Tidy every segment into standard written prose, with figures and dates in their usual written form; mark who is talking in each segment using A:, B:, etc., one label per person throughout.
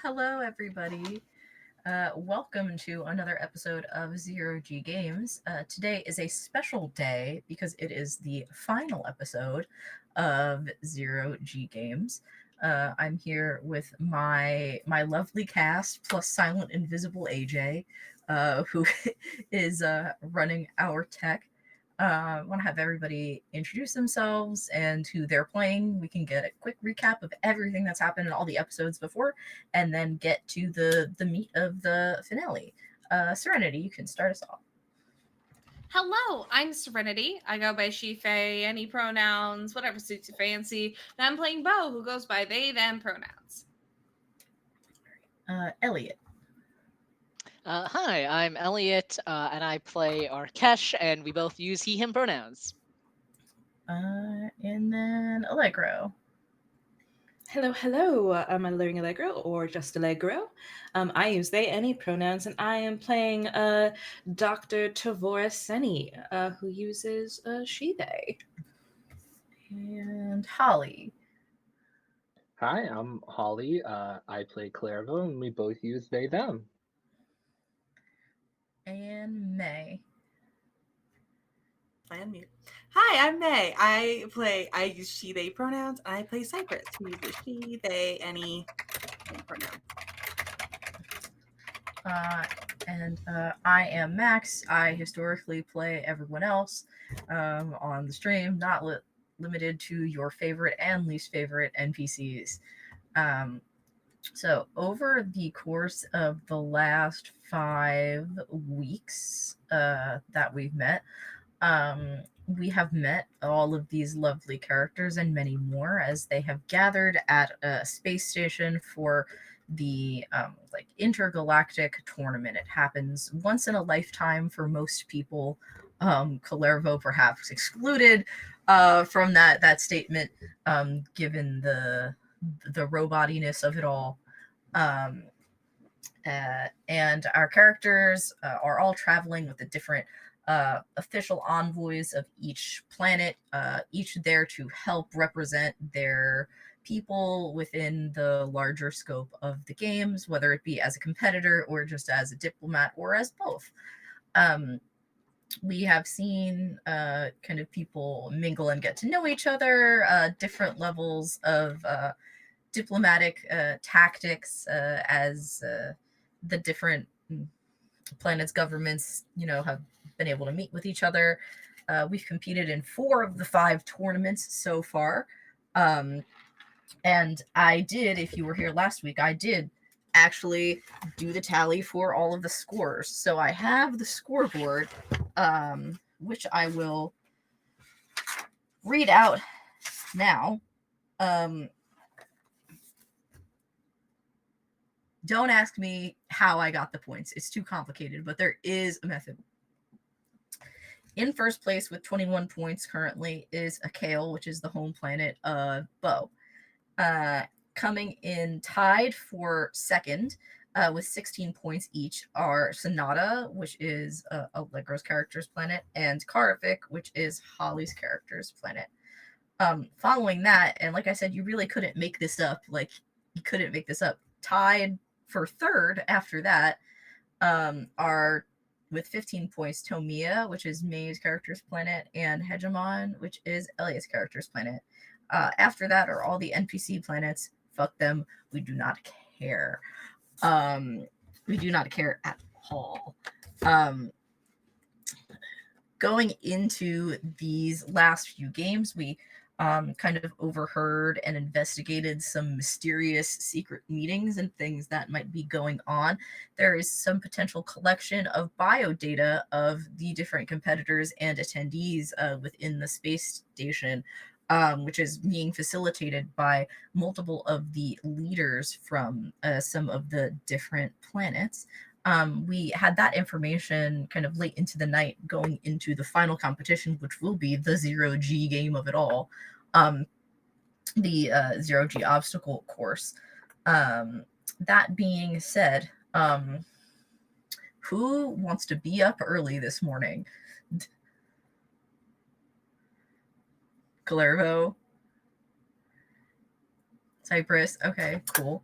A: hello, everybody. Welcome to another episode of Zero G Games. Today is a special day because it is the final episode of Zero G Games. I'm here with my lovely cast plus Silent Invisible AJ, who is running our tech. I want to have everybody introduce themselves and who they're playing. We can get a quick recap of everything that's happened in all the episodes before, and then get to the meat of the finale. Serenity, you can start us off.
B: Hello, I'm Serenity. I go by she, they, any pronouns, whatever suits your fancy. And I'm playing Bo, who goes by they, them pronouns.
A: Elliot.
C: Hi, I'm Elliot, and I play Arkesh, and we both use he, him pronouns.
A: And then Allegro.
D: Hello. I'm Alluring Allegro, or just Allegro. I use they, any pronouns, and I am playing Dr. Tavora Seni, who uses she, they.
A: And Holly.
E: Hi, I'm Holly. I play Clairville, and we both use they, them.
A: And May.
F: I unmute. Hi, I'm May. I use she, they pronouns, and I play Cypress, who uses she, they, any pronoun.
A: And I am Max. I historically play everyone else on the stream, not limited to your favorite and least favorite NPCs. So, over the course of the last 5 weeks that we've met, we have met all of these lovely characters and many more as they have gathered at a space station for the intergalactic tournament. It happens once in a lifetime for most people. Calervo perhaps excluded from that statement, given the robotiness of it all. And our characters are all traveling with the different official envoys of each planet, each there to help represent their people within the larger scope of the games, whether it be as a competitor or just as a diplomat or as both. We have seen kind of people mingle and get to know each other, different levels of diplomatic tactics as the different planets' governments, have been able to meet with each other. We've competed in 4 of the 5 tournaments so far. And I did, if you were here last week, I did actually do the tally for all of the scores. So I have the scoreboard, which I will read out now. Don't ask me how I got the points. It's too complicated, but there is a method. In first place with 21 points currently is Akale, which is the home planet of Bo. Coming in tied for second with 16 points each are Sonata, which is Allegro's character's planet, and Karvik, which is Holly's character's planet. Following that, and like I said, you really couldn't make this up. Tied for third after that are with 15 points Tomia, which is May's character's planet, and Hegemon, which is Elliot's character's planet. After that are all the NPC planets. Fuck them. We do not care. We do not care at all. Going into these last few games, we kind of overheard and investigated some mysterious secret meetings and things that might be going on. There is some potential collection of biodata of the different competitors and attendees within the space station, which is being facilitated by multiple of the leaders from some of the different planets. We had that information kind of late into the night going into the final competition, which will be the 0G game of it all, the 0G obstacle course. That being said, who wants to be up early this morning? Calervo? Cypress? Okay, cool.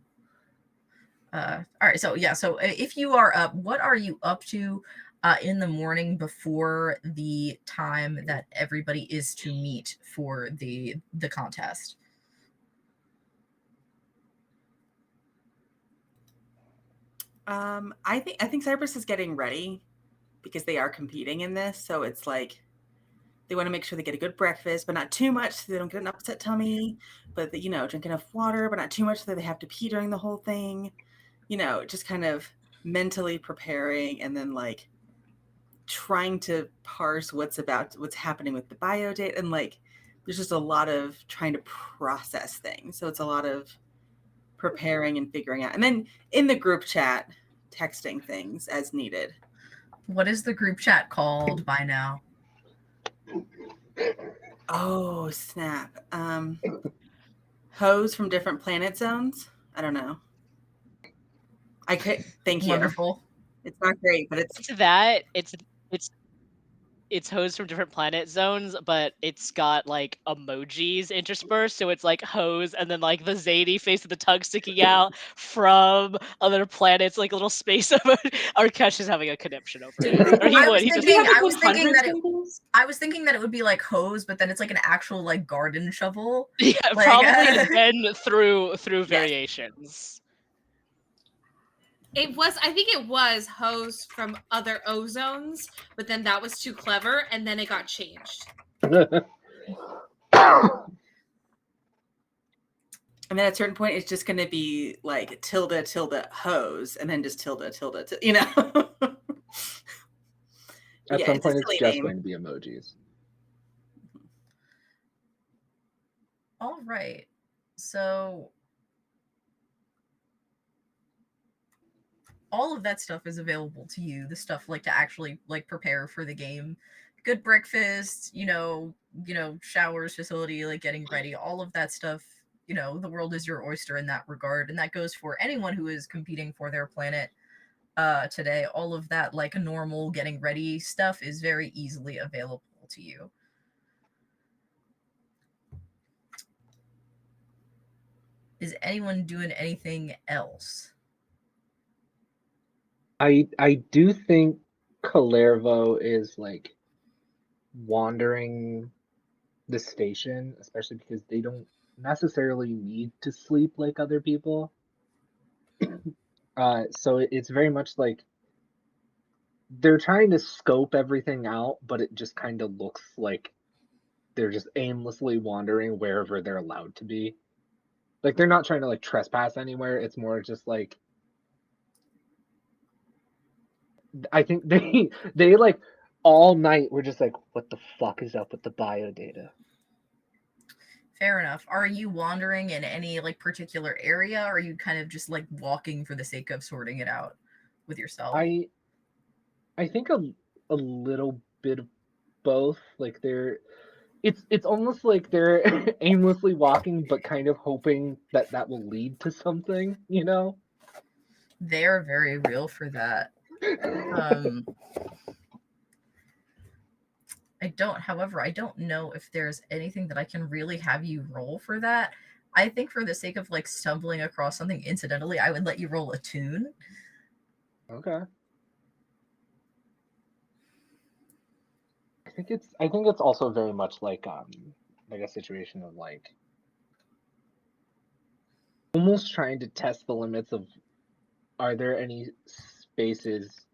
A: All right, so yeah, so if you are up, what are you up to in the morning before the time that everybody is to meet for the contest?
F: I think Cyprus is getting ready because they are competing in this, so it's like they want to make sure they get a good breakfast, but not too much so they don't get an upset tummy. But drink enough water, but not too much so they have to pee during the whole thing. Just kind of mentally preparing, and then like trying to parse what's happening with the bio date, and like there's just a lot of trying to process things. So it's a lot of preparing and figuring out, and then in the group chat, texting things as needed.
A: What is the group chat called by now?
F: Oh snap! Hoes from different planet zones. I don't know. I could. Thank you.
A: Wonderful.
F: It's not great, but it's
C: It's that. It's hosts from different planet zones, but it's got like emojis interspersed. So it's like hose and then like the zany face of the tongue sticking out from other planets, like a little space of it. Arkesh is having a conniption over it. Or he
A: I
C: would.
A: was
C: He just
D: Do we
A: thinking,
D: have like
A: I was thinking
D: 100
A: that it,
D: symbols?
A: I was thinking that it would be like hose, but then it's like an actual like garden shovel.
C: yeah,
A: Like,
C: probably then through
F: yes.
C: variations.
B: I think it was host from other ozones, but then that was too clever, and then it got changed.
F: And then at a certain point, it's just going to be like tilde tilde hose, and then just tilde tilde.
E: At
F: Yeah,
E: some
F: it's a
E: point, it's
F: silly
E: just
F: name.
E: going to be emojis.
A: all right. So all of that stuff is available to you. The stuff like to actually like prepare for the game. Good breakfast, showers, facility, like getting ready, all of that stuff. The world is your oyster in that regard, and that goes for anyone who is competing for their planet today. All of that like normal getting ready stuff is very easily available to you. Is anyone doing anything else?
E: I do think Kalervo is like wandering the station, especially because they don't necessarily need to sleep like other people. So it's very much like they're trying to scope everything out, but it just kind of looks like they're just aimlessly wandering wherever they're allowed to be. Like they're not trying to like trespass anywhere. It's more just like I think they like all night were just like, what the fuck is up with the bio data?
A: Fair enough. Are you wandering in any like particular area, or are you kind of just like walking for the sake of sorting it out with yourself?
E: I think a little bit of both. Like it's almost like they're aimlessly walking, but kind of hoping that that will lead to something, you know?
A: They're very real for that. Um, however, I don't know if there's anything that I can really have you roll for that. I think for the sake of like stumbling across something incidentally, I would let you roll a tune.
E: Okay. I think it's also very much like a situation of like almost trying to test the limits of are there any spaces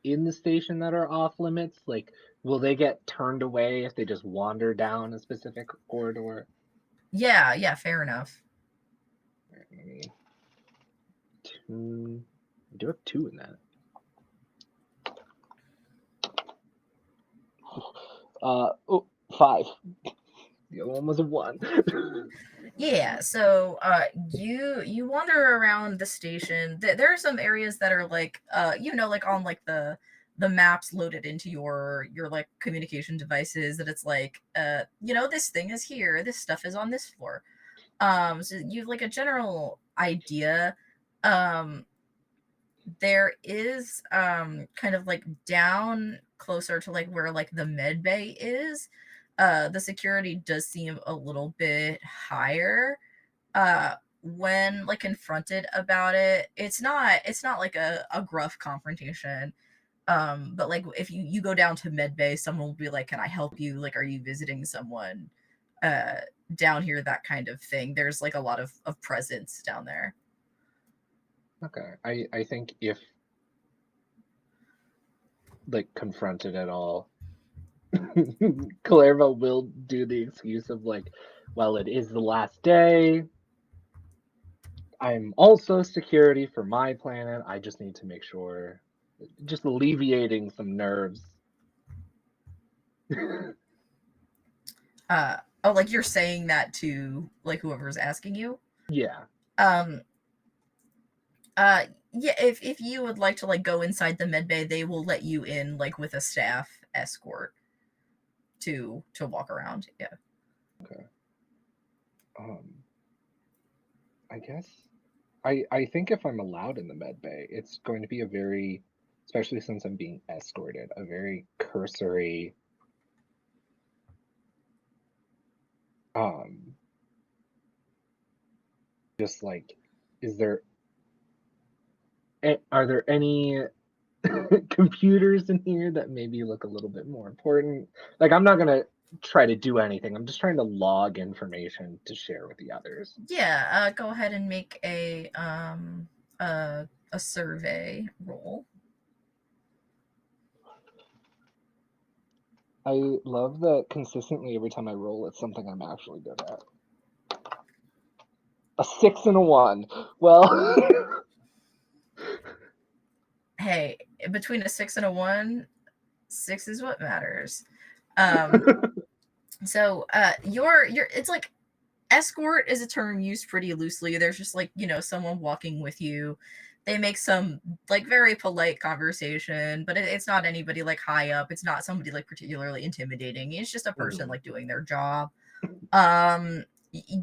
E: in the station that are off limits? Like will they get turned away if they just wander down a specific corridor?
A: Yeah, fair enough.
E: Maybe two. I do have two in that. Oh, 5. The other one was a 1.
A: Yeah, so you wander around the station. There are some areas that are like like on like the maps loaded into your like communication devices, that it's like this thing is here, this stuff is on this floor. So you have like a general idea. Um there is kind of like down closer to like where like the med bay is. The security does seem a little bit higher. uh when like confronted about it, it's not like a gruff confrontation. But like if you go down to med bay, someone will be like, "Can I help you? Like, are you visiting someone down here?" That kind of thing. There's like a lot of presence down there.
E: Okay. I think if like confronted at all, Clerva will do the excuse of like, well, it is the last day. I'm also security for my planet. I just need to make sure, just alleviating some nerves.
A: Oh, like you're saying that to like whoever's asking you.
E: Yeah.
A: Um, yeah, if you would like to like go inside the med bay, they will let you in like with a staff escort to walk around. Yeah.
E: Okay. I guess I think if I'm allowed in the med bay, it's going to be a very, especially since I'm being escorted, a very cursory um just like, is there are there any computers in here that maybe look a little bit more important? Like, I'm not gonna try to do anything. I'm just trying to log information to share with the others.
A: Yeah, go ahead and make a survey roll.
E: I love that consistently every time I roll, it's something I'm actually good at. A 6 and a 1. Well,
A: Hey, between a 6 and a 1, 6 is what matters. Um, so your it's like escort is a term used pretty loosely. There's just like, someone walking with you. They make some like very polite conversation, but it's not anybody like high up. It's not somebody like particularly intimidating. It's just a person like doing their job. Um,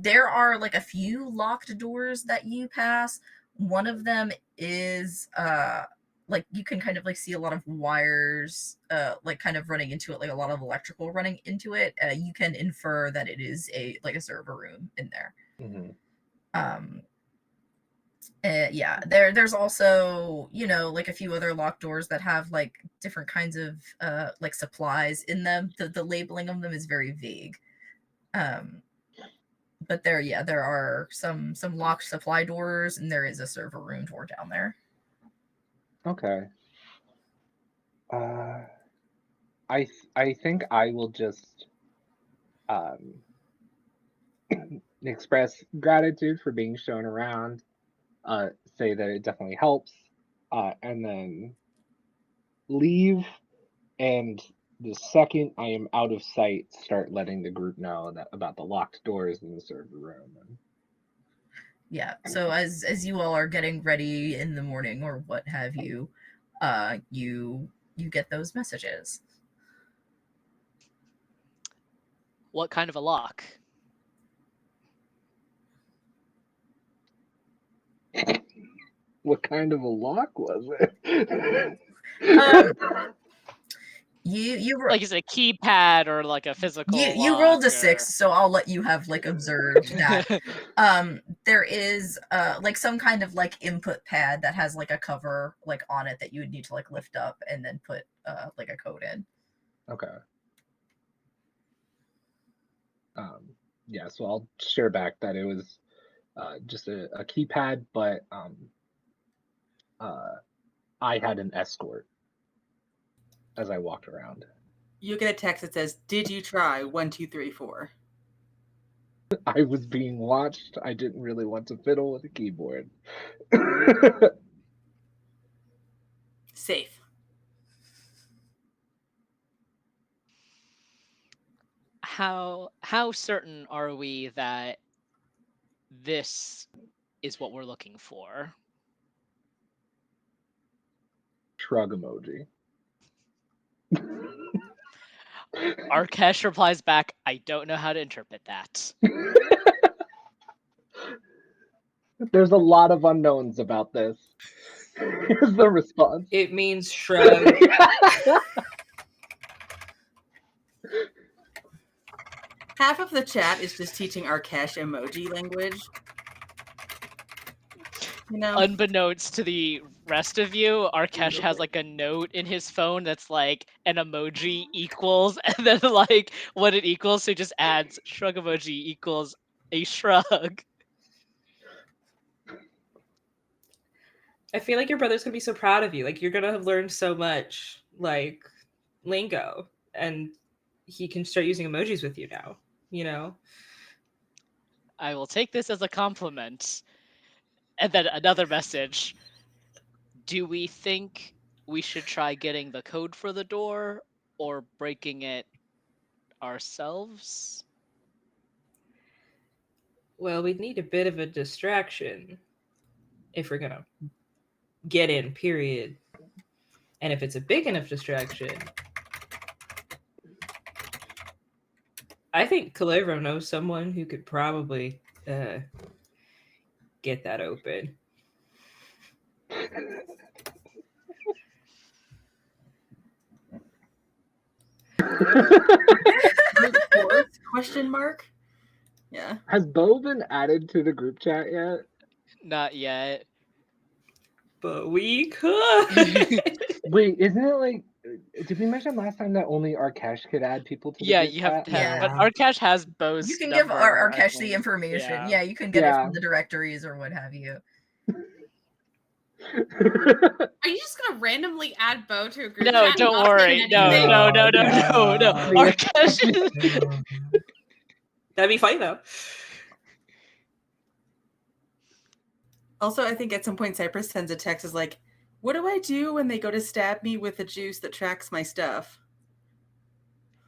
A: there are like a few locked doors that you pass. One of them is like you can kind of like see a lot of wires like kind of running into it, like a lot of electrical running into it. You can infer that it is a like a server room in there.
E: mm-hmm.
A: Um yeah, there's also, like a few other locked doors that have like different kinds of like supplies in them. The labeling of them is very vague. But there are some locked supply doors, and there is a server room door down there.
E: Okay. I think I will just um express gratitude for being shown around, say that it definitely helps, and then leave. And the second I am out of sight, start letting the group know that about the locked doors in the server room.
A: Yeah. So as you all are getting ready in the morning or what have you, you get those messages.
C: What kind of a lock?
E: What kind of a lock was it?
A: You
C: Like, is it a keypad or like a physical
A: you rolled a
C: lock?
A: 6, so I'll let you have like observed that. There is like some kind of like input pad that has like a cover like on it that you would need to like lift up and then put like a code in.
E: Okay. Yeah, so I'll share back that it was just a keypad, but I had an escort as I walked around.
F: You get a text that says, "Did you try 1, 2, 3, 4?"
E: I was being watched. I didn't really want to fiddle with a keyboard.
F: Safe.
C: How certain are we that this is what we're looking for?
E: Shrug emoji.
C: Arkesh replies back, I don't know how to interpret that.
E: There's a lot of unknowns about this. Here's the response.
D: It means shrug.
F: Half of the chat is just teaching Arkesh emoji language. You know,
C: unbeknownst to the rest of you, Arkesh has like a note in his phone that's like an emoji equals, and then like what it equals, so he just adds shrug emoji equals a shrug.
D: I feel like your brother's gonna be so proud of you. Like you're gonna have learned so much, like lingo, and he can start using emojis with you now. You know.
C: I will take this as a compliment. And then another message. Do we think we should try getting the code for the door or breaking it ourselves?
D: Well, we'd need a bit of a distraction if we're gonna get in. Period. And if it's a big enough distraction, I think Calero knows someone who could probably get that open.
F: brute force? Question mark. Yeah.
E: Has Bo been added to the group chat yet?
C: Not yet.
D: But we could.
E: Wait, isn't it like? Did we mention last time that only Arkesh could add people to the
C: Yeah,
E: group
C: you have
E: chat?
C: to have, but
A: Yeah.
C: Arkesh has Bo's
A: You can give
C: number, I
A: Arkesh the
C: think.
A: information.
C: Yeah.
A: Yeah, you can get it
E: Yeah.
A: from the directories or what have you.
B: Are you just gonna randomly add Bo to a group
C: No,
B: chat?
C: don't
B: Not saying
C: worry. No,
B: anything?
C: no, no, no, no, no.
E: Yeah.
C: Arkesh.
D: That'd be funny though.
F: Also, I think at some point Cypress sends a text is like, "What do I do when they go to stab me with the juice that tracks my stuff?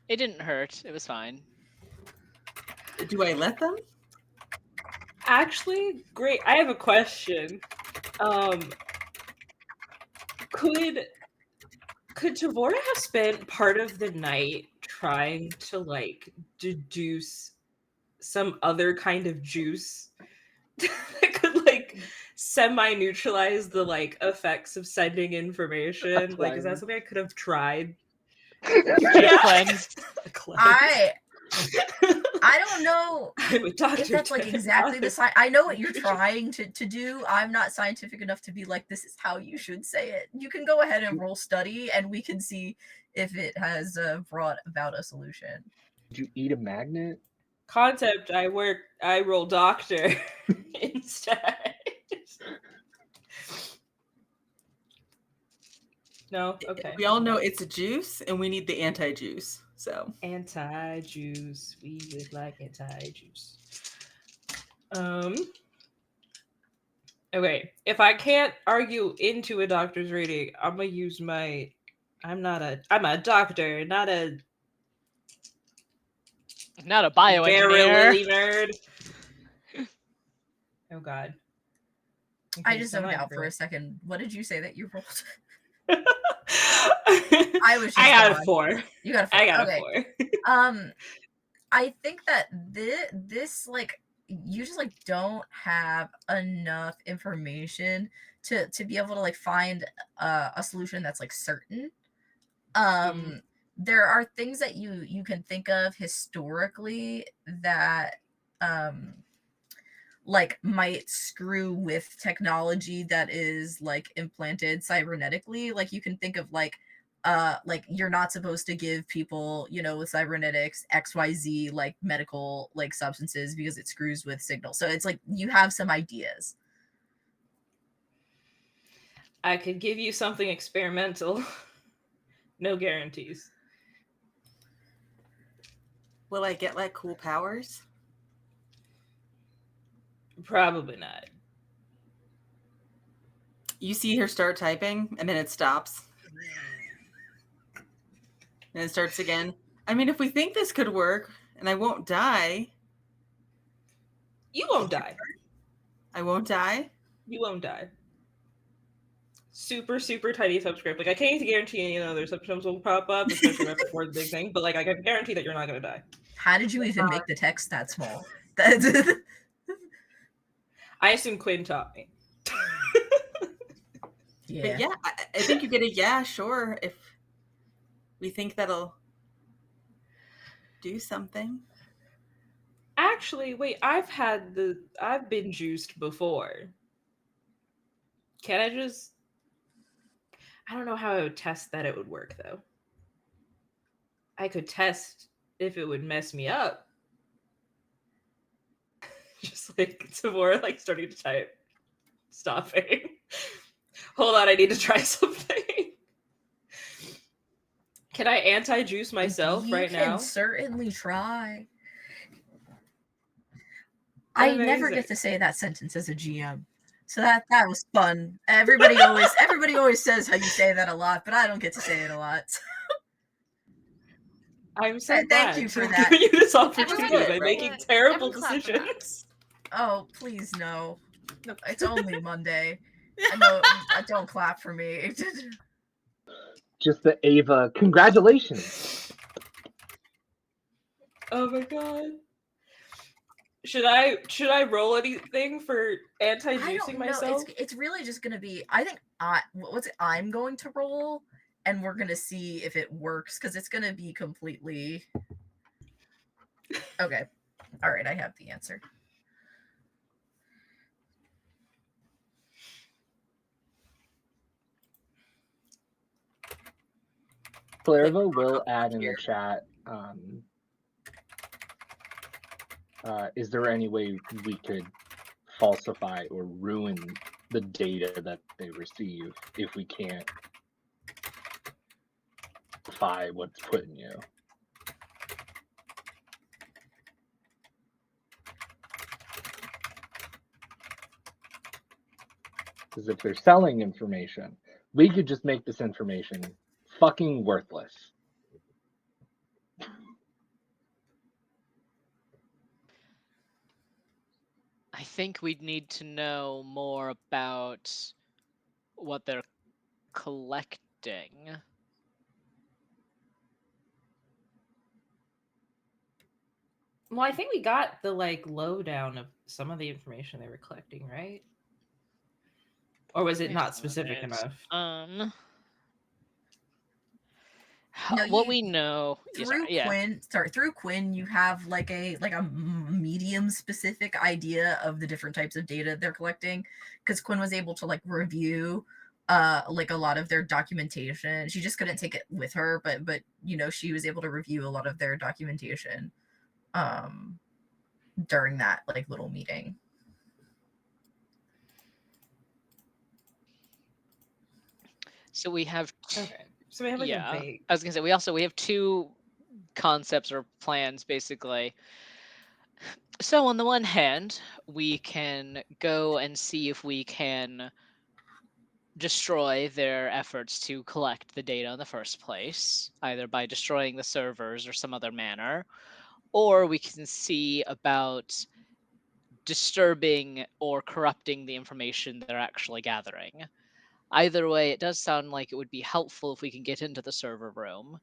C: It didn't hurt. It was fine.
F: Do I let them?"
D: Actually, great. I have a question. Could Tavora have spent part of the night trying to like deduce some other kind of juice that could like semi-neutralize the like effects of sending information? Like, is that something I could have tried?
C: Juice cleanse.
D: A cleanse.
A: I don't know
D: I'm a doctor.
A: if that's like exactly the sign. I know what you're trying to do. I'm not scientific enough to be like, this is how you should say it. You can go ahead and roll study, and we can see if it has brought about a solution.
E: Did you eat a magnet?
D: Concept. I roll doctor instead. No, okay.
F: We all know it's a juice, and we need the anti-juice. So
D: Anti-juice. We would like anti-juice. Okay. If I can't argue into a doctor's rating, I'm gonna use my. I'm a doctor, not a
C: bioengineer.
D: nerd. Oh God.
A: I
D: Okay,
A: just
D: so I'm
A: zoned
D: not
A: out for a
D: great.
A: second. What did you say that you rolled?
D: I
A: was just
D: I got a
A: gone.
D: 4.
A: You got a 4.
D: I got
A: Okay.
D: a 4.
A: I think that this like you just like don't have enough information to be able to like find a solution that's like certain. There are things that you can think of historically that like might screw with technology that is like implanted cybernetically. Like you can think of like you're not supposed to give people, you know, with cybernetics XYZ like medical like substances because it screws with signals. So it's like you have some ideas.
D: I could give you something experimental. No guarantees.
F: will I get like cool powers?
D: Probably not.
F: You see her start typing, and then it stops. And it starts again. I mean, if we think this could work, and I won't die.
D: You won't die.
F: I won't die.
D: You won't die. Super, super tiny subscript. Like I can't guarantee any other symptoms will pop up, especially right before the big thing. But like I can guarantee that you're not gonna die.
A: How did you even make the text that small?
D: I assume Quinn taught me.
A: Yeah.
F: But yeah, I think you get a yeah, sure, if we think that'll do something.
D: Actually, wait, I've been juiced before. Can I just... I don't know how I would test that it would work, though. I could test if it would mess me up. Just like Tamora, like starting to type. Stopping. Hold on, I need to try something. Can I anti-juice myself right now?
A: You can certainly try. I never get to say that sentence as a GM. So that was fun. Everybody always says how you say that a lot, but I don't get to say it a lot.
D: I'm so glad
A: thank you for that.
D: giving you this
B: Everyone-
D: opportunity by making terrible
B: everyone clap for that.
D: decisions.
A: Oh, please no.
B: Nope.
A: It's only Monday. I know. Don't clap for me.
E: Just the Ava, congratulations.
D: Oh my god. Should I roll anything for anti-juicing myself?
A: It's really just gonna be. I think I'm going to roll, and we're gonna see if it works because it's gonna be completely. Okay. All right. I have the answer.
E: Clairva will add in the chat. Is there any way we could falsify or ruin the data that they receive if we can't falsify what's put in you? Because if they're selling information, we could just make this information fucking worthless.
C: I think we'd need to know more about what they're collecting.
D: Well, I think we got the like lowdown of some of the information they were collecting, right? Or was it not specific enough?
C: What we know
A: through Quinn, you have like a medium specific idea of the different types of data they're collecting, because Quinn was able to like review like a lot of their documentation. She just couldn't take it with her, but she was able to review a lot of their documentation during that like little meeting.
C: So we have
D: So we have like a vague...
C: I was gonna say we have two concepts or plans basically. So on the one hand, we can go and see if we can destroy their efforts to collect the data in the first place, either by destroying the servers or some other manner, or we can see about disturbing or corrupting the information they're actually gathering. Either way, it does sound like it would be helpful if we can get into the server room.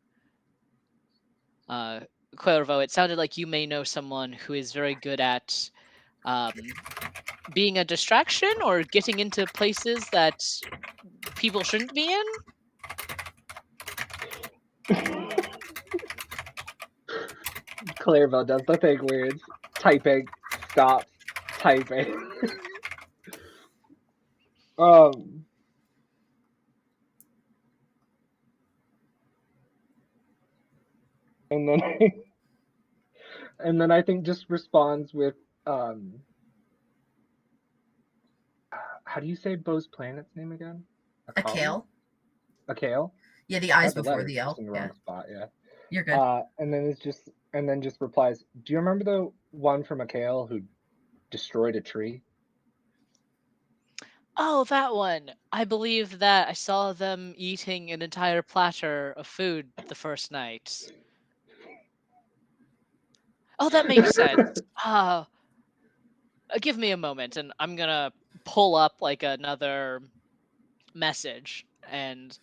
C: Cuervo, it sounded like you may know someone who is very good at being a distraction or getting into places that people shouldn't be in.
E: Clairville does the thing where it's typing, stops, typing. And then I think just responds with how do you say Bo's planet's name again?
A: Akale.
E: Akale?
A: Yeah, the I's
E: That's a
A: before
E: letter,
A: the L.
E: just in the wrong spot, yeah.
A: You're good.
E: And then just replies, do you remember the one from Akale who destroyed a tree?
C: Oh, that one. I believe that I saw them eating an entire platter of food the first night. Oh, that makes sense. Give me a moment, and I'm gonna pull up like another message. And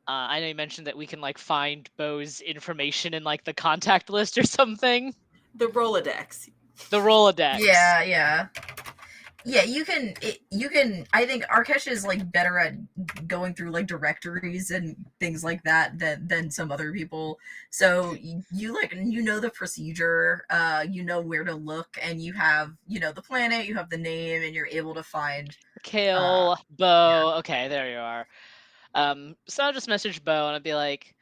C: I know you mentioned that we can like find Bo's information in like the contact list or something.
F: The Rolodex.
C: The Rolodex.
A: Yeah. Yeah, you can. I think Arkesh is like better at going through like directories and things like that than some other people. So you know the procedure, you know where to look, and you have the planet, you have the name, and you're able to find.
C: Kale, Bo. Okay, there you are. So I'll just message Bo and I'll be like,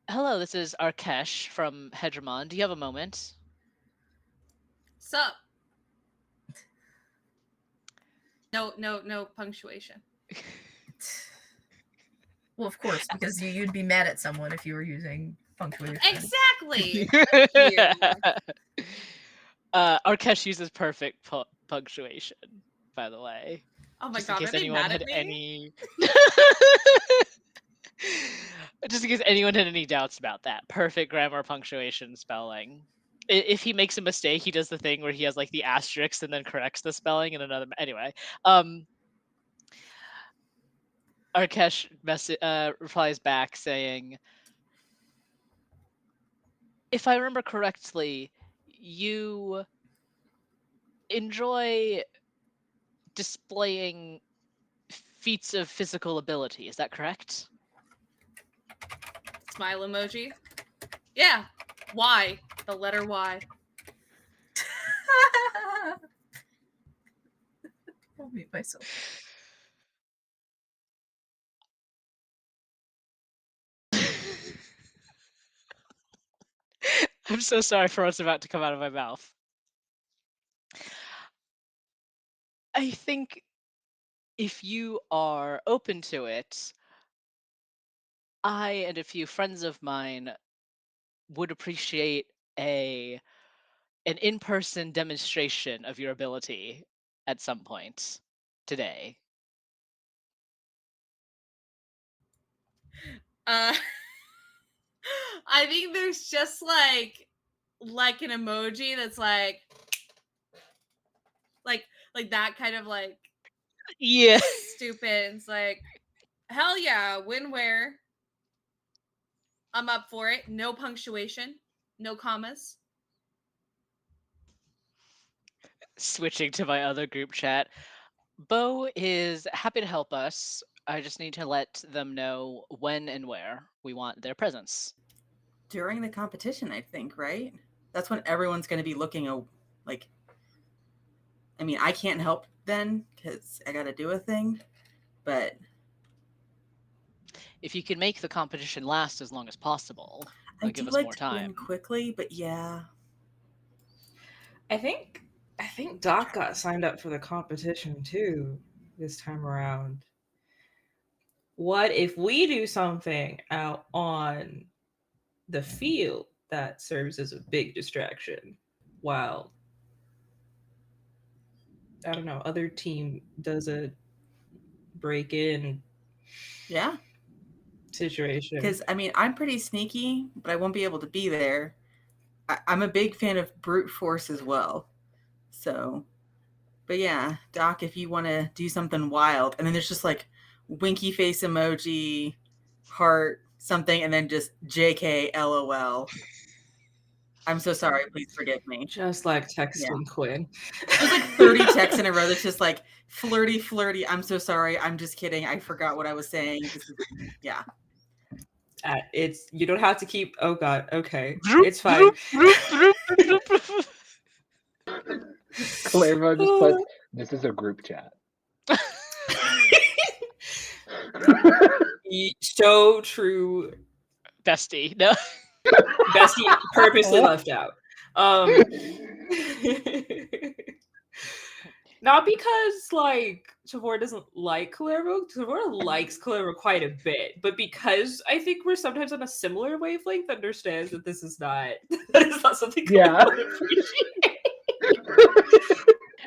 C: "Hello, this is Arkesh from Hegemon. Do you have a moment?"
B: Sup? No punctuation.
A: Well, of course, because you'd be mad at someone if you were using punctuation.
B: Exactly. Thank you.
C: Arkesh uses perfect punctuation, by the way.
B: Oh my
C: Just in
B: god, are
C: case
B: they
C: anyone
B: mad
C: had
B: at me?
C: any. Just in case anyone had any doubts about that. Perfect grammar, punctuation, spelling. If he makes a mistake, he does the thing where he has like the asterisk and then corrects the spelling in another. Anyway, Arkesh replies back saying, "If I remember correctly, you enjoy displaying feats of physical ability. Is that correct?"
B: Smile emoji. Yeah. Y. The letter Y.
A: I'll mute myself.
C: I'm so sorry for what's about to come out of my mouth. I think if you are open to it, I and a few friends of mine would appreciate an in-person demonstration of your ability at some point today.
B: Uh I think there's just like an emoji that's like that kind of like
C: Yeah.
B: stupid. It's like, hell yeah, win where. I'm up for it. No punctuation, no commas.
C: Switching to my other group chat, Bo is happy to help us. I just need to let them know when and where we want their presence.
F: During the competition, I think, right? That's when everyone's going to be looking like. I mean, I can't help then because I got to do a thing, but
C: If you can make the competition last as long as possible,
F: I
C: it'll
F: do
C: give us
F: like
C: more
F: to win
C: time.
F: quickly. But yeah,
D: I think Doc got signed up for the competition too this time around. What if we do something out on the field that serves as a big distraction while I don't know, other team does a break in
F: yeah.
D: situation?
F: Because I mean, I'm pretty sneaky, but I won't be able to be there. I'm a big fan of brute force as well. So, but yeah, Doc, if you want to do something wild, and then there's just like winky face emoji, heart, something, and then just JK LOL. I'm so sorry. Please forgive me.
D: Just like
F: Yeah.
D: texting Quinn.
F: There's like 30 texts in a row that's just like flirty, flirty. I'm so sorry. I'm just kidding. I forgot what I was saying. This is, yeah.
D: It's you don't have to keep. Oh God. Okay, it's fine.
E: Clara just puts, this is a group chat.
D: So true.
C: Bestie. No.
D: Bestie purposely left out. Not because like Tavor doesn't like Clerivo. Tavor likes Clerivo quite a bit, but because I think we're sometimes on a similar wavelength, understands that this is not that is not something Clerivo
E: Yeah.
D: would appreciate.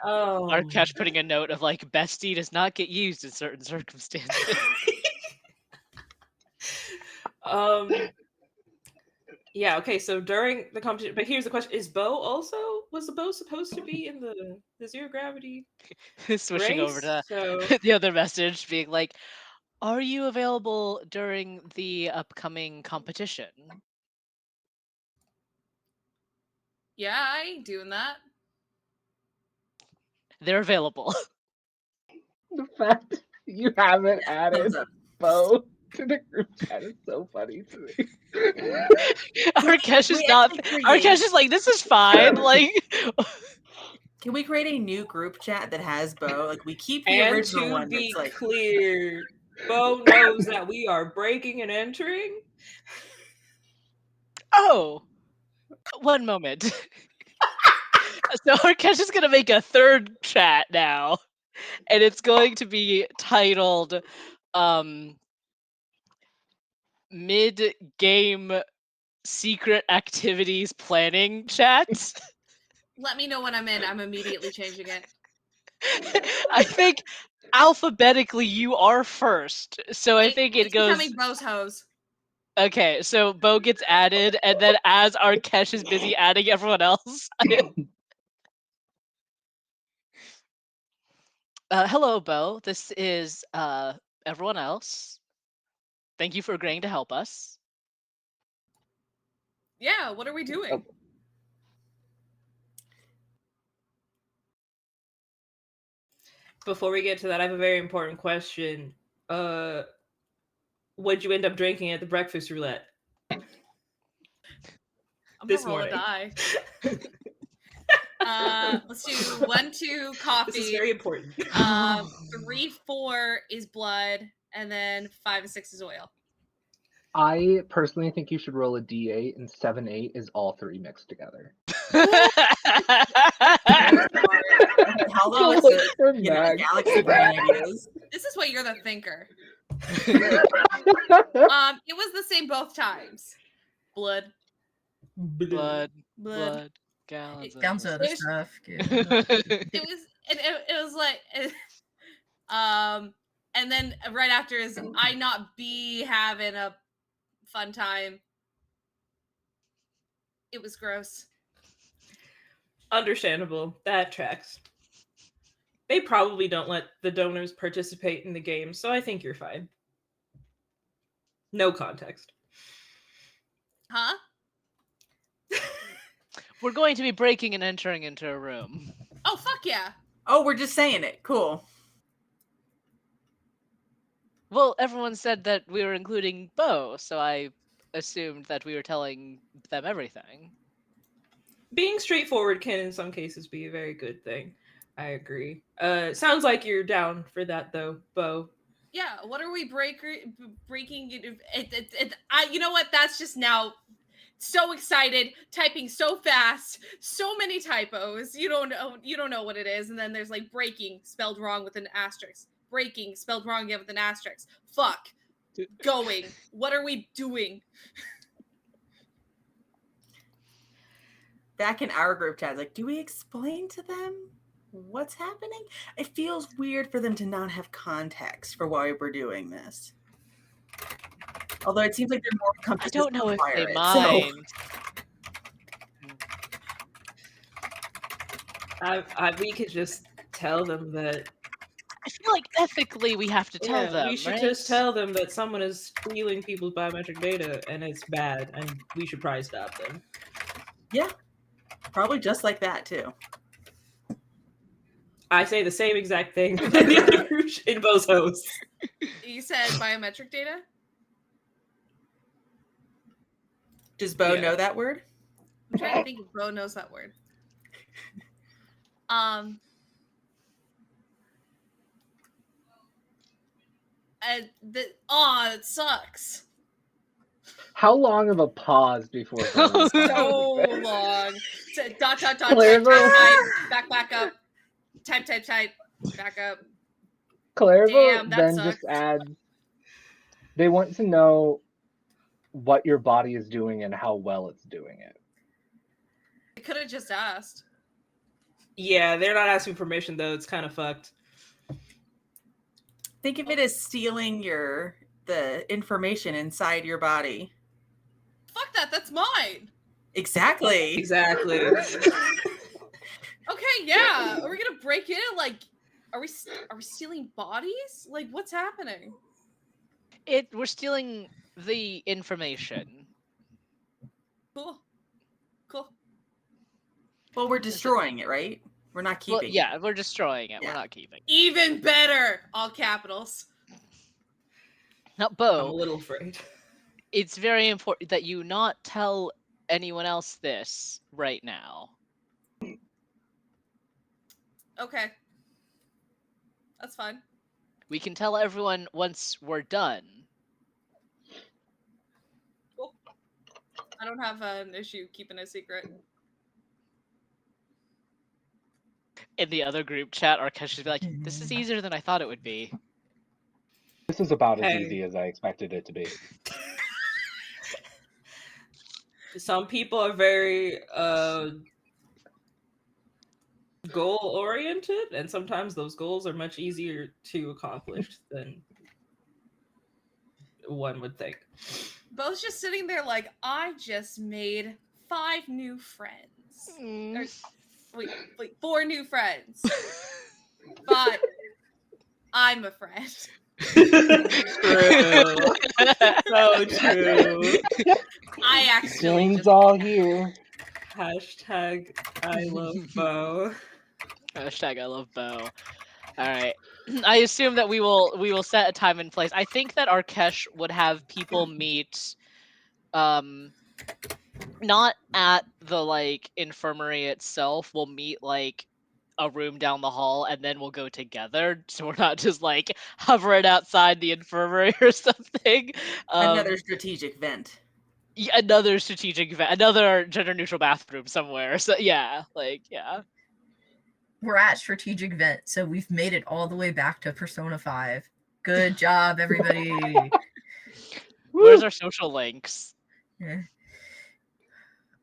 C: Arkesh putting a note of like bestie does not get used in certain circumstances.
D: Yeah, okay, so during the competition, but here's the question: Is Bo also was the Bo supposed to be in the zero gravity
C: Switching over
D: race?
C: to
D: So
C: the other message being like, "Are you available during the upcoming competition?"
B: Yeah, I ain't doing that.
C: They're available.
E: The fact you haven't added
F: Thumbs up.
E: Bo to the group chat is so funny to me.
C: Arkesh is
F: we
C: not.
F: actually
C: Arkesh is like, this is fine. Like,
F: Can we create a new group chat that has Bo? Like we keep the
D: And
F: original
D: to
F: one
D: be
F: that's like
D: clear, Bo knows that we are breaking and entering.
C: oh, one moment. So Arkesh is gonna make a third chat now, and it's going to be titled mid-game secret activities planning chat.
B: Let me know when I'm in. I'm immediately changing it.
C: I think alphabetically you are first, so I think it
B: It's
C: goes.
B: becoming Bo's hose.
C: Okay, so Bo gets added, and then as Arkesh is busy adding everyone else. Hello, Bo. This is everyone else. Thank you for agreeing to help us.
B: Yeah, what are we doing?
D: Before we get to that, I have a very important question. What'd you end up drinking at the breakfast roulette?
B: I'm
D: This
B: gonna roll
D: morning.
B: a die. Let's do 1, 2 coffee.
D: This is very important.
B: 3, 4 is blood, and then 5 and 6 is oil.
E: I personally think you should roll a d8, and 7, 8 is all three mixed together.
F: very smart. Holly with
E: Look
F: the
E: for
F: the
E: Mag.
F: galaxy brain ideas.
B: This is why you're the thinker. It was the same both times. Blood.
C: blood, gallons.
A: Down to other
B: There's-
A: stuff. Good.
B: It was it was like and then right after is I not be having a fun time. It was gross.
D: Understandable. That tracks. They probably don't let the donors participate in the game, so I think you're fine. No context.
B: Huh?
C: We're going to be breaking and entering into a room.
B: Oh fuck yeah.
F: Oh, we're just saying it. Cool.
C: Well, everyone said that we were including Bo, so I assumed that we were telling them everything.
D: Being straightforward can in some cases be a very good thing. I agree. Sounds like you're down for that though, Bo.
B: Yeah, what are we breaking you know what? That's just now so excited, typing so fast, so many typos. You don't know what it is, and then there's like breaking spelled wrong with an asterisk. Breaking spelled wrong again with an asterisk. Fuck. Going. What are we doing?
F: Back in our group chat, like, do we explain to them what's happening? It feels weird for them to not have context for why we're doing this. Although it seems like they're more
C: I
F: comfortable.
C: don't know if they
F: it,
C: mind.
D: We could just tell them that.
C: I feel like ethically we have to tell them,
D: we should
C: right?
D: just tell them that someone is stealing people's biometric data and it's bad, and we should probably stop them.
F: Yeah, probably just like that too.
D: I say the same exact thing in Bo's hosts.
B: You said biometric data?
F: Does Bo
D: Yeah.
F: know that word?
B: I'm trying to think if Bo knows that word. It sucks.
E: How long of a pause before Bo
B: So long. Dot, type,
E: Clairvaux,
B: back up. Type, back up.
E: Clairvaux
B: Damn, that
E: then
B: sucks.
E: just adds, they want to know what your body is doing and how well it's doing it.
B: I could have just asked.
D: Yeah, they're not asking permission though. It's kind of fucked.
F: Think of it as stealing the information inside your body.
B: Fuck that, that's mine.
F: Exactly.
D: Exactly.
B: Okay, yeah. Are we gonna break in? Like, are we stealing bodies? Like, what's happening?
C: We're stealing the information.
B: Cool.
F: Well, we're destroying it, right? We're not
C: Well,
F: keeping.
C: yeah, we're destroying it.
F: Yeah.
C: We're not keeping.
B: Even better, all capitals.
C: Now,
D: I'm a
C: Bo,
D: little afraid.
C: it's very important that you not tell anyone else this right now.
B: Okay. That's fine.
C: We can tell everyone once we're done.
B: Cool. I don't have an issue keeping a secret.
C: In the other group chat, Arkesh would be like, "This is easier than I thought it would be."
E: This is about as
D: Hey.
E: easy as I expected it to be.
D: Some people are very goal oriented, and sometimes those goals are much easier to accomplish than one would think.
B: Bo's just sitting there like, I just made 5 new friends. Or, wait, 4 new friends. But I'm a friend.
D: True. So true.
B: I actually
E: Feelings
B: just
E: all here.
D: Hashtag I love Bo.
C: Hashtag I love Bo. All right. I assume that we will set a time and place. I think that Arkesh would have people meet not at the like infirmary itself. We'll meet like a room down the hall and then we'll go together, so we're not just like hovering outside the infirmary or something.
F: Another strategic vent.
C: Yeah, another strategic event, another gender neutral bathroom somewhere. So yeah, like yeah.
A: We're at strategic vent, so we've made it all the way back to Persona 5. Good job, everybody.
C: Where's our social links?
A: Yeah.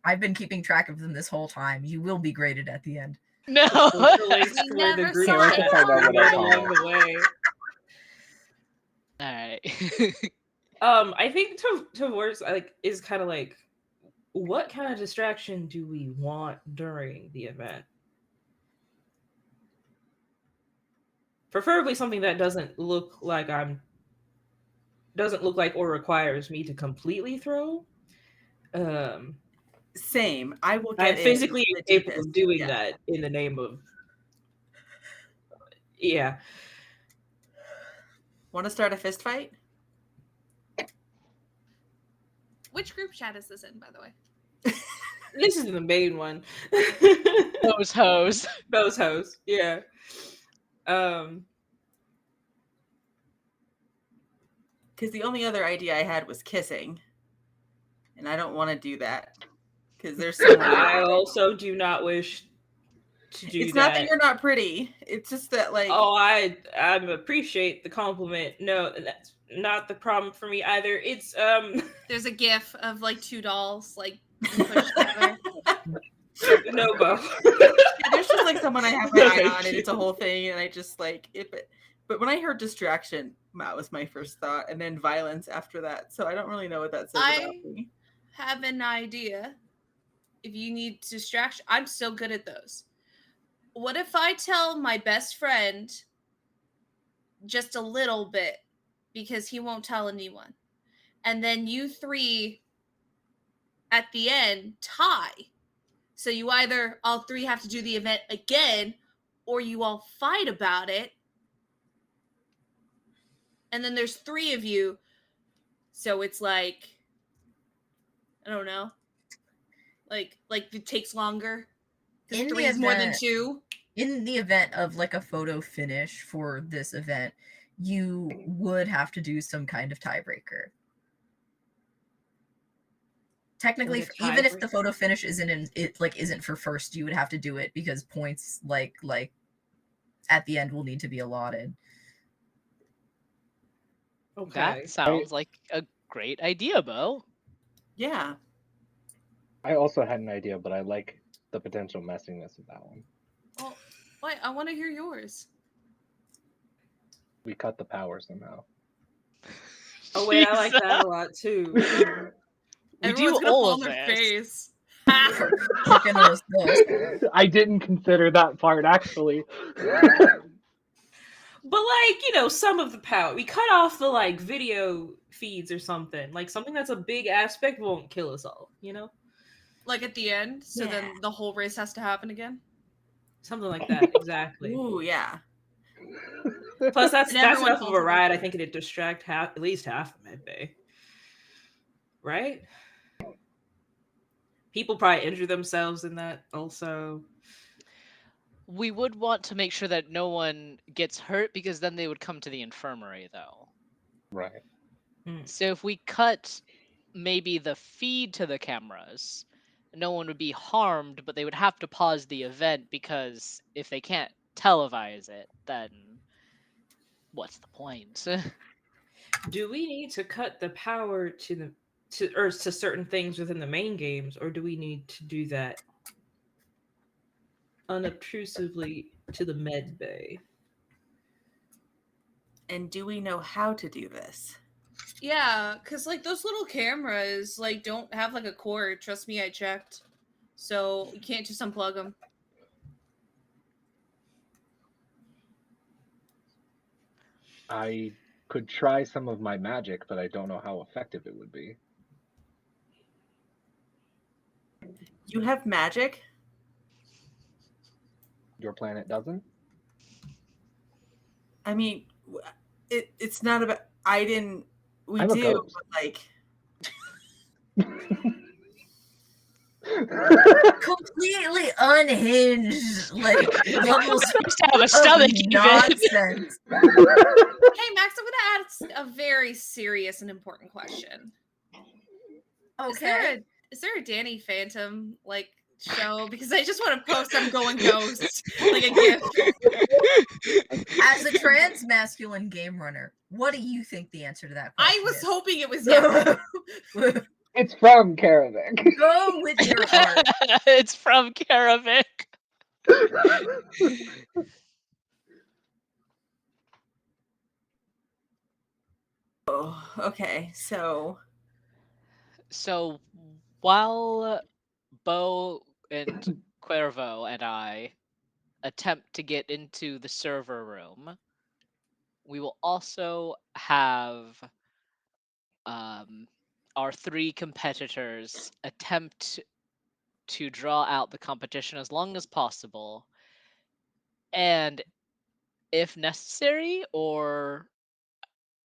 A: I've been keeping track of them this whole time. You will be graded at the end.
C: No.
D: Social links
B: We
D: to where the
B: never
D: group
B: saw
D: chat
B: it
E: find out what I
D: made
E: call
D: along
E: it.
D: the way.
C: All right.
D: I think to worse like is kind of like, what kind of distraction do we want during the event? Preferably something that doesn't look like or requires me to completely throw.
F: Same. I will
D: I'm
F: get in
D: physically
F: the
D: incapable of
F: deepest.
D: doing
F: Yeah.
D: that in the name of yeah.
F: Want to start a fist fight?
B: Which group chat is this in, by the way?
D: This is the main one.
C: Those hoes.
D: Those hoes, yeah.
F: Because the only other idea I had was kissing, and I don't want to do that because there's someone.
D: I also do not wish to do
F: It's
D: that.
F: not that you're not pretty. It's just that like.
D: Oh, I appreciate the compliment. No, that's not the problem for me either. It's
B: There's a gif of like 2 dolls like being pushed together.
D: no, Bo.
F: There's just like someone I have my
D: No,
F: eye
D: thank
F: on, and
D: you.
F: it's a whole thing, and I just like it. But when I heard distraction, that was my first thought, and then violence after that. So I don't really know what that says about me.
B: Have an idea. If you need distraction, I'm so good at those. What if I tell my best friend just a little bit because he won't tell anyone, and then you 3 at the end tie? So you either all 3 have to do the event again, or you all fight about it. And then there's 3 of you. So it's like, I don't know. Like it takes longer.
A: In the
B: 3 is more than
A: event-
B: 2.
A: In the event of like a photo finish for this event, you would have to do some kind of tiebreaker. Technically,
D: Like a
A: even if the
D: tiebreaker?
A: photo finish isn't for first, you would have to do it because points like at the end will need to be allotted.
D: Okay.
C: That sounds like a great idea, Bo.
F: Yeah.
E: I also had an idea, but I like the potential messiness of that one.
B: Well, wait, I want to hear yours.
E: We cut the power somehow.
D: Oh wait, I like
C: Jesus.
D: that a lot too.
C: We
B: Everyone's
C: do
B: gonna
C: all
B: fall
C: of
B: on their
C: this.
B: face.
A: Freaking those.
E: I didn't consider that part actually.
D: But like, some of the power. We cut off the like video feeds or something. Like something that's a big aspect won't kill us all,
B: Like at the end, so
F: Yeah.
B: then the whole race has to happen again.
D: Something like that, exactly.
F: Ooh, yeah.
D: Plus, that's
B: And
D: that's
B: everyone
D: enough of
B: falls
D: a
B: in
D: ride. I
B: love.
D: think it'd distract at least half of Medbay, right? People probably injure themselves in that also.
C: We would want to make sure that no one gets hurt because then they would come to the infirmary, though.
E: Right.
C: So if we cut maybe the feed to the cameras, no one would be harmed, but they would have to pause the event because if they can't televise it, then what's the point?
D: Do we need to cut the power to certain things within the main games, or do we need to do that unobtrusively to the med bay?
F: And do we know how to do this?
B: Yeah, because like those little cameras like don't have like a cord. Trust me, I checked. So you can't just unplug them.
E: I could try some of my magic, but I don't know how effective it would be.
F: You have magic?
E: Your planet doesn't?
F: I mean, it's not about. I didn't. We
E: I'm a
F: do,
E: ghost.
F: but like.
A: Completely unhinged, like levels
C: Supposed to have a
A: of
C: stomach, even.
A: nonsense.
B: Hey Max, I'm gonna ask a very serious and important question.
A: Okay.
B: Is there a Danny Phantom like show? Because I just want to post I'm going ghost like a gift.
A: As a trans masculine game runner, what do you think the answer to that question
B: I was
A: is?
B: hoping it was yes.
E: It's from Karavik.
A: Go with your heart.
C: It's from Karavik.
F: Oh, okay. So
C: So while Bo and Cuervo and I attempt to get into the server room, we will also have our three competitors attempt to draw out the competition as long as possible. And if necessary or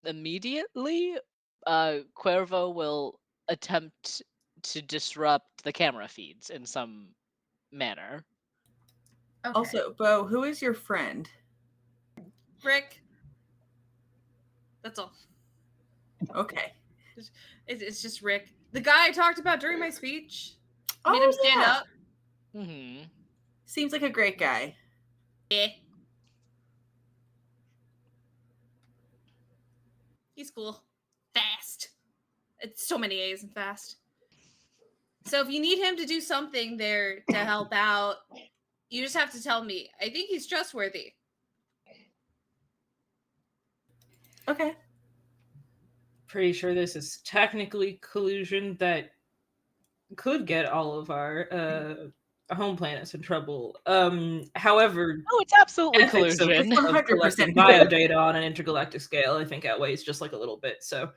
C: immediately, Cuervo will attempt to disrupt the camera feeds in some manner.
A: Okay.
F: also, Bo, who is your friend?
B: Rick. That's all.
F: Okay.
B: It's just Rick. The guy I talked about during my speech.
F: Oh,
B: Made him stand
F: yeah.
B: up.
C: Hmm.
F: Seems like a great guy.
B: Yeah. He's cool. Fast. It's so many A's and fast. So if you need him to do something there to help out, you just have to tell me. I think he's trustworthy.
F: Okay.
D: Pretty sure this is technically collusion that could get all of our home planets in trouble. However,
C: Oh, it's absolutely
D: ethics of,
C: collusion.
F: It's
D: of
F: 100%
D: collecting biodata on an intergalactic scale, I think, outweighs just like a little bit. So,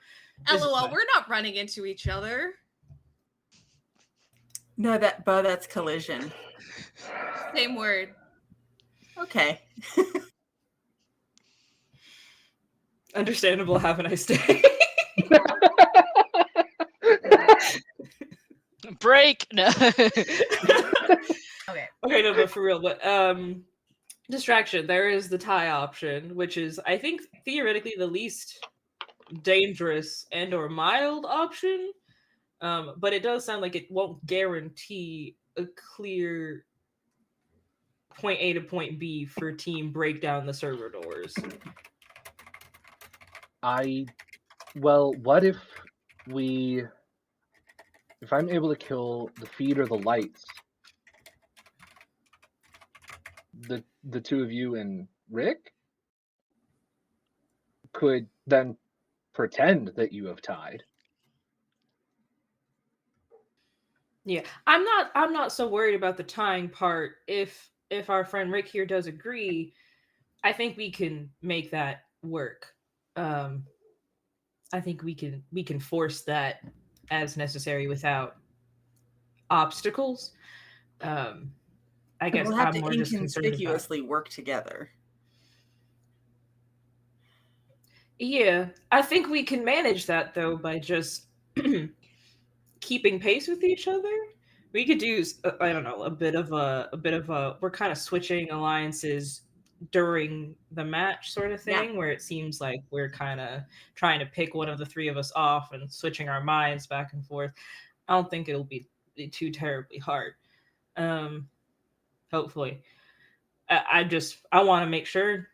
D: this is
B: LOL,
D: fine.
B: we're not running into each other.
F: No, Bo, that's collision.
B: Same word.
F: Okay.
D: Understandable. Have a nice day.
C: Break. No.
A: Okay.
D: Okay, no, but for real, but distraction. There is the tie option, which is I think theoretically the least dangerous and or mild option. But it does sound like it won't guarantee a clear point A to point B for team break down the server doors.
E: Well, what if I'm able to kill the feed or the lights, the two of you and Rick could then pretend that you have tied.
D: Yeah, I'm not so worried about the tying part. If our friend Rick here does agree, I think we can make that work. I think we can force that as necessary without obstacles. I guess
F: We'll have
D: I'm
F: to
D: more just concerned about.
F: inconspicuously work together.
D: Yeah, I think we can manage that though by just keeping pace with each other. We could do I don't know, a we're kind of switching alliances during the match sort of
F: Yeah.
D: thing where it seems like we're kind of trying to pick one of the three of us off and switching our minds back and forth. I don't think it'll be too terribly hard. Hopefully. I want to make sure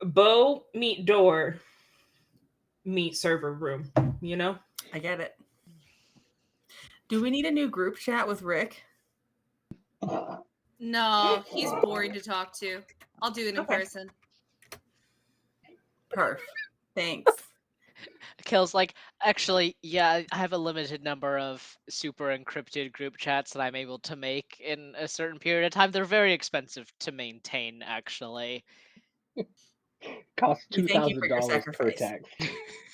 D: Bo meet door meet server room, you know?
F: I get it. Do we need a new group chat with Rick?
B: No, he's boring to talk to. I'll do it in
F: Okay.
B: person.
F: Perf. Thanks.
C: Kill's like, actually, yeah, I have a limited number of super encrypted group chats that I'm able to make in a certain period of time. They're very expensive to maintain, actually.
E: Costs
F: We thank you for your
E: $2,000 per
F: sacrifice.
E: text.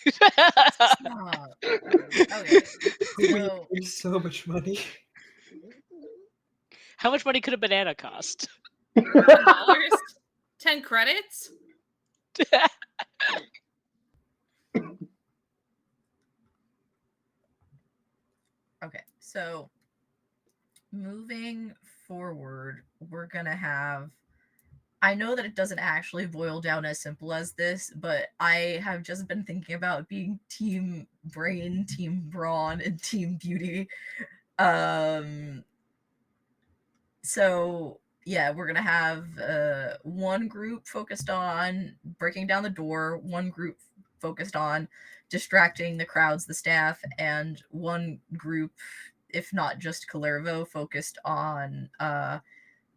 A: Stop. Okay. So
D: There's so much money.
C: How much money could a banana cost?
B: $10? 10 credits?
A: okay, so moving forward, we're gonna have. I know that it doesn't actually boil down as simple as this, but I have just been thinking about being Team Brain, Team Brawn, and Team Beauty. So yeah, we're gonna have one group focused on breaking down the door, one group focused on distracting the crowds, the staff, and one group, if not just Calervo, focused on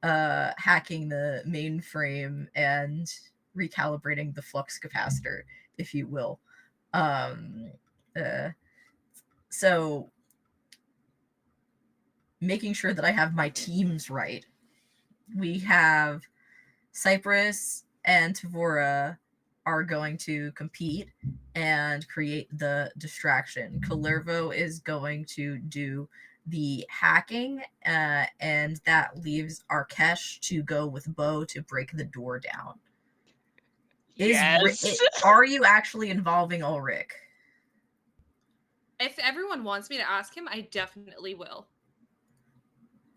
A: hacking the mainframe and recalibrating the flux capacitor, if you will. So making sure that I have my teams right. We have Cyprus and Tavora are going to compete and create the distraction. Calervo is going to do the hacking, and that leaves Arkesh to go with Bo to break the door down.
C: Yes.
A: Are you actually involving Ulrich?
B: If everyone wants me to ask him, I definitely will.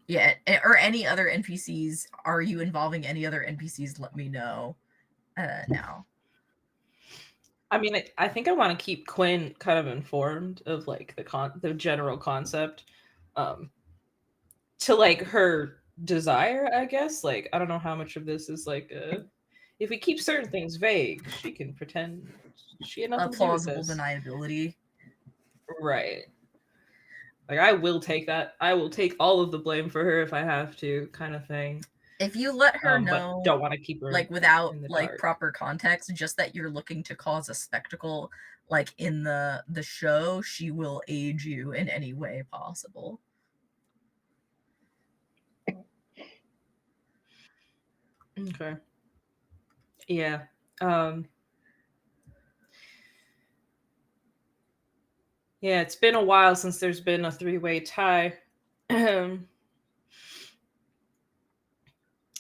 A: Yeah, or any other NPCs. Are you involving any other NPCs? Let me know now.
D: I mean, I think I want to keep Quinn kind of informed of like the general concept, to like her desire, I guess. Like, I don't know how much of this is like if we keep certain things vague, she can pretend she had nothing to do with
A: Plausible
D: this.
A: deniability.
D: Right. Like, I will take that. I will take all of the blame for her if I have to, kind of thing.
A: If you let her know,
D: but don't want to keep her
A: like without
D: in the
A: like
D: dark.
A: proper context, just that you're looking to cause a spectacle, like in the show, she will aid you in any way possible.
D: Okay. Yeah. Yeah, it's been a while since there's been a three-way tie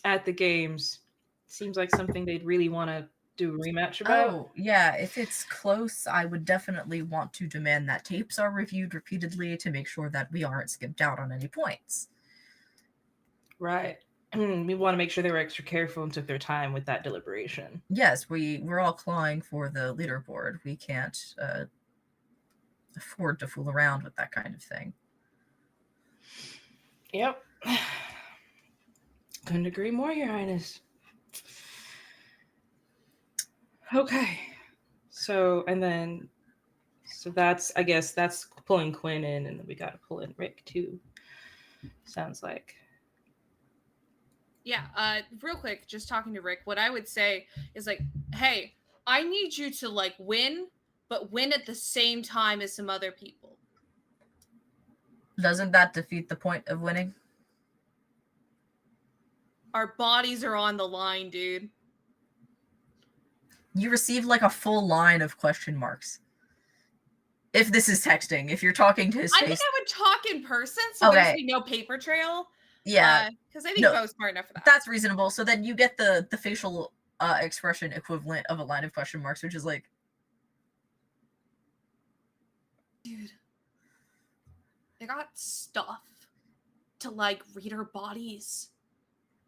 D: at the games. Seems like something they'd really want to do a rematch about.
A: Oh, yeah, if it's close, I would definitely want to demand that tapes are reviewed repeatedly to make sure that we aren't skipped out on any points.
D: Right. We want to make sure they were extra careful and took their time with that deliberation.
A: Yes, we're all clawing for the leaderboard. We can't afford to fool around with that kind of thing.
D: Yep. Couldn't agree more, Your Highness. Okay. So that's, I guess, that's pulling Quinn in, and then we got to pull in Rick too. Sounds like.
B: Yeah, real quick, just talking to Rick, what I would say is like, hey, I need you to like win, but win at the same time as some other people.
A: Doesn't that defeat the point of winning?
B: Our bodies are on the line, dude.
A: You receive like a full line of question marks. If this is texting, if you're talking to his
B: I
A: face.
B: think I would talk in person, so there's no paper trail.
A: Yeah,
B: Because I think
A: no,
B: Bo's smart enough for that.
A: that's reasonable. So then you get the facial expression equivalent of a line of question marks, which is like,
B: Dude, they got stuff to like read our bodies.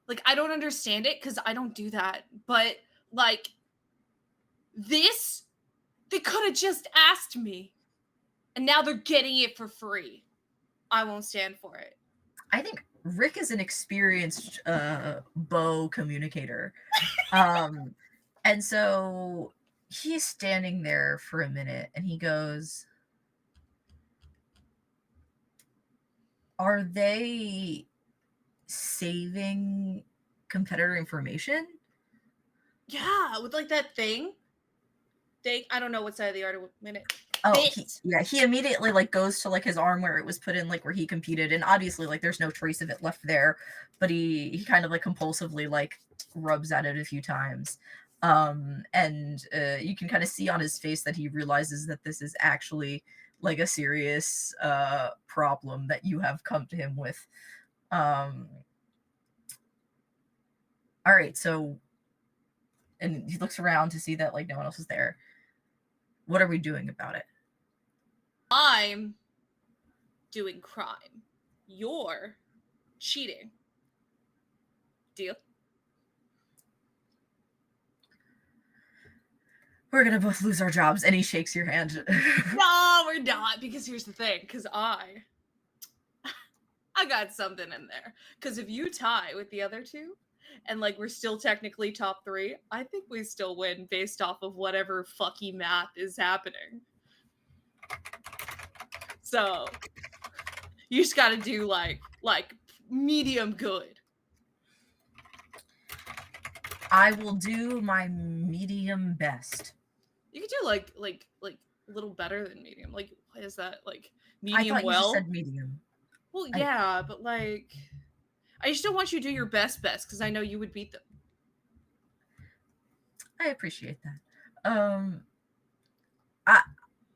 B: Like, I don't understand it because I don't do that. But like this, they could have just asked me. And now they're getting it for free. I won't stand for it.
A: I think Rick is an experienced bow communicator. And so he's standing there for a minute and he goes, are they saving competitor information?
B: Yeah, with like that thing. I don't know what side of the argument.
A: Oh, he immediately like goes to like his arm where it was put in, like where he competed, and obviously like there's no trace of it left there, but he kind of like compulsively like rubs at it a few times. And you can kind of see on his face that he realizes that this is actually like a serious problem that you have come to him with. All right, so, and he looks around to see that like no one else is there. What are we doing about it?
B: I'm doing crime. You're cheating. Deal?
A: We're gonna both lose our jobs. And he shakes your hand.
B: No, we're not. Because here's the thing. Because I got something in there. Because if you tie with the other two, and like we're still technically top 3, I think we still win based off of whatever fucky math is happening. So you just got to do like medium good.
A: I will do my medium best.
B: You could do like a little better than medium. Like what is that? Like
A: I
B: medium
A: thought you
B: well?
A: just said medium.
B: Well, yeah, but like I just don't want you to do your best because I know you would beat them.
A: I appreciate that.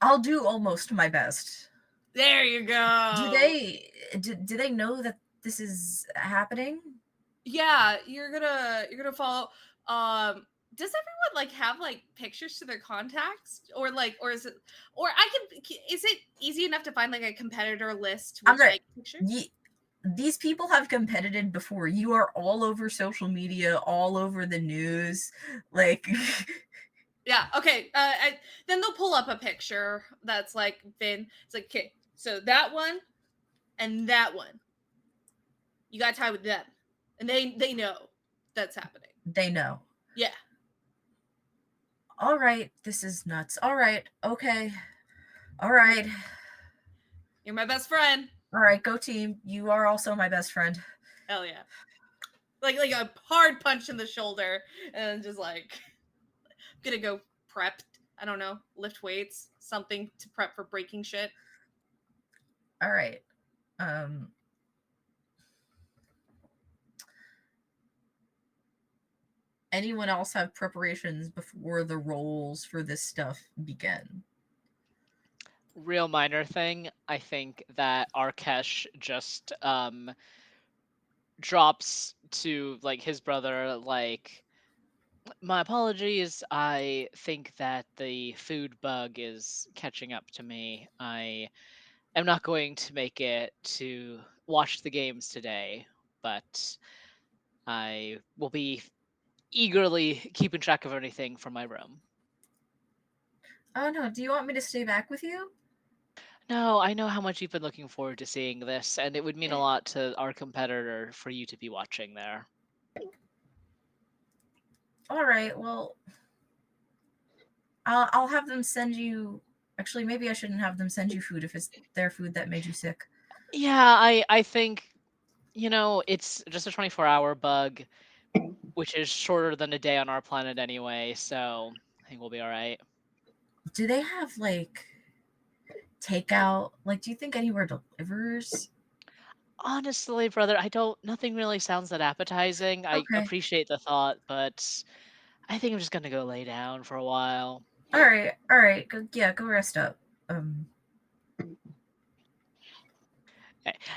A: I'll do almost my best.
B: There you go.
A: Do they know that this is happening?
B: Yeah, you're gonna follow. Does everyone like have like pictures to their contacts, or is it, or is it easy enough to find like a competitor list with like pictures?
A: These people have competed before. You are all over social media, all over the news, like.
B: Yeah. Okay. Then they'll pull up a picture that's like been. It's like, okay, so that one and that one, you got to tie with them, and they know that's happening.
A: They know.
B: Yeah.
A: All right. This is nuts. All right. Okay. All right.
B: You're my best friend.
A: All right, go team. You are also my best friend.
B: Hell yeah. Like a hard punch in the shoulder, and just like I'm gonna go prep. I don't know, lift weights, something to prep for breaking shit.
A: All right. Anyone else have preparations before the rolls for this stuff begin?
C: Real minor thing. I think that Arkesh just drops to like his brother like, my apologies. I think that the food bug is catching up to me. I am not going to make it to watch the games today, but I will be eagerly keeping track of anything from my room.
A: Oh no, do you want me to stay back with you?
C: No, I know how much you've been looking forward to seeing this, and it would mean a lot to our competitor for you to be watching there.
A: All right, well, I'll have them send you. Actually, maybe I shouldn't have them send you food if it's their food that made you sick.
C: Yeah, I think, it's just a 24-hour bug, which is shorter than a day on our planet anyway, so I think we'll be all right.
A: Do they have like takeout? Like, do you think anywhere delivers?
C: Honestly, brother, nothing really sounds that appetizing. I
A: Okay.
C: appreciate the thought, but I think I'm just gonna go lay down for a while.
A: All right. Go rest up.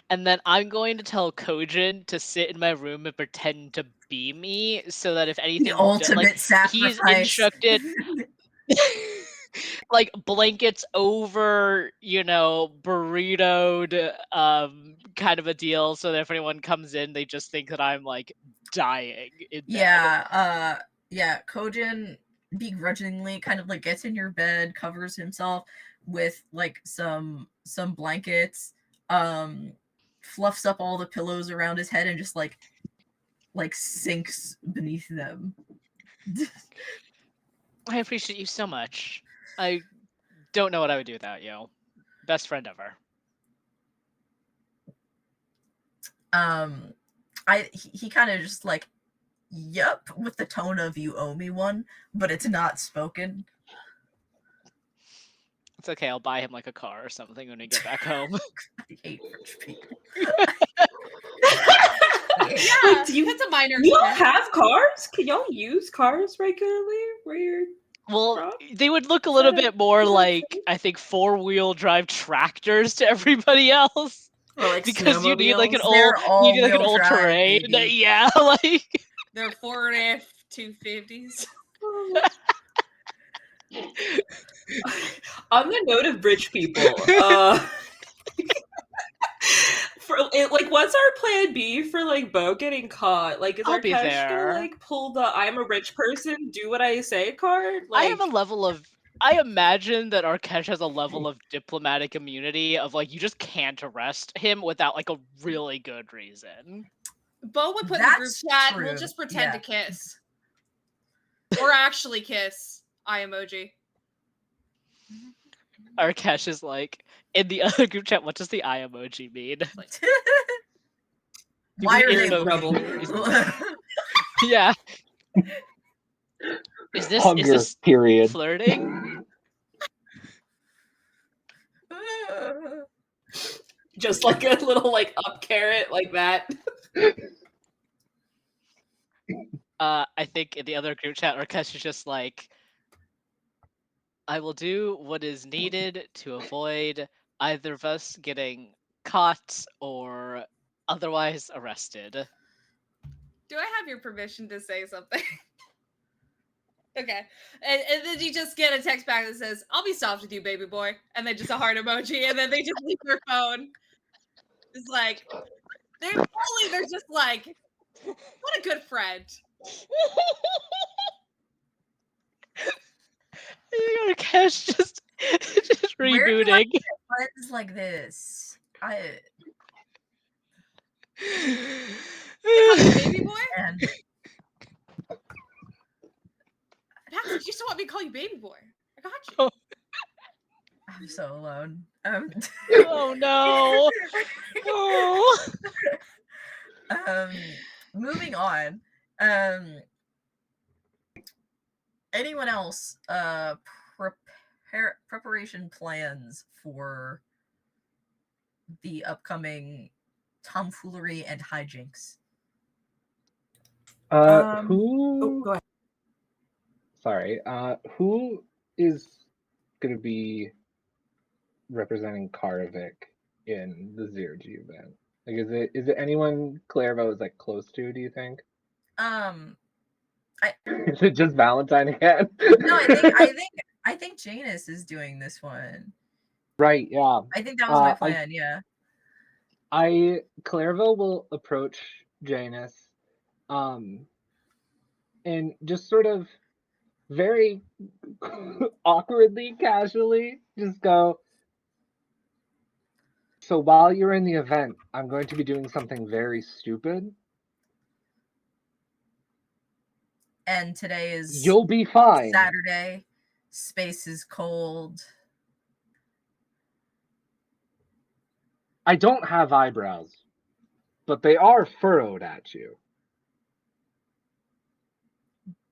C: And then I'm going to tell Kojin to sit in my room and pretend to be me, so that if
A: The
C: anything,
A: ultimate
C: he's
A: sacrifice.
C: instructed, like blankets over, burritoed, kind of a deal, so that if anyone comes in, they just think that I'm like dying in bed.
A: Yeah, Kojin begrudgingly kind of like gets in your bed, covers himself with like some blankets, fluffs up all the pillows around his head and just like sinks beneath them.
C: I appreciate you so much. I don't know what I would do without you. Best friend ever.
A: He kind of just like, yup, with the tone of you owe me one, but it's not spoken.
C: It's okay, I'll buy him like a car or something when we get back home.
A: I hate rich people.
B: Yeah,
D: do you
B: that's a minor
D: you don't
B: expense.
D: have cars? Can y'all use cars regularly where you're
C: Well,
D: from?
C: they would look a
D: Is
C: little
D: that
C: bit more
D: is that a
C: like,
D: thing?
C: I think, 4-wheel drive tractors to everybody else.
F: Or like
C: Because you need like an
F: snowmobiles.
C: old,
A: They're all-wheel
C: old
A: drive,
C: terrain.
A: baby.
C: Yeah, like
B: They're Ford F-250s.
D: On the note of rich people, what's our plan B for like Bo getting caught? Like, is
C: I'll be
D: Arkesh gonna
C: there.
D: like pull the "I'm a rich person, do what I say" card?
C: I have
D: Like,
C: a level of. I imagine that Arkesh has a level of diplomatic immunity of like you just can't arrest him without like a really good reason.
B: Bo would put in the group
A: That's
B: chat,
A: true.
B: we'll just pretend to
A: Yeah.
B: kiss. Or actually kiss. Eye emoji.
C: Arkesh is like in the other group chat. What does the eye emoji mean?
B: Like,
A: Why are they
C: Info-
D: Rubble.
C: Yeah. Is
E: Hunger,
C: this
E: period.
C: flirting?
D: Just like a little like up carrot like that.
C: I think in the other group chat, Arkesh is just like, I will do what is needed to avoid either of us getting caught or otherwise arrested.
B: do I have your permission to say something? Okay. And then you just get a text back that says, I'll be soft with you, baby boy. And then just a heart emoji. And then they just leave their phone. It's like, they're just like, what a good friend.
C: Arkesh just
A: Where do I
C: rebooting.
A: get friends like this?
B: They call you baby boy?
A: And
B: Patsy, you just want me to call you baby boy. I got you.
C: Oh,
A: I'm so alone.
C: oh no. Oh.
A: Moving on. Anyone else preparation plans for the upcoming tomfoolery and hijinks?
F: Oh,
E: Who?
F: go ahead.
E: Sorry. Who is gonna be representing Karavik in the Zero G event? Like, is it anyone Clairvo is like close to? Do you think?
A: Um,
E: Is it just Valentine again?
A: no, I think Janus is doing this one.
E: Right. Yeah.
A: I think that was my plan. Yeah.
E: Clairville will approach Janus, and just sort of very awkwardly, casually, just go. So while you're in the event, I'm going to be doing something very stupid.
A: And today is
E: You'll be fine.
A: Saturday. Space is cold.
E: I don't have eyebrows, but they are furrowed at you.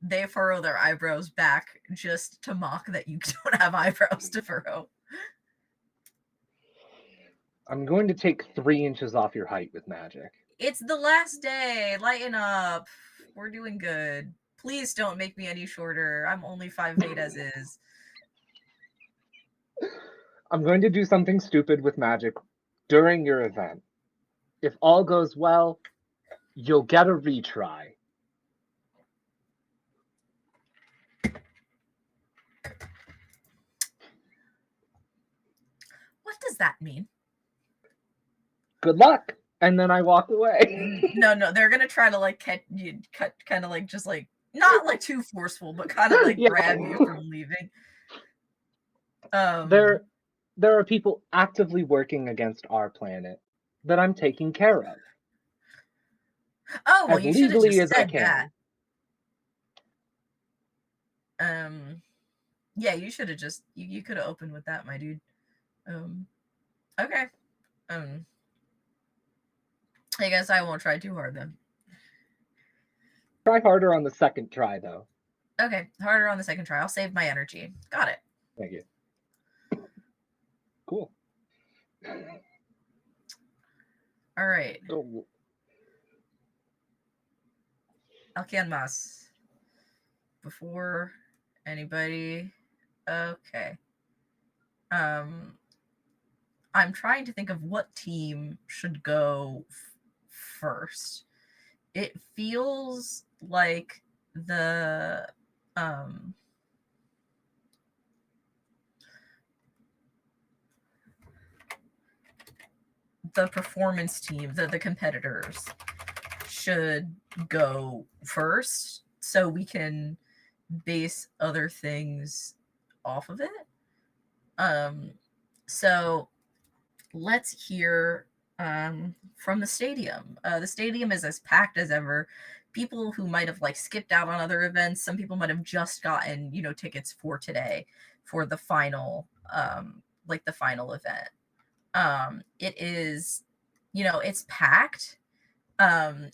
A: They furrow their eyebrows back just to mock that you don't have eyebrows to furrow.
E: I'm going to take 3 inches off your height with magic.
A: It's the last day. Lighten up. We're doing good. Please don't make me any shorter. I'm only 5'8" as is.
E: I'm going to do something stupid with magic during your event. If all goes well, you'll get a retry.
A: What does that mean?
E: Good luck. And then I walk away.
A: No, they're gonna try to like kind of like just like not like too forceful, but kind of like
E: Yeah.
A: grab you from leaving.
E: There are people actively working against our planet that I'm taking care of.
A: Oh, well,
E: As
A: you should have
E: legally
A: just
E: as I
A: said that.
E: can.
A: Yeah, you should have just you could have opened with that, my dude. Okay. I guess I won't try too hard then.
E: Try harder on the second try, though.
A: Okay, harder on the second try. I'll save my energy. Got it.
E: Thank you. Cool.
A: All right.
E: Oh,
A: Alquian before anybody. Okay. I'm trying to think of what team should go first. It feels like the performance team, the competitors should go first so we can base other things off of it. So let's hear from the stadium. The stadium is as packed as ever. People who might have like skipped out on other events, some people might have just gotten, tickets for today for the final the final event. It is, it's packed.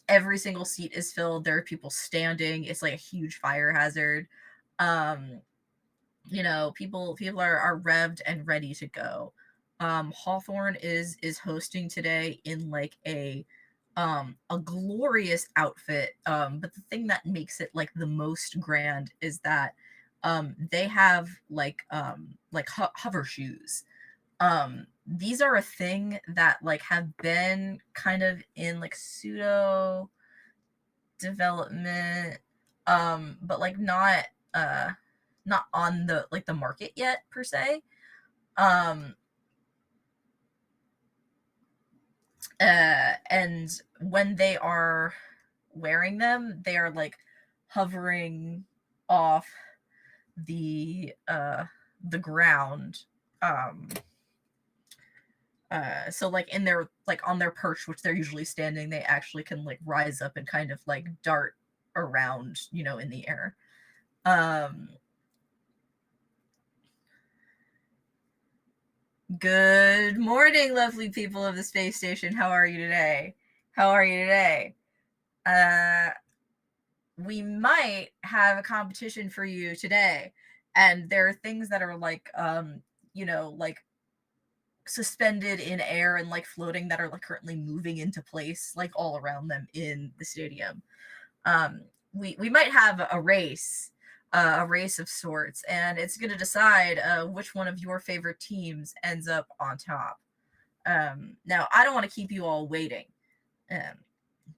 A: Every single seat is filled. There are people standing. It's like a huge fire hazard. Um, people are revved and ready to go. Hawthorne is hosting today in like a glorious outfit. But the thing that makes it like the most grand is that they have hover shoes. These are a thing that like have been kind of in like pseudo development, but like not on the like the market yet per se. And when they are wearing them, they are like hovering off the ground. So like in their like on their perch, which they're usually standing, they actually can like rise up and kind of like dart around, in the air. Good morning, lovely people of the space station. How are you today? How are you today? We might have a competition for you today, and there are things that are like like suspended in air and like floating that are like currently moving into place like all around them in the stadium. We might have a race of sorts, and it's going to decide which one of your favorite teams ends up on top. Now I don't want to keep you all waiting,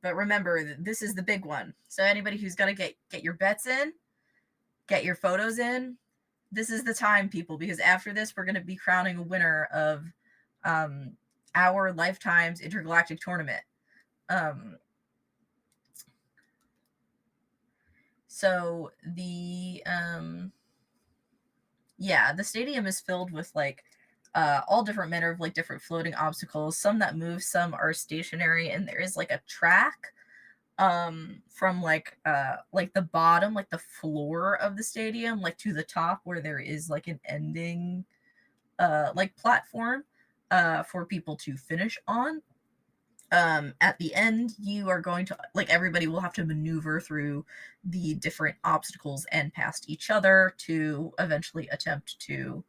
A: but remember this is the big one, so anybody who's going to get your bets in, get your photos in, this is the time, people, because after this we're going to be crowning a winner of our lifetime's intergalactic tournament. So the the stadium is filled with like all different manner of like different floating obstacles, some that move, some are stationary, and there is like a track from like the bottom, like the floor of the stadium, like to the top where there is like an ending like platform for people to finish on. At the end, you are going to like everybody will have to maneuver through the different obstacles and past each other to eventually attempt to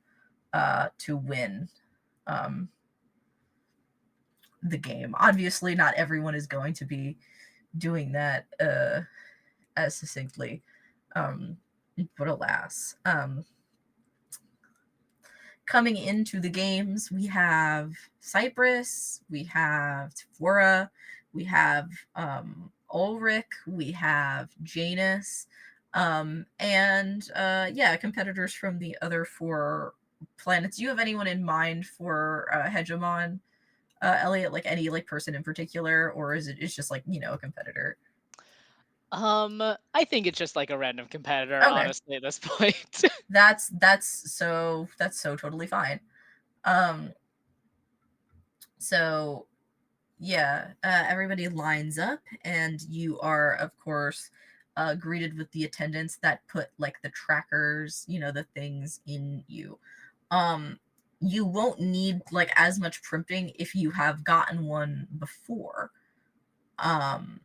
A: win the game. Obviously not everyone is going to be doing that as succinctly, but alas. coming into the games, we have Cypress, we have Tavora, we have Ulrich, we have Janus, and yeah, competitors from the other 4 planets. Do you have anyone in mind for Hegemon, Elliot? Like any like person in particular, or is it's just like a competitor?
C: I think it's just like a random competitor,
A: Okay,
C: honestly, at this point.
A: that's so totally fine. Um, so yeah, everybody lines up, and you are, of course, greeted with the attendants that put like the trackers, the things in you. Um, you won't need like as much primping if you have gotten one before. Um,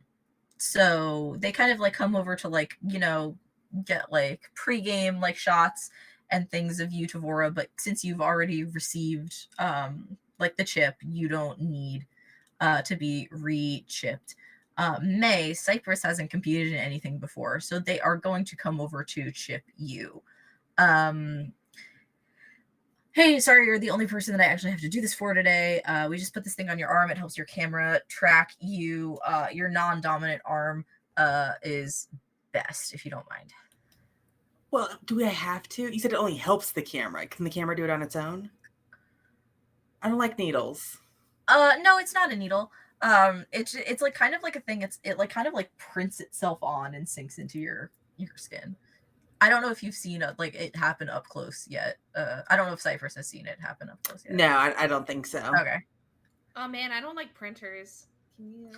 A: so they kind of like come over to like, get like pregame like shots and things of you, Tavora, but since you've already received like the chip, you don't need to be re-chipped. May, Cypress hasn't competed in anything before, so they are going to come over to chip you. Hey, sorry, you're the only person that I actually have to do this for today. We just put this thing on your arm. It helps your camera track you. Your non-dominant arm is best, if you don't mind.
F: Well, do I have to? You said it only helps the camera. Can the camera do it on its own? I don't like needles.
A: No, it's not a needle. It's like kind of like a thing. It like kind of like prints itself on and sinks into your skin. I don't know if you've seen like it happen up close yet. I don't know if Cypress has seen it happen up close yet.
F: No, I don't think so.
A: Okay.
B: Oh man, I don't like printers. Can you?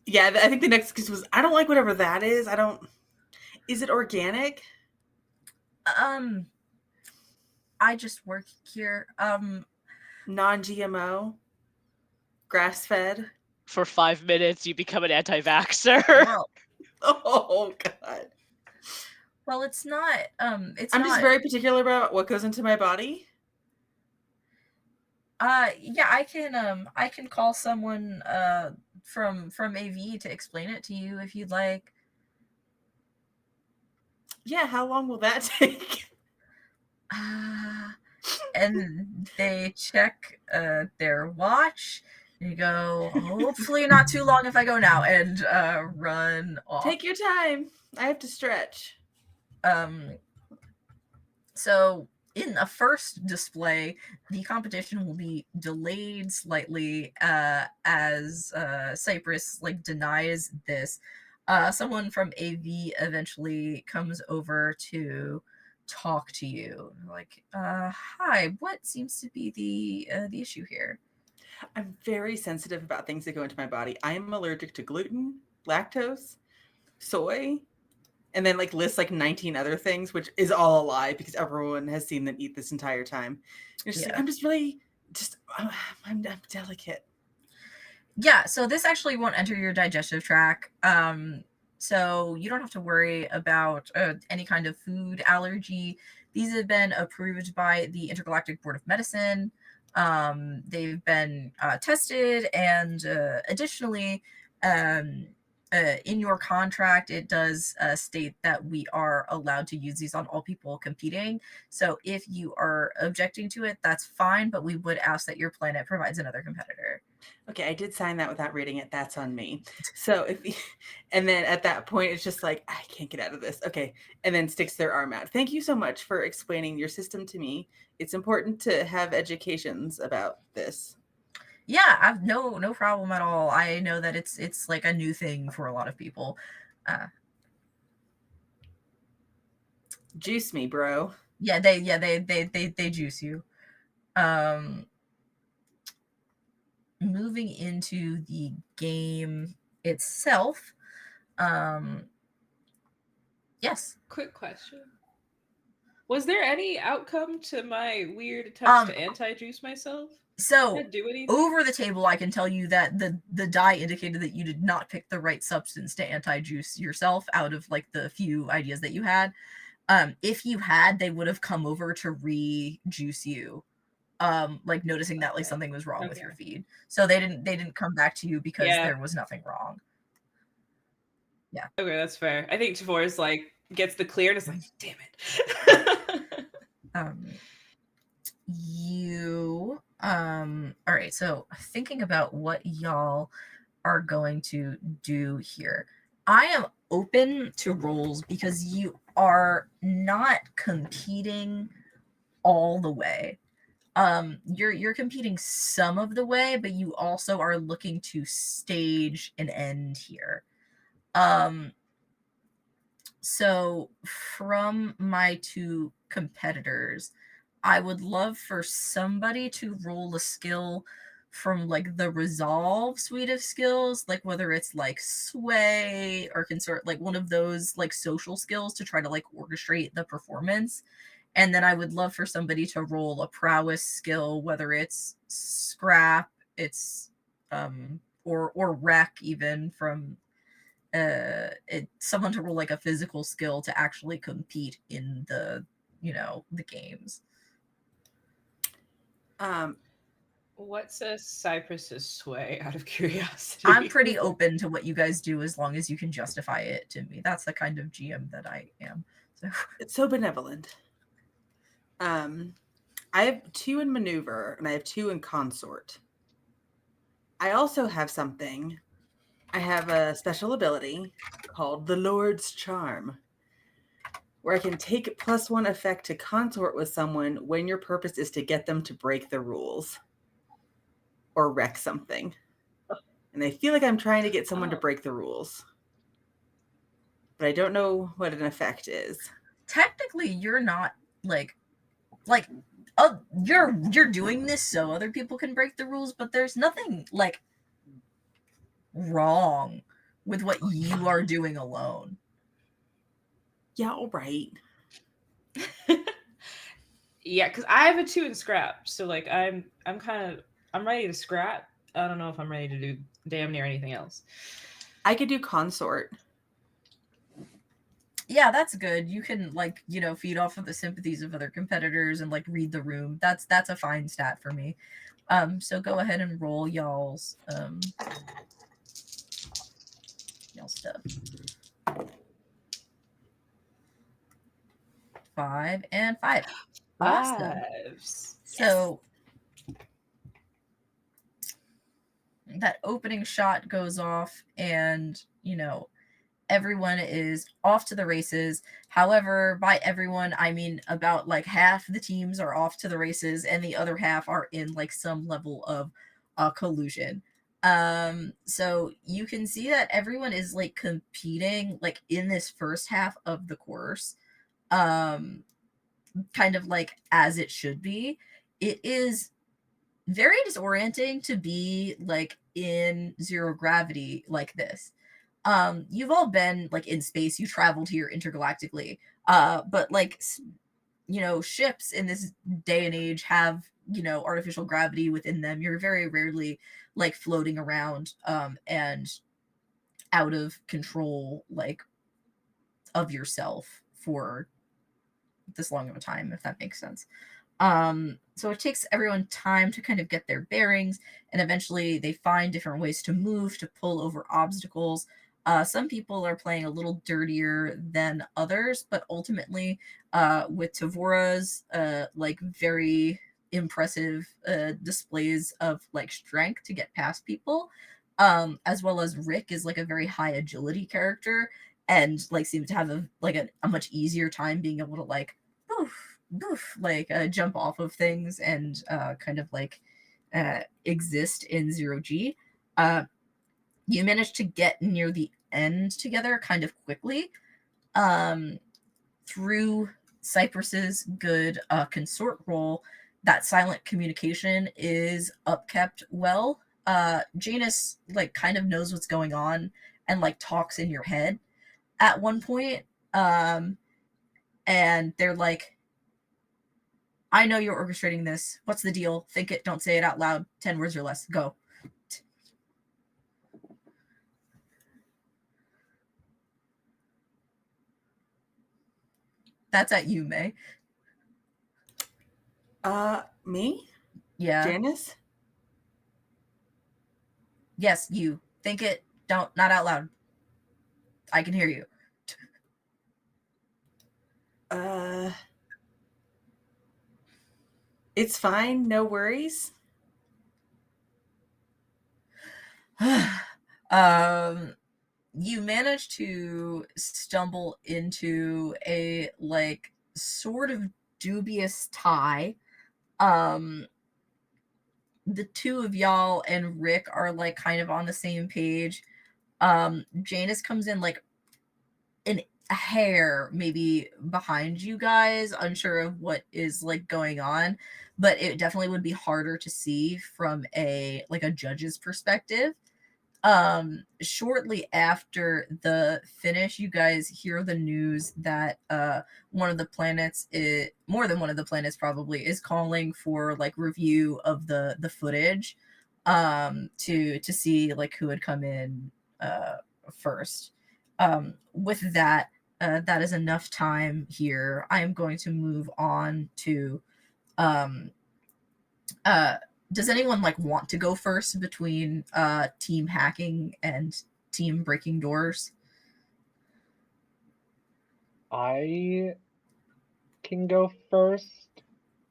F: Yeah, I think the next excuse was I don't like whatever that is. I don't. Is it organic?
A: I just work here.
F: Non-GMO? Grass-fed?
C: For 5 minutes, you become an anti-vaxxer.
A: Well,
F: Oh God.
A: well, it's not. It's
F: I'm
A: not.
F: just very particular about what goes into my body.
A: Yeah, I can call someone from AV to explain it to you if you'd like.
F: Yeah, how long will that take?
A: And they check their watch. And you go, hopefully not too long if I go now, and run off.
F: Take your time. I have to stretch.
A: So in a first display, the competition will be delayed slightly as Cypress like denies this. Someone from AV eventually comes over to talk to you. Like, hi, what seems to be the issue here?
F: I'm very sensitive about things that go into my body. I am allergic to gluten, lactose, soy, and then like lists like 19 other things, which is all a lie because everyone has seen them eat this entire time. You're just
A: Yeah.
F: like, I'm just really I'm delicate.
A: Yeah, so this actually won't enter your digestive tract. So you don't have to worry about any kind of food allergy. These have been approved by the Intergalactic Board of Medicine. They've been tested, and additionally, in your contract, it does state that we are allowed to use these on all people competing. So if you are objecting to it, that's fine, but we would ask that your planet provides another competitor.
F: Okay, I did sign that without reading it. That's on me. So and then at that point, it's just like, I can't get out of this. Okay. And then sticks their arm out. Thank you so much for explaining your system to me. It's important to have educations about this.
A: Yeah, I've no problem at all. I know that it's like a new thing for a lot of people.
F: Juice me, bro.
A: Yeah, they juice you. Moving into the game itself. Yes.
D: Quick question. Was there any outcome to my weird attempts to anti-juice myself?
A: So
D: Did I do anything?
A: over the table, I can tell you that the die indicated that you did not pick the right substance to anti-juice yourself out of like the few ideas that you had. If you had, they would have come over to re-juice you. Like noticing that like something was wrong with your feed. So they didn't come back to you because there was nothing wrong. Yeah.
D: Okay, that's fair. I think Tavora's like gets the clear and is like, damn it.
A: right, so thinking about what y'all are going to do here. I am open to roles because you are not competing all the way. You're competing some of the way, but you also are looking to stage an end here. So from my two competitors, I would love for somebody to roll a skill from like the resolve suite of skills, like whether it's like sway or consort, like one of those like social skills to try to like orchestrate the performance. And then I would love for somebody to roll a prowess skill, whether it's scrap, it's or wreck even from someone to roll like a physical skill to actually compete in the the games.
D: What's a Cypress's sway out of curiosity?
A: I'm pretty open to what you guys do as long as you can justify it to me. That's the kind of GM that I am. So
F: It's so benevolent. I have 2 in maneuver and I have 2 in consort. I also have something. I have a special ability called the Lord's Charm, where I can take +1 effect to consort with someone when your purpose is to get them to break the rules or wreck something. And I feel like I'm trying to get someone to break the rules. But I don't know what an effect is.
A: technically you're not like you're doing this so other people can break the rules, but there's nothing like wrong with what you are doing alone.
F: Yeah, all right.
D: Yeah, because I have a 2 in scrap, so like I'm ready to scrap. I don't know if I'm ready to do damn near anything else.
F: I could do consort.
A: Yeah, that's good. You can like, feed off of the sympathies of other competitors and like read the room. That's a fine stat for me. So go ahead and roll y'all's stuff. 5 and 5. Awesome.
D: Fives.
A: So that opening shot goes off and, everyone is off to the races. However, by everyone, I mean about like half the teams are off to the races and the other half are in like some level of collusion. So you can see that everyone is like competing like in this first half of the course, kind of like as it should be. It is very disorienting to be like in zero gravity like this. You've all been like in space, you traveled here intergalactically, but like ships in this day and age have artificial gravity within them. You're very rarely like floating around and out of control like of yourself for this long of a time, if that makes sense. So it takes everyone time to kind of get their bearings, and eventually they find different ways to move, to pull over obstacles. Some people are playing a little dirtier than others, but ultimately, with Tavora's like very impressive displays of like strength to get past people, as well as Rick is like a very high agility character and like seems to have a much easier time being able to like poof, poof, like jump off of things and kind of like exist in 0G. You manage to get near the end together kind of quickly through Cypress's good consort role. That silent communication is upkept well. Janus like kind of knows what's going on and like talks in your head at one point. And they're like, I know you're orchestrating this. What's the deal? Think it, don't say it out loud. 10 words or less. Go. That's at you, May.
F: Me?
A: Yeah.
F: Janice?
A: Yes, you. Think it, don't, not out loud. I can hear you.
F: It's fine. No worries.
A: You manage to stumble into a like sort of dubious tie. Um, the two of y'all and Rick are like kind of on the same page. Janus comes in like an a hair maybe behind you guys, unsure of what is like going on, but it definitely would be harder to see from a like a judge's perspective. Shortly after the finish, you guys hear the news that one of the planets, more than one of the planets probably, is calling for like review of the footage, to see like who had come in first. With that, that is enough time here. I am going to move on to um uh does anyone like want to go first between team hacking and team breaking doors?
E: I can go first.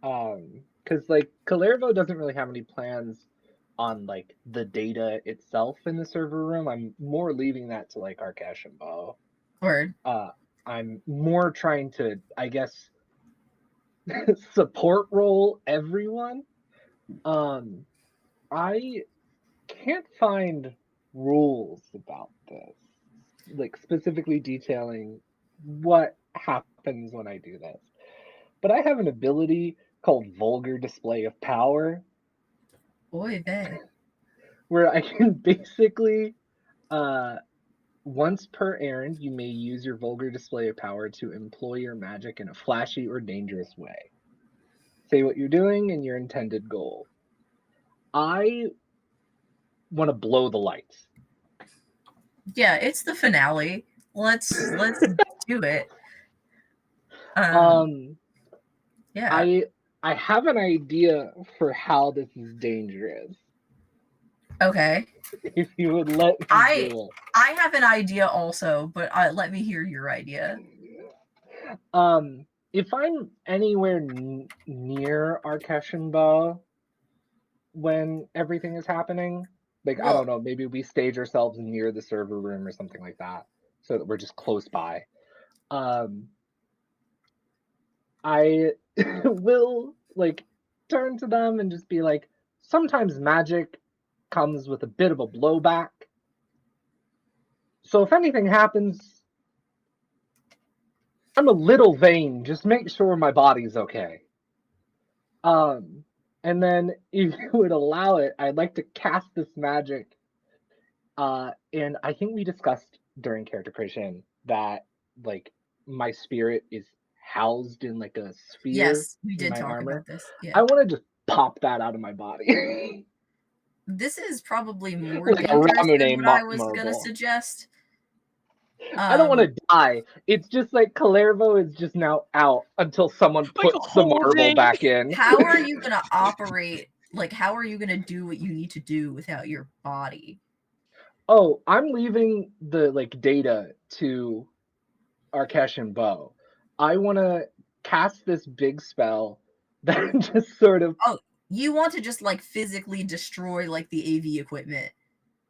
E: Because like Calervo doesn't really have any plans on like the data itself in the server room. I'm more leaving that to like Arkesh and Bo.
A: Or
E: I'm more trying to, I guess, support role everyone. I can't find rules about this, like specifically detailing what happens when I do this. But I have an ability called Vulgar Display of Power,
A: boy they
E: where I can basically, once per errand, you may use your Vulgar Display of Power to employ your magic in a flashy or dangerous way. Say what you're doing and your intended goal. I want to blow the lights.
A: yeah, it's the finale. Let's do it.
E: Um,
A: Yeah.
E: I have an idea for how this is dangerous.
A: Okay.
E: If you would let me do it.
A: I have an idea also, but let me hear your idea.
E: If I'm anywhere near Arkesh and Bo when everything is happening, like I
A: Well,
E: don't know, maybe we stage ourselves near the server room or something like that, so that we're just close by. I will like turn to them and just be like, sometimes magic comes with a bit of a blowback. So if anything happens, I'm a little vain. Just make sure my body's okay. And then if you would allow it, I'd like to cast this magic. And I think we discussed during character creation that like my spirit is housed in like a sphere
A: yes, we
E: in
A: did
E: my
A: talk
E: armor.
A: about this. Yeah.
E: I want to just pop that out of my body.
A: This is probably more
E: Like a
A: dangerous than
E: Ramune
A: what I was gonna
E: marble.
A: suggest.
E: I don't want to die. It's just like Calervo is just now out until someone
C: Like
E: puts the marble
C: holding.
E: back in.
A: How are you gonna operate? Like, how are you gonna do what you need to do without your body?
E: Oh, I'm leaving the like data to Arkesh and Bo. I want to cast this big spell that just sort of
A: Oh, you want to just like physically destroy like the AV equipment?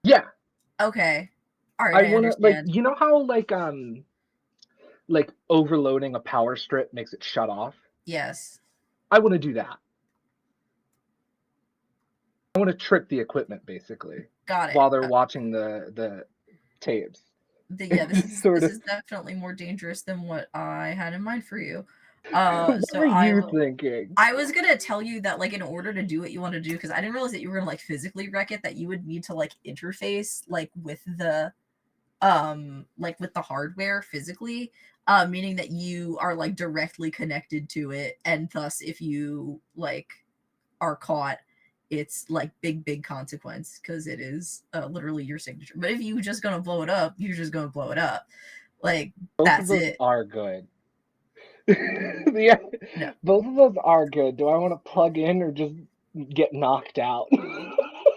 E: yeah.
A: Okay, all right,
E: I
A: I
E: want to like
A: understand.
E: you know how like overloading a power strip makes it shut off.
A: Yes,
E: I want to do that. I want to trip the equipment basically
A: got it.
E: while they're watching the tapes.
A: Yeah, this
E: Just
A: is
E: sort
A: this
E: of.
A: is definitely more dangerous than what I had in mind for you.
E: What
A: So
E: were you thinking?
A: I was gonna tell you that like in order to do what you want to do, because I didn't realize that you were gonna like physically wreck it, that you would need to like interface like with the hardware physically, meaning that you are like directly connected to it, and thus if you like are caught, it's like big consequence because it is literally your signature. But if you just gonna blow it up, you're just gonna blow it up. Like
E: Both of
A: that's
E: those
A: it.
E: are good. Yeah,
A: No.
E: both of those are good. Do I want to plug in or just get knocked out?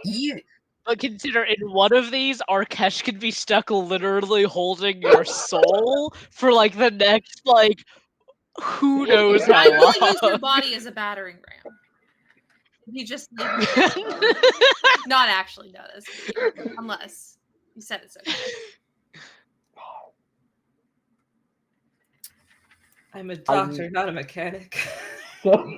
A: You
C: But consider in one of these, Arkesh could be stuck literally holding your soul for like the next like who knows
B: I
C: how
B: will use your
C: long.
B: body as a battering ram. He just not actually does, unless you said it's okay.
D: I'm a doctor, not a mechanic.
E: So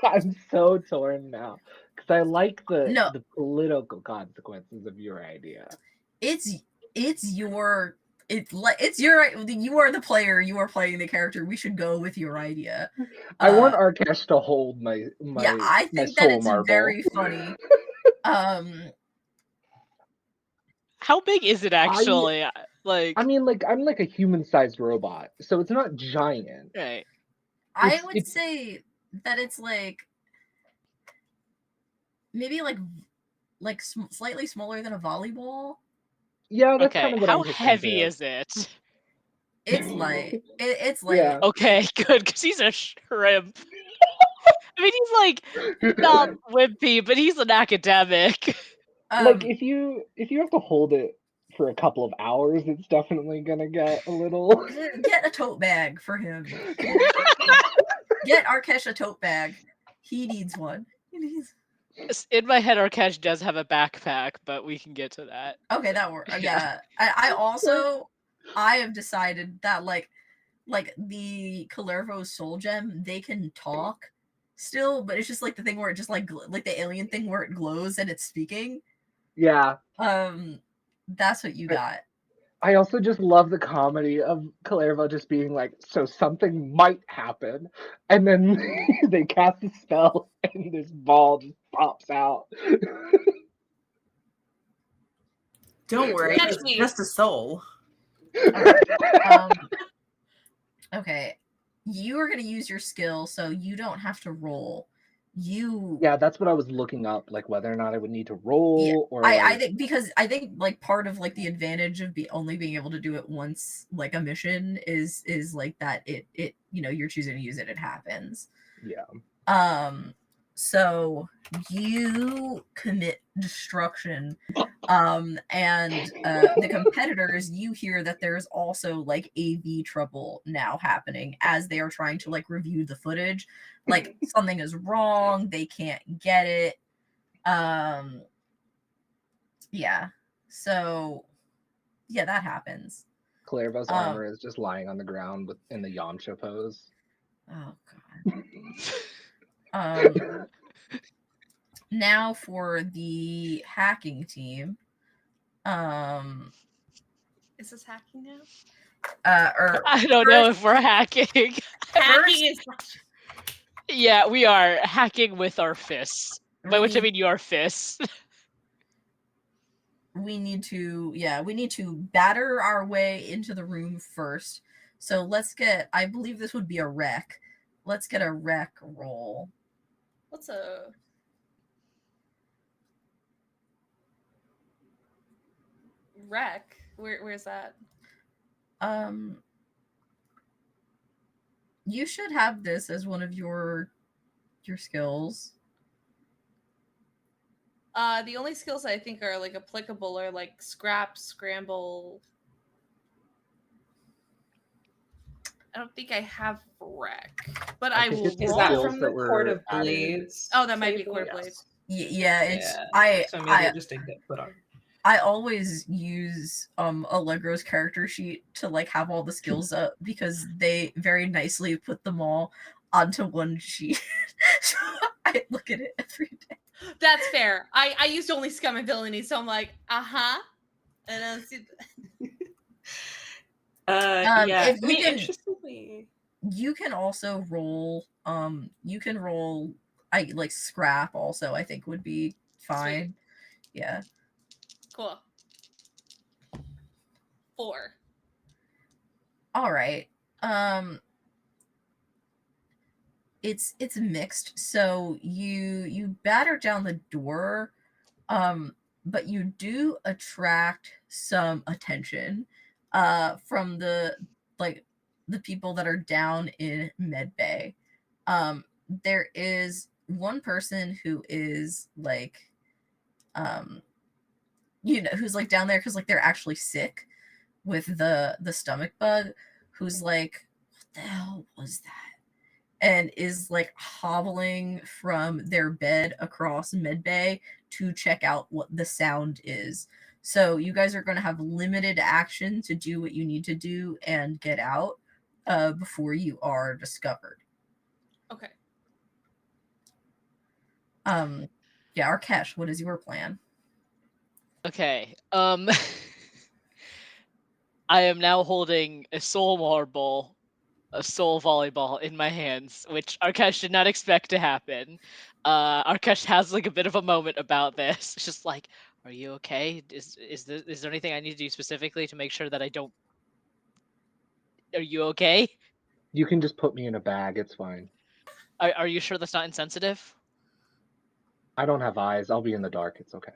E: I'm so torn now because I like
A: No.
E: the political consequences of your idea.
A: It's your you are the player, you are playing the character. We should go with your idea.
E: I want Arkesh to hold my
A: Yeah, I
E: my
A: think that
E: soul
A: it's
E: marble.
A: very funny.
C: How big is it actually? Like,
E: I mean, like I'm like a human-sized robot, so it's not giant.
C: right.
A: I would say that it's like maybe like slightly smaller than a volleyball.
E: Yeah, that's
C: Okay,
E: kind of what
C: how
E: I'm picturing
C: heavy
E: too.
C: is it?
A: It's light. It's light.
E: Yeah.
C: Okay, good, because he's a shrimp. I mean, he's like not wimpy, but he's an academic.
E: Like if you have to hold it for a couple of hours, it's definitely gonna get a little.
A: Get a tote bag for him. Get Arkesh a tote bag. He needs one.
C: In my head, Arkesh does have a backpack, but we can get to that.
A: Okay, that works. Yeah. I have decided that like the Kalervo's soul gem, they can talk still, but it's just like the thing where it just like the alien thing where it glows and it's speaking.
E: Yeah.
A: That's what you got.
E: I also just love the comedy of Kalervo just being like, so something might happen, and then they cast a spell and this ball just pops out.
F: Don't worry,
B: Catch
F: it's
B: me.
F: just a soul.
A: Okay, you are going to use your skill, so you don't have to roll.
E: Yeah, that's what I was looking up, like whether or not I would need to roll or
A: I think like part of like the advantage of only being able to do it once, like a mission, is like that it you're choosing to use it, it happens.
E: Yeah.
A: So you commit destruction, and the competitors, you hear that there's also like AV trouble now happening as they are trying to like review the footage. Like something is wrong, they can't get it. Yeah. So yeah, that happens.
E: Kalervo's armor is just lying on the ground in the Yamcha pose.
A: Oh god. Now for the hacking team.
B: Is this hacking now?
C: I don't know if we're hacking.
B: Hacking is.
C: Yeah, we are hacking with our fists. By which I mean your fists.
A: We need to batter our way into the room first. So let's get, I believe this would be a wreck. Let's get a wreck roll.
B: What's a wreck? Where's that?
A: You should have this as one of your skills.
B: The only skills I think are like applicable are like scrap, scramble. I don't think I have wreck, but I will.
D: Is that from the Court of Blades?
B: Oh, that might be Court of Blades.
A: Yeah, it's
D: so maybe it just didn't get put on.
A: I always use Allegro's character sheet to like have all the skills up because they very nicely put them all onto one sheet. So I look at it every day.
B: That's fair. I used only scum and villainy, so I'm like, and I see.
D: Yeah.
A: If you interestingly, you can also roll. You can roll. I like scrap. Also, I think would be fine. Sweet. Yeah.
B: Cool. 4.
A: All right. It's mixed. So you batter down the door, but you do attract some attention from the people that are down in med bay. There is one person who is like who's like down there because like they're actually sick with the stomach bug, who's like, what the hell was that? and is like hobbling from their bed across medbay to check out what the sound is. So you guys are going to have limited action to do what you need to do and get out before you are discovered.
B: Okay.
A: Yeah, Arkesh, what is your plan?
C: Okay. I am now holding a soul marble, a soul volleyball in my hands, which Arkesh did not expect to happen. Arkesh has like a bit of a moment about this. It's just like, are you okay? Is there anything I need to do specifically to make sure that I don't? Are you okay?
E: You can just put me in a bag. It's fine.
C: Are you sure that's not insensitive?
E: I don't have eyes. I'll be in the dark. It's okay.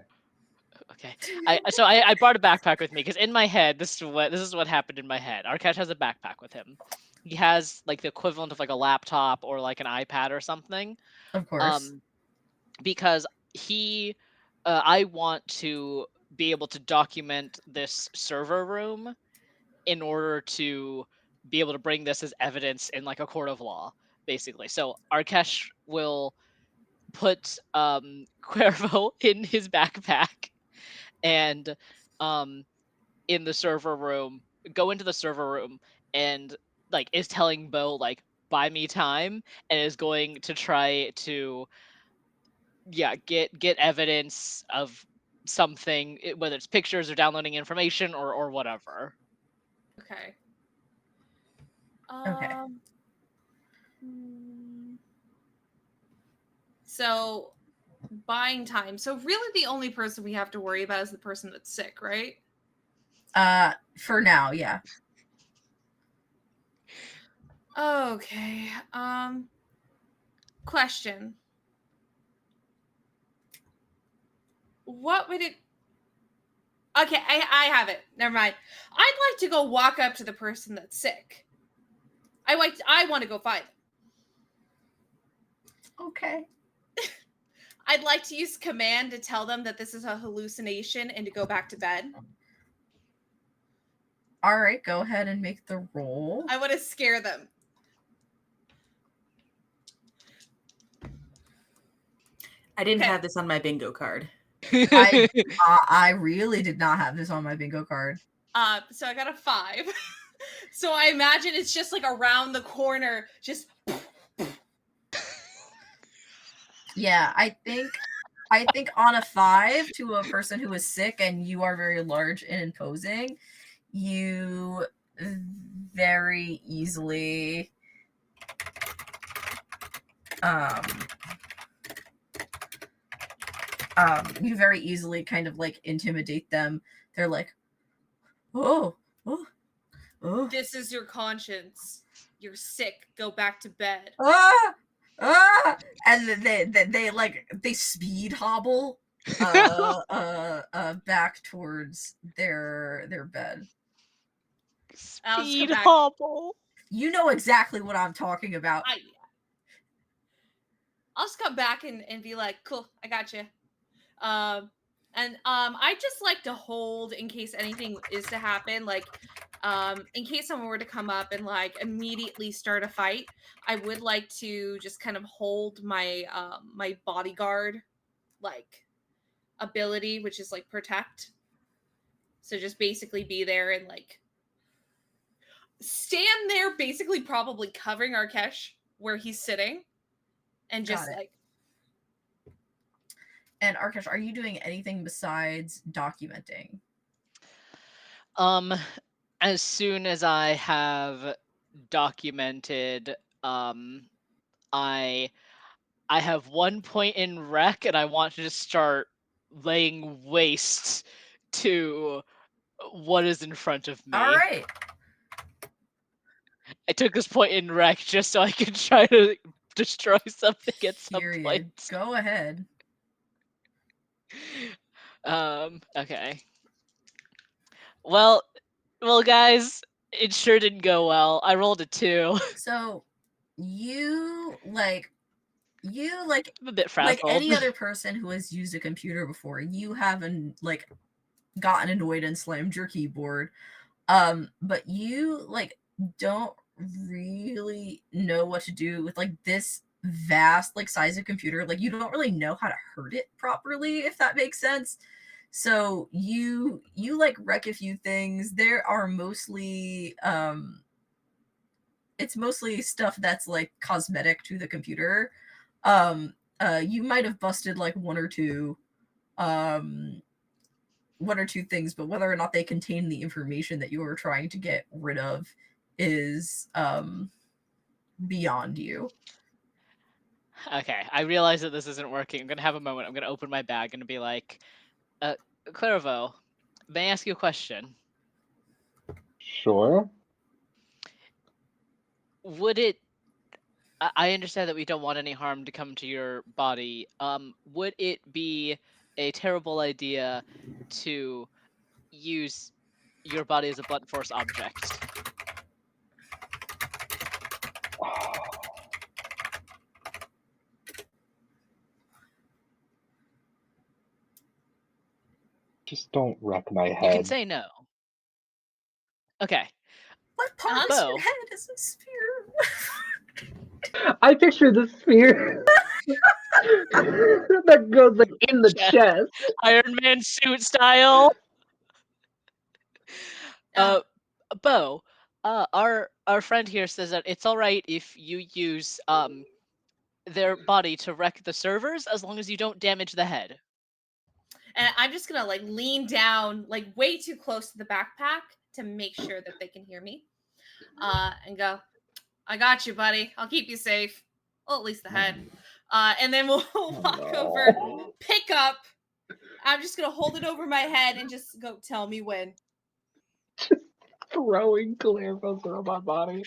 C: Okay. I brought a backpack with me because in my head this is what happened in my head. Arkesh has a backpack with him. He has like the equivalent of like a laptop or like an iPad or something.
A: Of course.
C: Um, because I want to be able to document this server room in order to be able to bring this as evidence in like a court of law, basically. So Arkesh will put Cuervo in his backpack and in the server room, go into the server room and like is telling Bo like buy me time and is going to try to get evidence of something, whether it's pictures or downloading information or whatever.
B: Okay.
A: Okay.
B: So buying time. So really the only person we have to worry about is the person that's sick, right?
A: For now, yeah.
B: Okay. Question. What would it Okay, I have it. Never mind. I'd like to go walk up to the person that's sick. I want to go find them.
A: Okay.
B: I'd like to use command to tell them that this is a hallucination and to go back to bed.
A: All right, go ahead and make the roll.
B: I want to scare them.
F: I didn't
B: Okay.
F: have this on my bingo card.
A: I really did not have this on my bingo card.
B: So I got a 5. So I imagine it's just like around the corner, just.
A: Yeah, I think on a 5 to a person who is sick and you are very large and imposing, you very easily you very easily kind of like intimidate them. They're like, oh.
B: This is your conscience. You're sick. Go back to bed.
A: And they speed hobble back towards their bed.
C: Speed hobble.
A: You know exactly what I'm talking about.
B: I'll just come back and be like, cool, I got you. I just like to hold in case anything is to happen, like in case someone were to come up and like immediately start a fight. I would like to just kind of hold my my bodyguard like ability, which is like protect. So just basically be there and like stand there, basically probably covering Arkesh where he's sitting, and just like.
A: And Arkesh, are you doing anything besides documenting?
C: As soon as I have documented, I have 1 point in rec, and I want to just start laying waste to what is in front of me.
A: All right.
C: I took this point in rec just so I could try to destroy something at some point.
A: Go ahead.
C: Okay. Well, guys, it sure didn't go well. I rolled a 2.
A: So, I'm
C: a bit
A: like
C: frazzled.
A: any other person who has used a computer before, you haven't like gotten annoyed and slammed your keyboard. But you like don't really know what to do with like this vast like size of computer. Like you don't really know how to hurt it properly, if that makes sense. So you like wreck a few things. There are mostly it's mostly stuff that's like cosmetic to the computer. You might have busted like um one or two things, but whether or not they contain the information that you are trying to get rid of is beyond you.
C: Okay, I realize that this isn't working. I'm gonna have a moment. I'm gonna open my bag and be like, Clairvo, may I ask you a question?
E: Sure.
C: Would it I understand that we don't want any harm to come to your body. Would it be a terrible idea to use your body as a blunt force object?
E: Just don't wreck my
C: You can
E: head.
C: say no. Okay.
A: What part of your
C: Bo,
A: head is a spear?
E: I picture the sphere that goes like in the
C: Yeah.
E: chest.
C: Iron Man suit style.
B: Oh.
C: Bo, our friend here says that it's all right if you use their body to wreck the servers as long as you don't damage the head.
B: And I'm just gonna like lean down like way too close to the backpack to make sure that they can hear me. And go, I got you, buddy. I'll keep you safe. Well, at least the head. And then we'll walk over,
E: No.
B: pick up. I'm just gonna hold it over my head and just go, tell me when.
E: Throwing Clairvo through my body.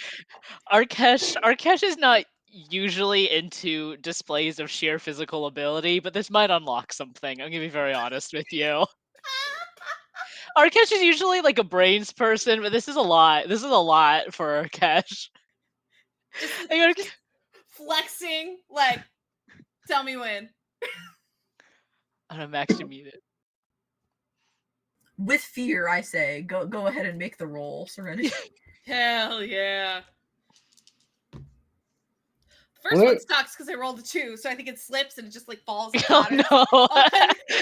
C: Arkesh is not usually into displays of sheer physical ability, but this might unlock something. I'm gonna be very honest with you. Arkesh is usually like a brains person, but this is a lot. This is a lot for Arkesh.
B: Just
C: Like,
B: flexing, like, tell me when.
C: I'm gonna max you mute it.
A: With fear, I say, go ahead and make the roll, Serenity.
B: Hell yeah. First
E: What?
B: one sucks because I rolled a 2, so I think it slips and it just like falls.
C: Oh no!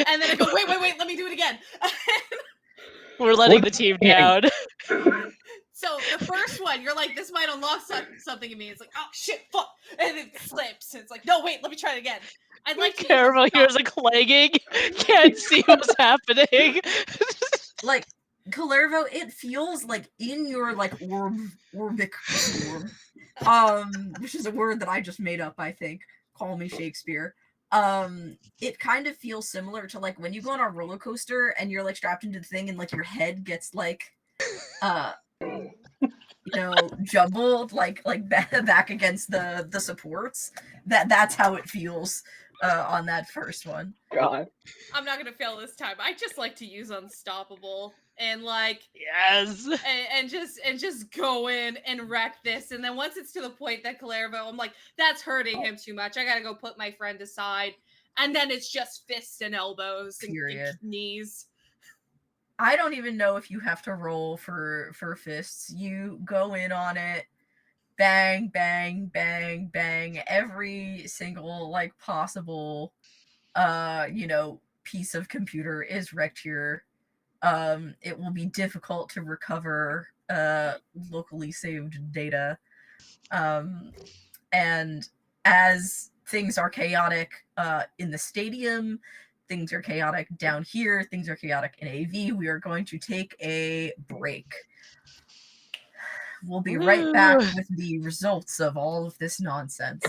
B: And then I go, wait, let me do it again.
C: We're letting
E: What?
C: the team down.
B: So the first one, you're like, this might unlock something in me. It's like, oh shit, fuck, and it slips. And it's like, no, wait, let me try it again. I'd like to.
C: Terrible. Here's a clanging. Can't see what's happening.
A: Like Calervo, it feels like in your like orbic form, which is a word that I just made up. I think. Call me Shakespeare. It kind of feels similar to like when you go on a roller coaster and you're like strapped into the thing and like your head gets like, jumbled like back against the supports. That's how it feels on that first one.
E: God.
B: I'm not gonna fail this time. I just like to use unstoppable and like
C: Yes.
B: and just go in and wreck this. And then once it's to the point that Calervo, I'm like, that's hurting him too much. I gotta go put my friend aside. And then it's just fists and elbows and knees.
A: I don't even know if you have to roll for fists. You go in on it, bang, bang, bang, bang. Every single like possible piece of computer is wrecked here. It will be difficult to recover locally saved data. And as things are chaotic in the stadium, things are chaotic down here, things are chaotic in AV, we are going to take a break. We'll be right back with the results of all of this nonsense.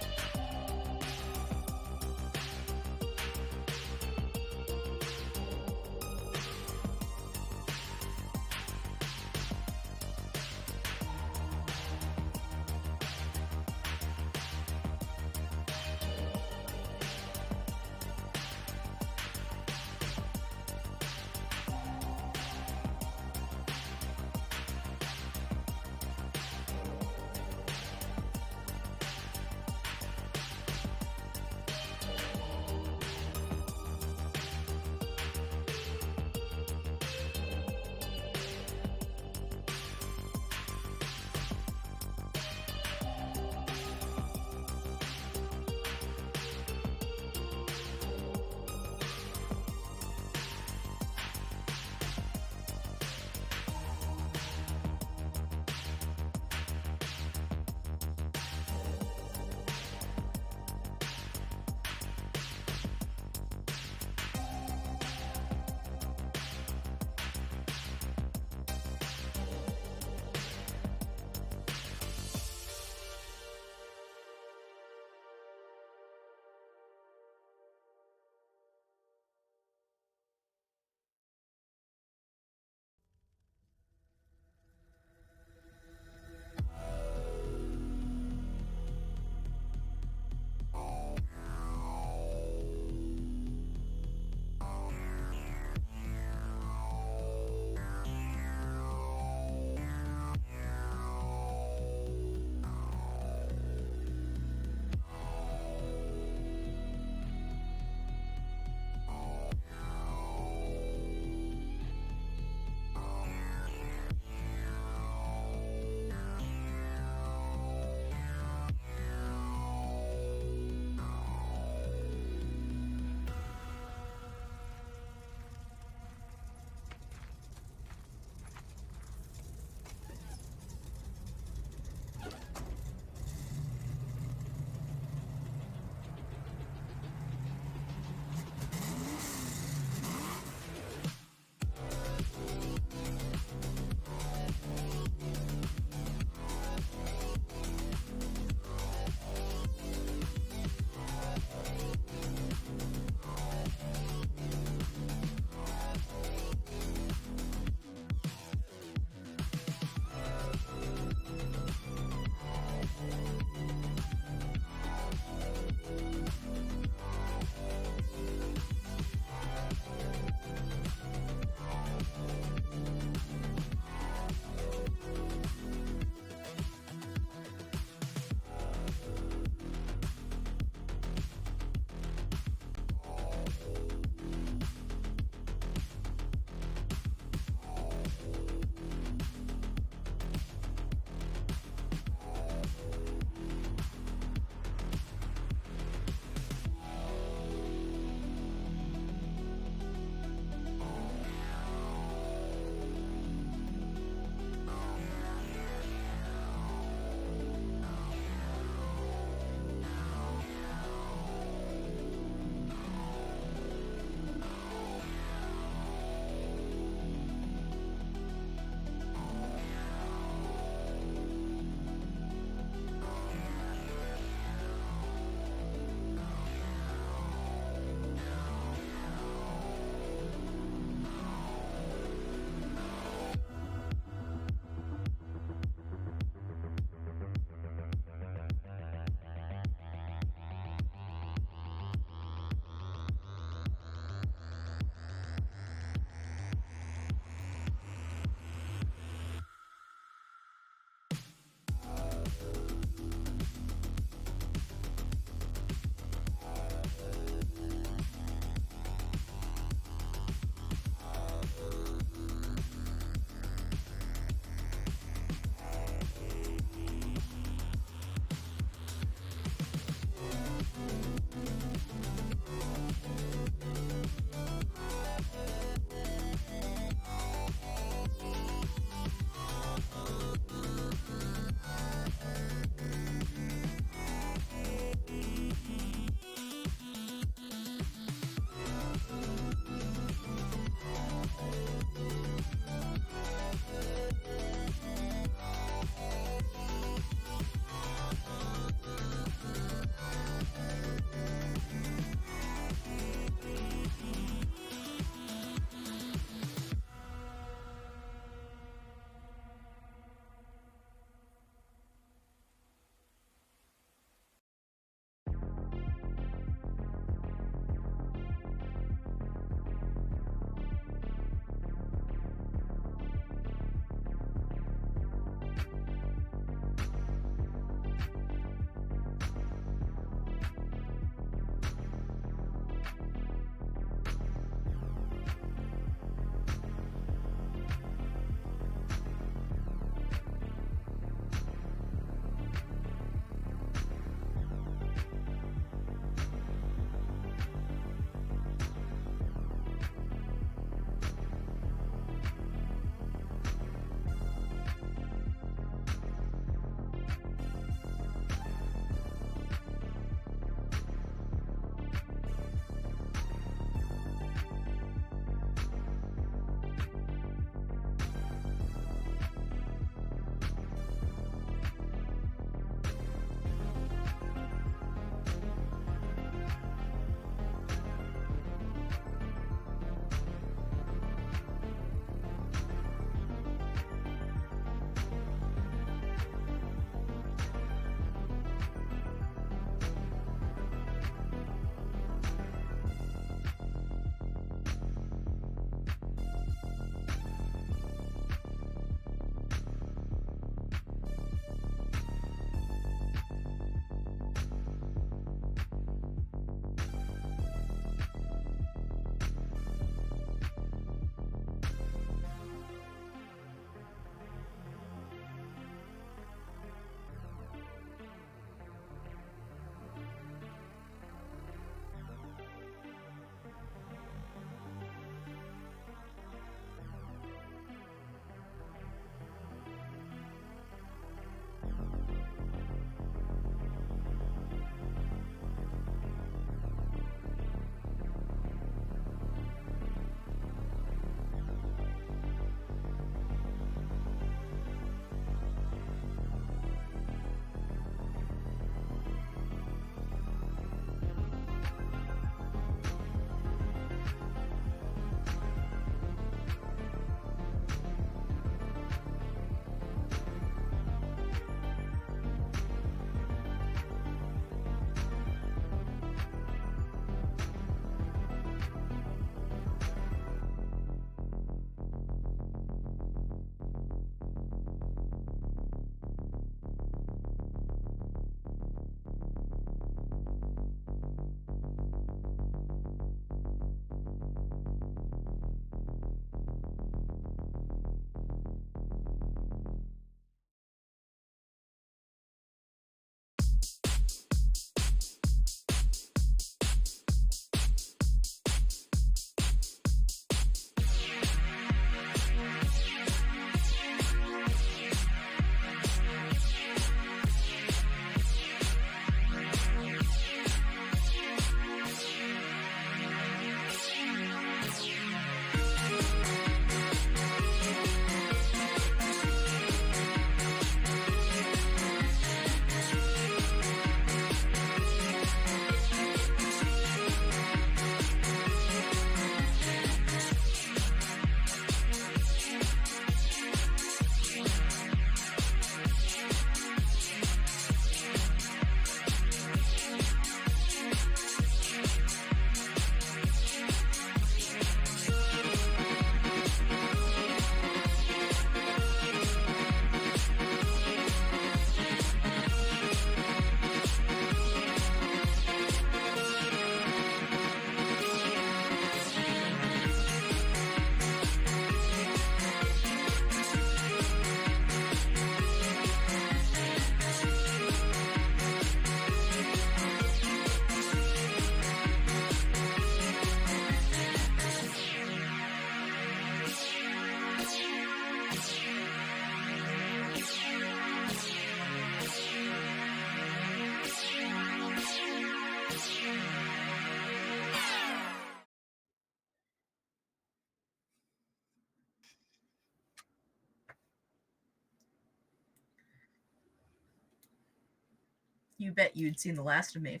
A: You bet you'd seen the last of me.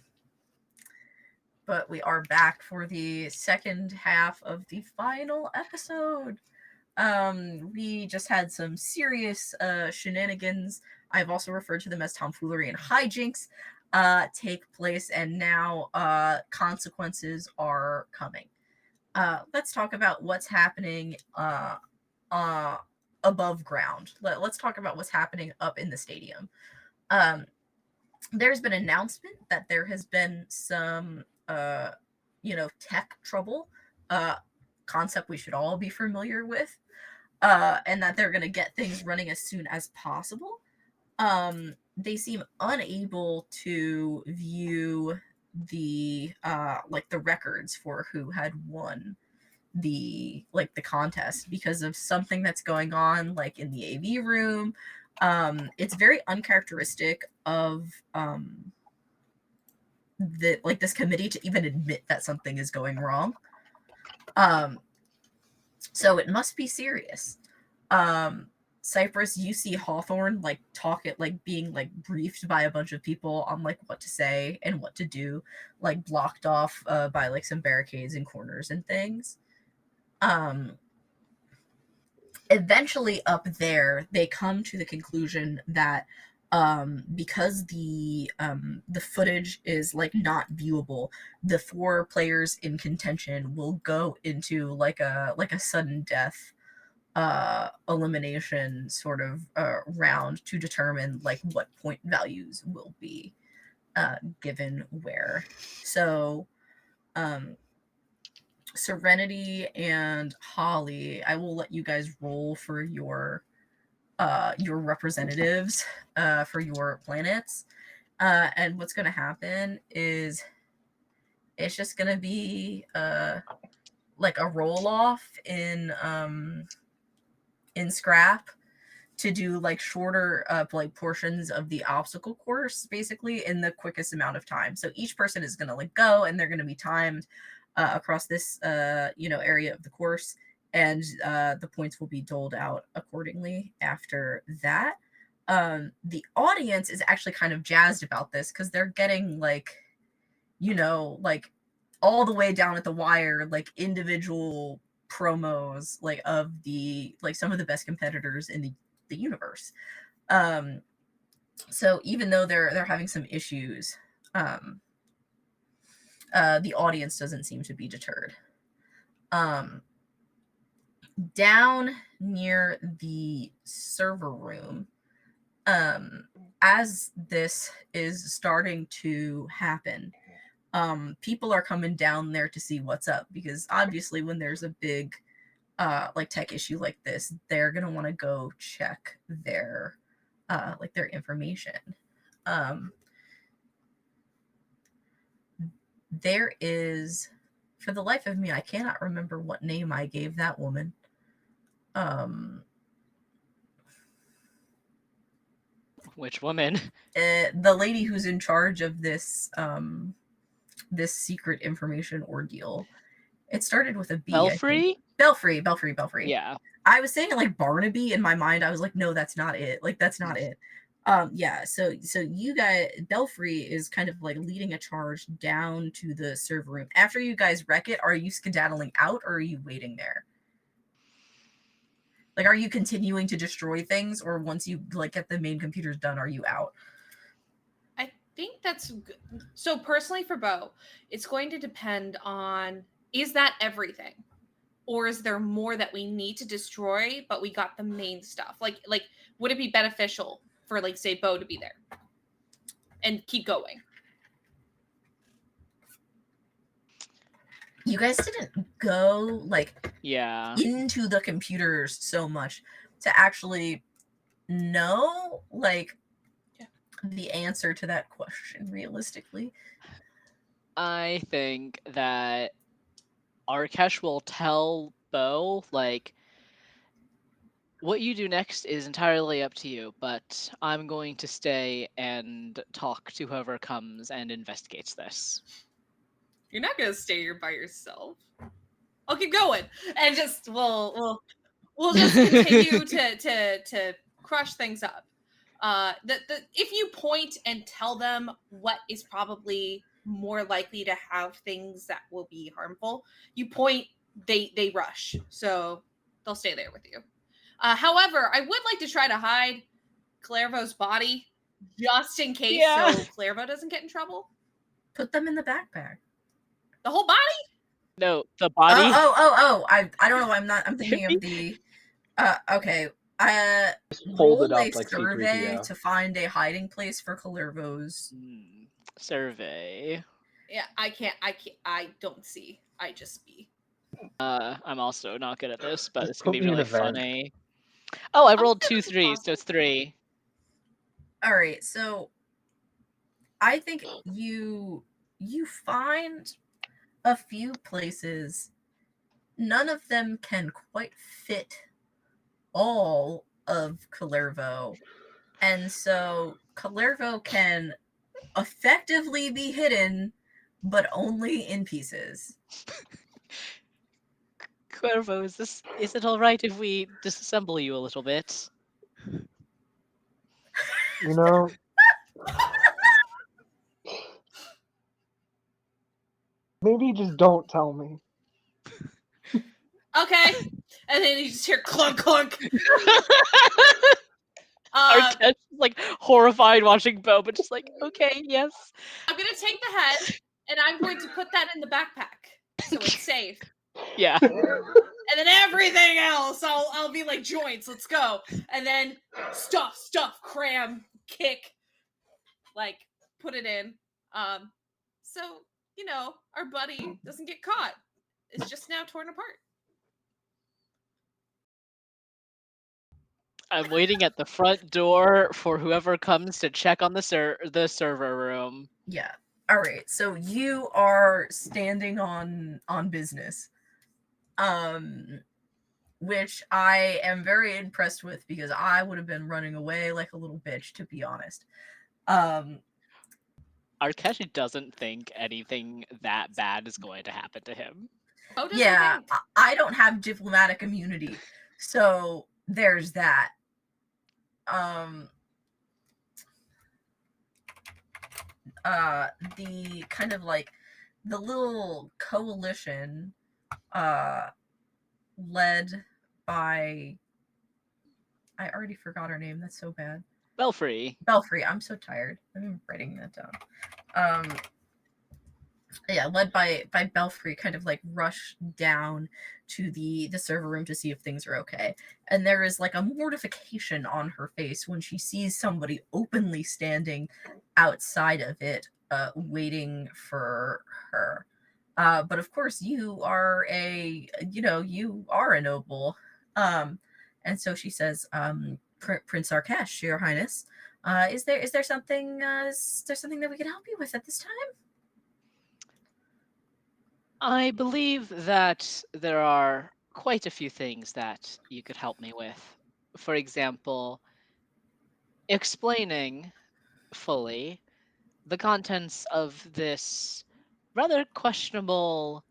A: But we are back for the second half of the final episode. We just had some serious shenanigans. I've also referred to them as tomfoolery and hijinks take place, and now consequences are coming. Let's talk about what's happening above ground. Let's talk about what's happening up in the stadium. There's been an announcement that there has been some, tech trouble, concept we should all be familiar with, and that they're going to get things running as soon as possible. They seem unable to view the the records for who had won the contest because of something that's going on like in the AV room. It's very uncharacteristic of this committee to even admit that something is going wrong. So it must be serious. Cypress, you see Hawthorne being briefed by a bunch of people on what to say and what to do, blocked off by some barricades and corners and things. Eventually up there, they come to the conclusion that because the footage is not viewable, the 4 players in contention will go into a sudden death elimination sort of round to determine what point values will be given where. So Serenity and Holly, I will let you guys roll for your representatives for your planets. And what's going to happen is it's just going to be a roll off in scrap to do shorter portions of the obstacle course, basically in the quickest amount of time. So each person is going to go, and they're going to be timed across this area of the course, and the points will be doled out accordingly after that. The audience is actually kind of jazzed about this because they're getting all the way down at the wire, individual promos of the some of the best competitors in the universe. So even though they're having some issues, the audience doesn't seem to be deterred. Down near the server room, as this is starting to happen, people are coming down there to see what's up, because obviously when there's a big tech issue like this, they're gonna want to go check their their information. There is, for the life of me, I cannot remember what name I gave that woman.
C: Which woman?
A: The lady who's in charge of this this secret information ordeal. It started with a B.
C: Belfry?
A: Belfry.
C: Yeah.
A: I was saying it like Barnaby in my mind. I was like, no, that's not it. That's not it. Yeah, so you guys, Belfry is kind of leading a charge down to the server room. After you guys wreck it, are you skedaddling out, or are you waiting there? Are you continuing to destroy things, or once you get the main computers done, are you out?
B: I think that's good. So personally for Bo, it's going to depend on, is that everything? Or is there more that we need to destroy, but we got the main stuff? Would it be beneficial for say Bo to be there and keep going?
A: You guys didn't go
C: yeah
A: into the computers so much to actually know the answer to that question realistically.
C: I think that Arkesh will tell Bo what you do next is entirely up to you, but I'm going to stay and talk to whoever comes and investigates this.
B: You're not gonna stay here by yourself. I'll keep going, and just we'll just continue to crush things up. If you point and tell them what is probably more likely to have things that will be harmful, you point, they rush, so they'll stay there with you. However, I would like to try to hide Clairvaux's body just in case,
C: Yeah.
B: so Clairvaux doesn't get in trouble.
A: Put them in the backpack.
B: The whole body?
C: No, the body.
A: I don't know. I'm thinking of the. Okay.
E: Fold
A: Roll
E: it up
A: a
E: like
A: survey
E: C-3PO.
A: to find a hiding place for Calervos.
C: Survey.
B: Yeah, I can't. I don't see. I just be.
C: I'm also not good at this, but
E: Just
C: it's gonna
E: put
C: be
E: me in
C: really
E: a vent.
C: funny. Oh, I
B: Oh,
C: rolled
B: yeah,
C: 2
B: that's
C: threes, so it's
B: possible.
C: 3.
A: All right, so I think you find a few places. None of them can quite fit all of Calervo, and so Calervo can effectively be hidden, but only in pieces.
C: Cuervo, is it all right if we disassemble you a little bit?
E: You know, maybe just don't tell me.
B: Okay, and then you just hear clunk clunk.
C: Arquette's like horrified watching Bo, but just like, okay, yes.
B: I'm gonna take the head and I'm going to put that in the backpack so it's safe.
C: Yeah.
B: And then everything else, I'll be like joints. Let's go. And then stuff, cram, kick, like put it in. So our buddy doesn't get caught. It's just now torn apart.
C: I'm waiting at the front door for whoever comes to check on the server room.
A: Yeah. All right. So you are standing on business. Which I am very impressed with because I would have been running away like a little bitch, to be honest.
C: Arquette doesn't think anything that bad is going to happen to him.
B: How does
A: Yeah,
B: he think?
A: I don't have diplomatic immunity, so there's that. The kind of like the little coalition, led by, I already forgot her name. That's so bad.
C: Belfry.
A: Belfry. I'm so tired. I'm writing that down. Yeah, led by Belfry, kind of like rush down to the server room to see if things are okay. And there is like a mortification on her face when she sees somebody openly standing outside of it, waiting for her. But of course, you are a noble. And so she says, Prince Arkesh, Your Highness, is there something that we can help you with at this time?
C: I believe that there are quite a few things that you could help me with. For example, explaining fully the contents of this rather questionable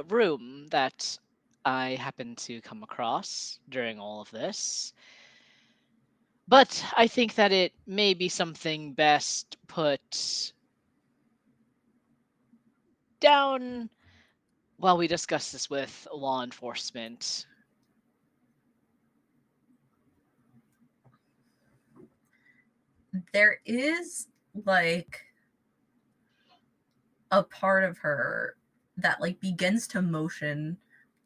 C: room that I happened to come across during all of this. But I think that it may be something best put down while we discuss this with law enforcement.
A: There is like a part of her that like begins to motion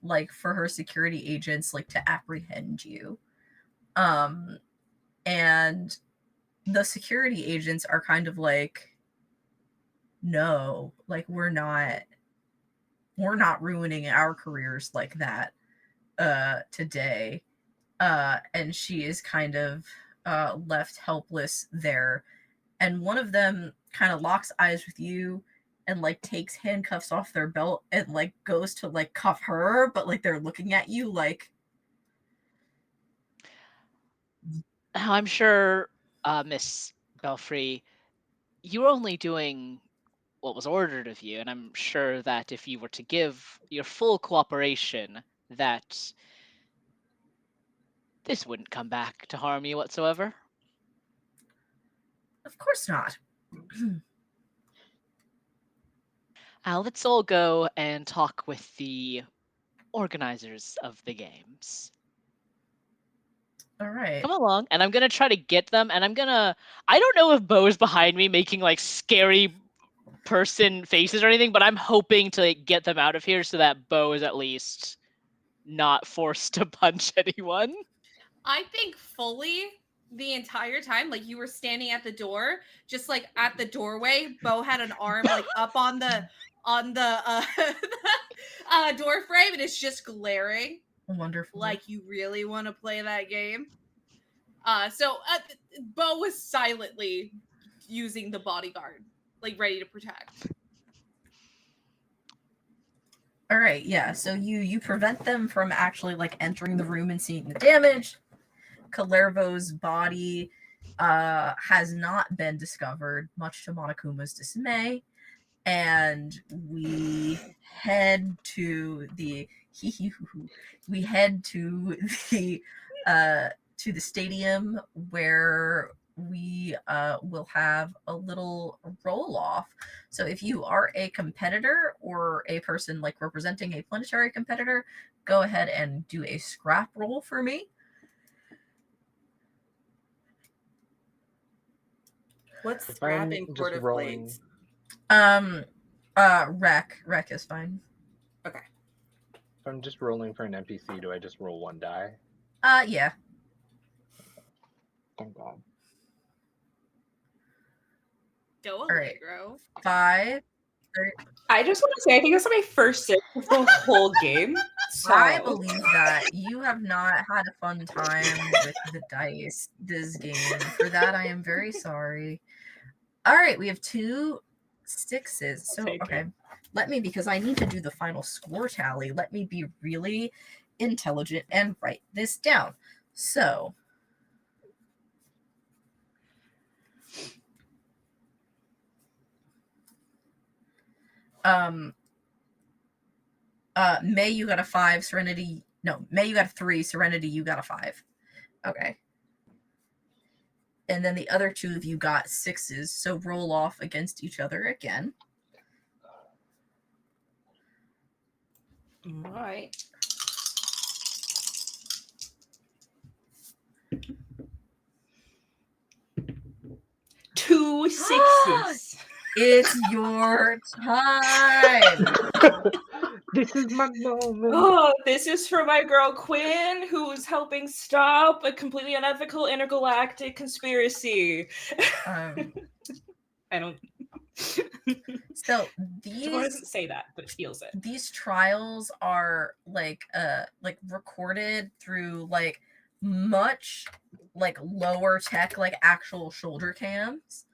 A: like for her security agents like to apprehend you. And the security agents are kind of like, no, like we're not ruining our careers like that today. And she is kind of left helpless there, and one of them kind of locks eyes with you and like takes handcuffs off their belt and like goes to like cuff her, but like they're looking at you like,
C: I'm sure, Miss Belfry, you were only doing what was ordered of you, and I'm sure that if you were to give your full cooperation, that This wouldn't come back to harm you whatsoever.
A: Of course not.
C: Let's all go and talk with the organizers of the games.
A: All right.
C: Come along, and I'm gonna try to get them, and I don't know if Bo is behind me making like scary person faces or anything, but I'm hoping to like, get them out of here so that Bo is at least not forced to punch anyone.
B: I think fully the entire time, like you were standing at the door, just like at the doorway, Bo had an arm like up on the door frame, and it's just glaring.
A: Wonderful.
B: Like you really want to play that game. So Bo was silently using the bodyguard, like ready to protect.
A: All right, yeah. So you prevent them from actually like entering the room and seeing the damage. Kalervo's body has not been discovered, much to Monokuma's dismay. And we head to the to the stadium where we will have a little roll off. So if you are a competitor or a person like representing a planetary competitor, go ahead and do a scrap roll for me.
F: What's
E: If I'm
F: scrapping
E: just
F: Court of
E: rolling,
F: Blades?
A: Rec is fine.
F: Okay.
E: if I'm just rolling for an NPC, do I just roll one die?
A: Yeah.
E: Thank God.
B: Go
A: right.
B: Allegro.
A: 5.
D: I just want to say, I think it's my first sip of the whole game. So
A: I believe that you have not had a fun time with the dice this game. For that, I am very sorry. All right, we have 2 6s. So,
D: Take
A: okay.
D: it.
A: Let me, because I need to do the final score tally, let me be really intelligent and write this down. So, May, you got a 5, Serenity. No, May, you got a 3, Serenity, you got a 5. Okay. And then the other 2 of you got 6s, so roll off against each other again.
D: all right. Two 6s.
A: It's your time.
E: This is my moment.
D: Oh, this is for my girl Quinn, who's helping stop a completely unethical intergalactic conspiracy.
A: Um,
D: I don't.
A: so
D: It doesn't say that, but it feels it.
A: these trials are like recorded through like much like lower tech, like actual shoulder cams.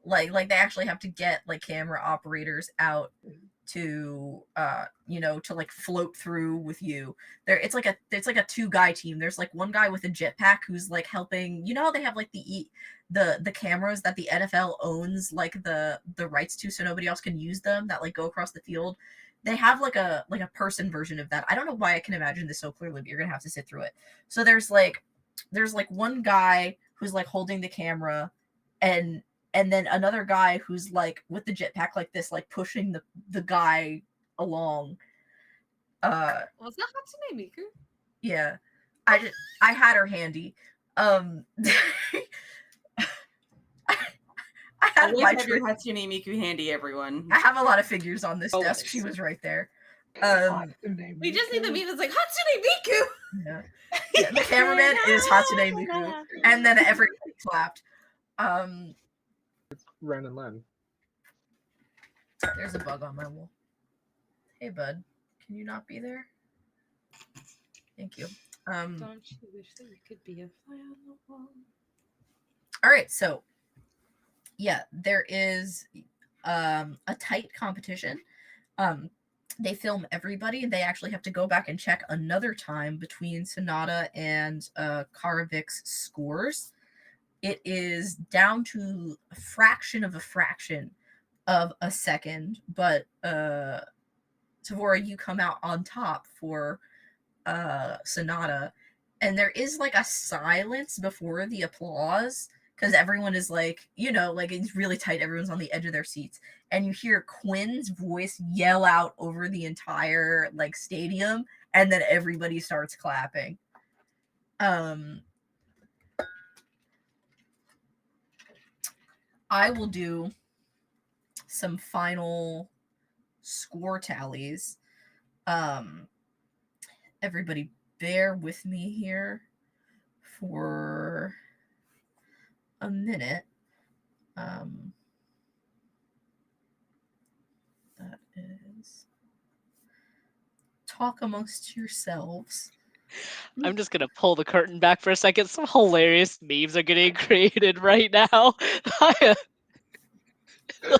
A: Like they actually have to get like camera operators out to to like float through with you. It's like a 2-guy team. There's like one guy with a jetpack who's like helping. How they have like the cameras that the NFL owns like the rights to, so nobody else can use them, that like go across the field. They have like a person version of that. I don't know why I can imagine this so clearly, but you're gonna have to sit through it. So there's like one guy who's like holding the camera, and then another guy who's like with the jetpack like this, like pushing the guy along.
B: Was that Hatsune Miku?
A: Yeah. I had her handy. I had
F: Always
A: my
F: have your Hatsune Miku handy, everyone.
A: I have a lot of figures on this
D: Always.
A: desk. She was right there.
B: We just need the meme that's like Hatsune Miku.
A: Yeah. Yeah, the cameraman is Hatsune Miku, and then everybody clapped.
E: It's Ren and Len.
A: There's a bug on my wall. Hey, bud, can you not be there? Thank you.
D: Don't you wish that you could be a fly on the wall?
A: All right, so yeah, there is a tight competition. They film everybody. They actually have to go back and check another time between Sonata and Karavik's scores. It is down to a fraction of a second, but Tavora, you come out on top for Sonata, and there is like a silence before the applause because everyone is like, like it's really tight. Everyone's on the edge of their seats, and you hear Quinn's voice yell out over the entire like stadium, and then everybody starts clapping. I will do some final score tallies. Everybody bear with me here for a minute. That is talk amongst yourselves.
C: I'm just gonna pull the curtain back for a second. Some hilarious memes are getting created right now. I am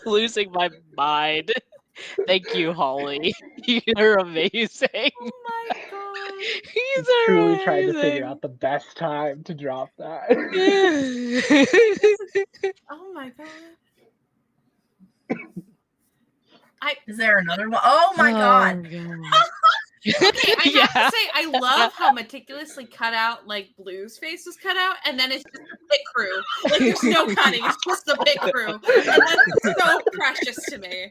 C: losing my mind. Thank you, Holly. You're amazing.
B: Oh my god.
C: He's
E: Truly tried to figure
C: amazing.
E: out the best time to drop that.
B: Oh my god.
A: Is there another one? Oh my god.
B: Okay, I have
C: Yeah.
B: to say, I love how meticulously cut out, like, Blue's face was cut out, and then it's just the pit crew. Like, there's no cutting, it's just the pit crew. And that's so precious to me.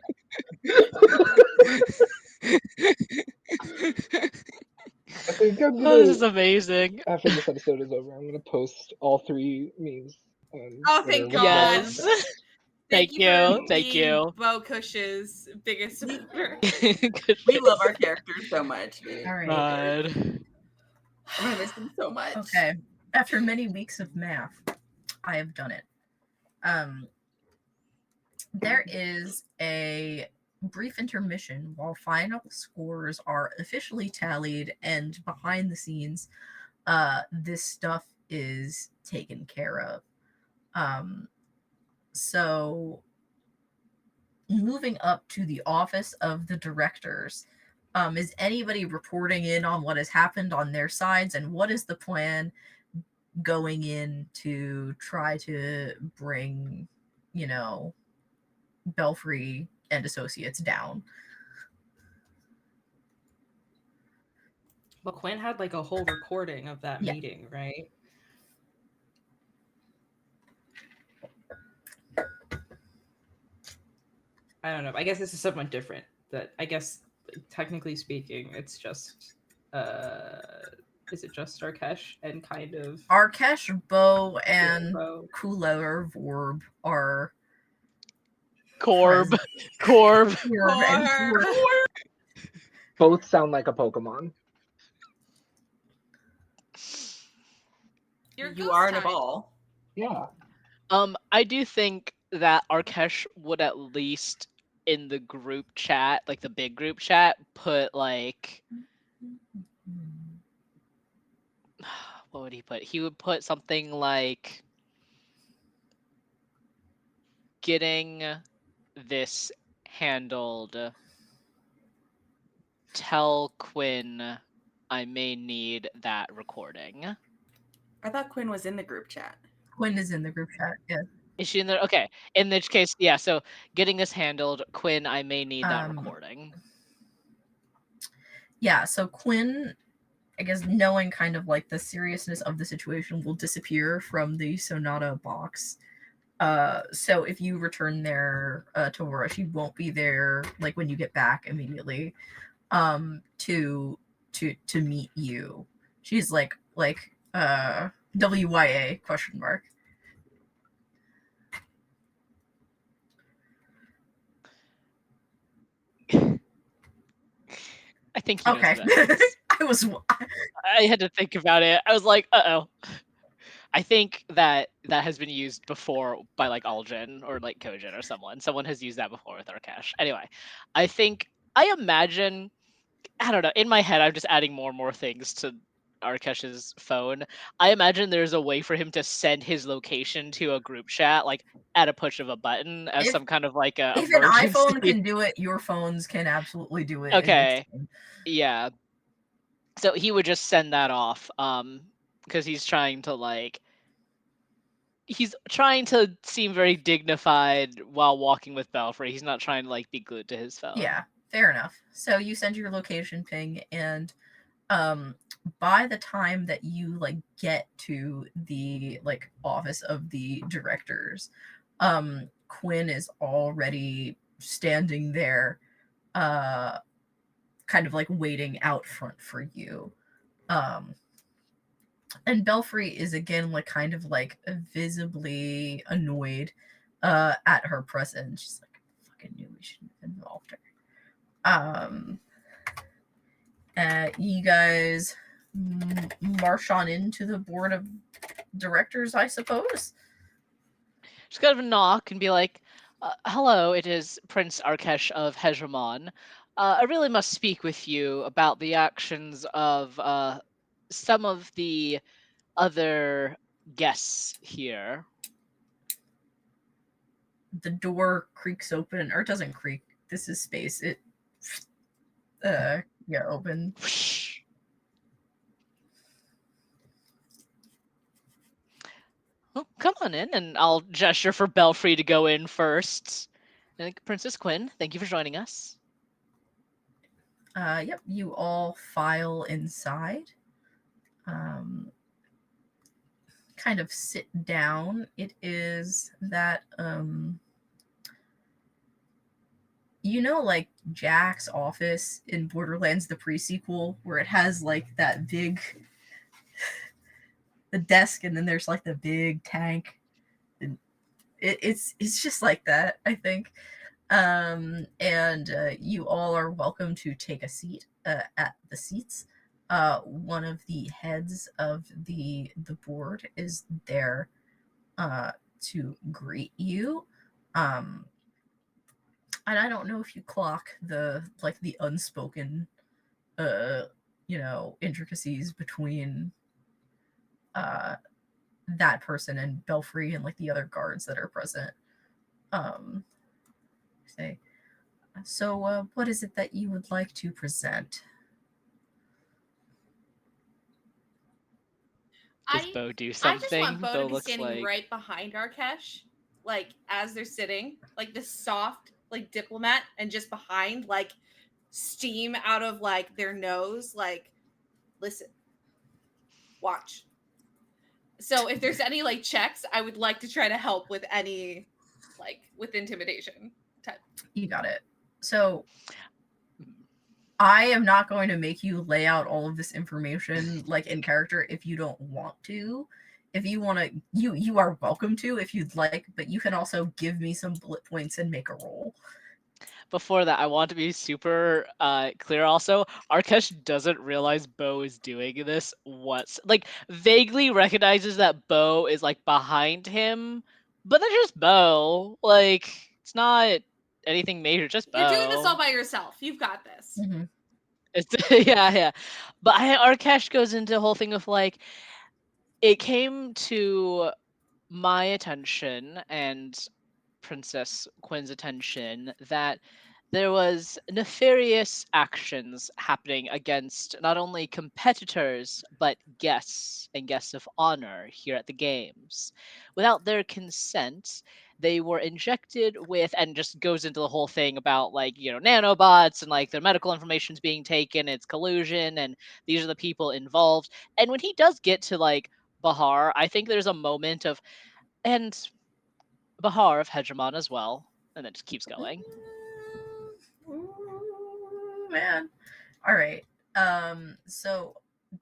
E: I think I'm
C: Oh, this
E: gonna,
C: is amazing.
E: after this episode is over, I'm gonna post all 3 memes on
B: Oh,
E: Twitter
B: thank
E: with
B: God.
E: the
C: Yes.
E: best.
B: Thank
C: Thank
B: you for
C: you. Thank
B: being
C: you.
B: Bo Cush's biggest supporter.
F: We love our characters so much, dude.
A: All right.
C: God.
F: I'm gonna miss them so much.
A: Okay. After many weeks of math, I have done it. There is a brief intermission while final scores are officially tallied, and behind the scenes, this stuff is taken care of. So moving up to the office of the directors, is anybody reporting in on what has happened on their sides, and what is the plan going in to try to bring, Belfry and Associates down?
D: But Quinn had like a whole recording of that
A: Yeah.
D: meeting, right? I don't know. I guess this is somewhat different. That I guess technically speaking, it's just is it just Arkesh and kind of
A: Arkesh, Bo, and
D: Bo?
A: Kula or Vorb are
C: Corb.
A: present.
C: Corb.
A: Vorb and
B: Or
A: Vorb.
E: Both sound like a Pokemon.
B: your
F: You
B: ghost
F: are in a
B: type.
F: ball.
E: Yeah.
C: I do think that Arkesh would at least in the group chat, like the big group chat, put like what would he put? He would put something like getting this handled. Tell Quinn I may need that recording.
F: I thought Quinn was in the group chat.
A: Quinn is in the group chat. Yeah.
C: Is she in there? Okay. In which case, yeah. So getting this handled, Quinn, I may need that recording.
A: Yeah. So Quinn, I guess, knowing kind of like the seriousness of the situation, will disappear from the Sonata box. So if you return there to Aurora, she won't be there like when you get back immediately. To meet you. She's like WYA question mark.
C: I think he knows
A: Okay.
C: what that is. I had to think about it. I was like, uh-oh. I think that has been used before by like Algin or like Kojin or someone. Someone has used that before with Arkesh. Anyway, I imagine, I don't know, in my head I'm just adding more and more things to Arkesh's phone. I imagine there's a way for him to send his location to a group chat, like at a push of a button, as some kind of like a
A: If
C: emergency.
A: an iPhone can do it, your phones can absolutely do it.
C: Okay. Yeah. So he would just send that off, because he's trying to seem very dignified while walking with Belfry. He's not trying to like be glued to his phone.
A: Yeah, fair enough. So you send your location ping, and By the time that you like get to the like office of the directors, Quinn is already standing there, kind of like waiting out front for you. And Belfry is again like kind of like visibly annoyed at her presence. She's like, I fucking knew we shouldn't have involved her. You guys march on into the board of directors, I suppose.
C: Just kind of knock and be like, hello, it is Prince Arkesh of Hejramon. I really must speak with you about the actions of some of the other guests here.
A: The door creaks open, or it doesn't creak. This is space. It yeah, open.
C: Oh, come on in, and I'll gesture for Belfry to go in first. And Princess Quinn, thank you for joining us.
A: Yep, you all file inside. Kind of sit down. It is that you know, like Jack's office in Borderlands the pre-sequel, where it has like that big the desk, and then there's like the big tank. And it's just like that, I think. And you all are welcome to take a seat at the seats. One of the heads of the board is there to greet you. And I don't know if you clock the like the unspoken intricacies between that person and Belfry and like the other guards that are present. Say, so what is it that you would like to present?
C: Does Bo do
B: I just want
C: something?
B: Bo to
C: Bo
B: be
C: looks
B: standing
C: like
B: right behind Arkesh, like as they're sitting, like this soft, like diplomat, and just behind, like steam out of like their nose, like listen, watch. So if there's any like checks, I would like to try to help with any, like with intimidation type.
A: You got it. So I am not going to make you lay out all of this information like in character if you don't want to. If you want to, you are welcome to if you'd like, but you can also give me some bullet points and make a roll.
C: before that, I want to be super clear also. Arkesh doesn't realize Bo is doing this like vaguely recognizes that Bo is like behind him, but they're just Bo. Like it's not anything major, just
B: You're doing this all
C: Bo.
B: by yourself. You've got this.
A: Mm-hmm.
C: It's yeah. But Arkesh goes into the whole thing of like it came to my attention and Princess Quinn's attention that there was nefarious actions happening against not only competitors but guests and guests of honor here at the games. Without their consent, they were injected with, and just goes into the whole thing about like nanobots and like their medical information's being taken, it's collusion, and these are the people involved. And when he does get to like Bahar, I think there's a moment of, and Bahar of Hegemon as well, and then just keeps going.
A: Ooh, man. All right. So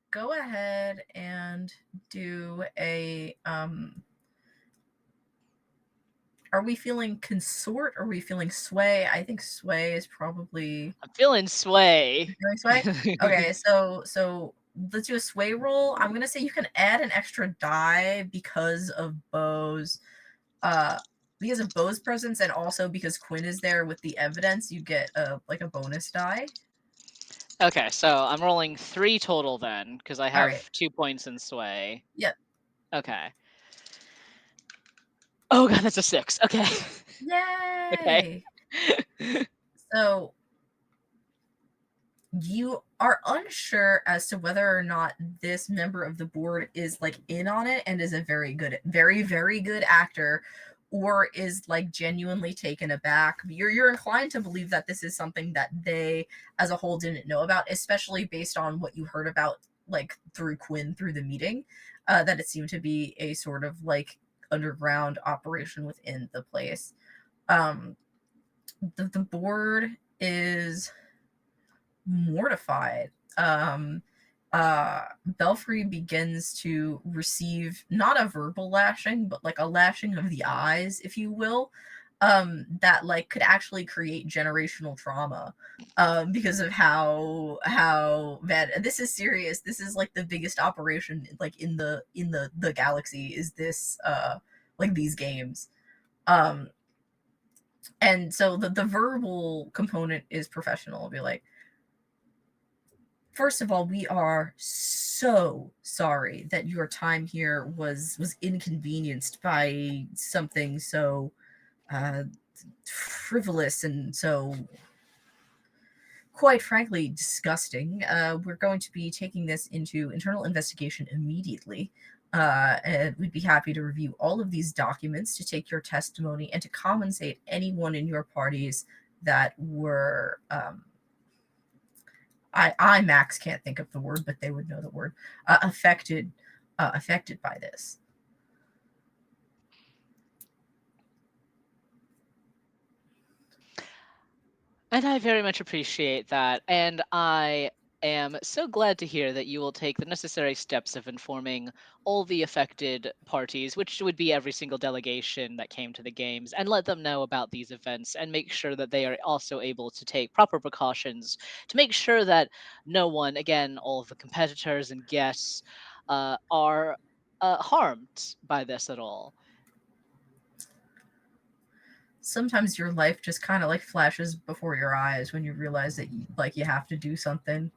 A: go ahead and do a are we feeling consort? Or are we feeling sway? I think sway is probably
C: I'm feeling sway.
A: feeling sway. Okay, so let's do a sway roll. I'm gonna say you can add an extra die because of Bo's presence, and also because Quinn is there with the evidence. You get like a bonus die.
C: Okay, so I'm rolling 3 total then, because I
A: All
C: have
A: right.
C: 2 points in sway.
A: Yep.
C: Okay. Oh god, that's a 6. Okay.
A: Yay!
C: Okay.
A: So you are unsure as to whether or not this member of the board is like in on it and is a very, very good actor, or is like genuinely taken aback. You're inclined to believe that this is something that they as a whole didn't know about, especially based on what you heard about like through Quinn through the meeting, that it seemed to be a sort of like underground operation within the place. The board is mortified. Belfry begins to receive not a verbal lashing, but like a lashing of the eyes, if you will, that like could actually create generational trauma, because of how bad this is. Serious. This is like the biggest operation like in the galaxy. Is this like these games? And so the verbal component is professional. It'll be like, first of all, we are so sorry that your time here was inconvenienced by something so frivolous and so, quite frankly, disgusting. We're going to be taking this into internal investigation immediately. And we'd be happy to review all of these documents, to take your testimony, and to compensate anyone in your parties that were I Max can't think of the word, but they would know the word, affected by this.
C: And I very much appreciate that. And I am so glad to hear that you will take the necessary steps of informing all the affected parties, which would be every single delegation that came to the games, and let them know about these events and make sure that they are also able to take proper precautions to make sure that no one, again, all of the competitors and guests, are harmed by this at all.
A: Sometimes your life just kind of like flashes before your eyes when you realize that you have to do something.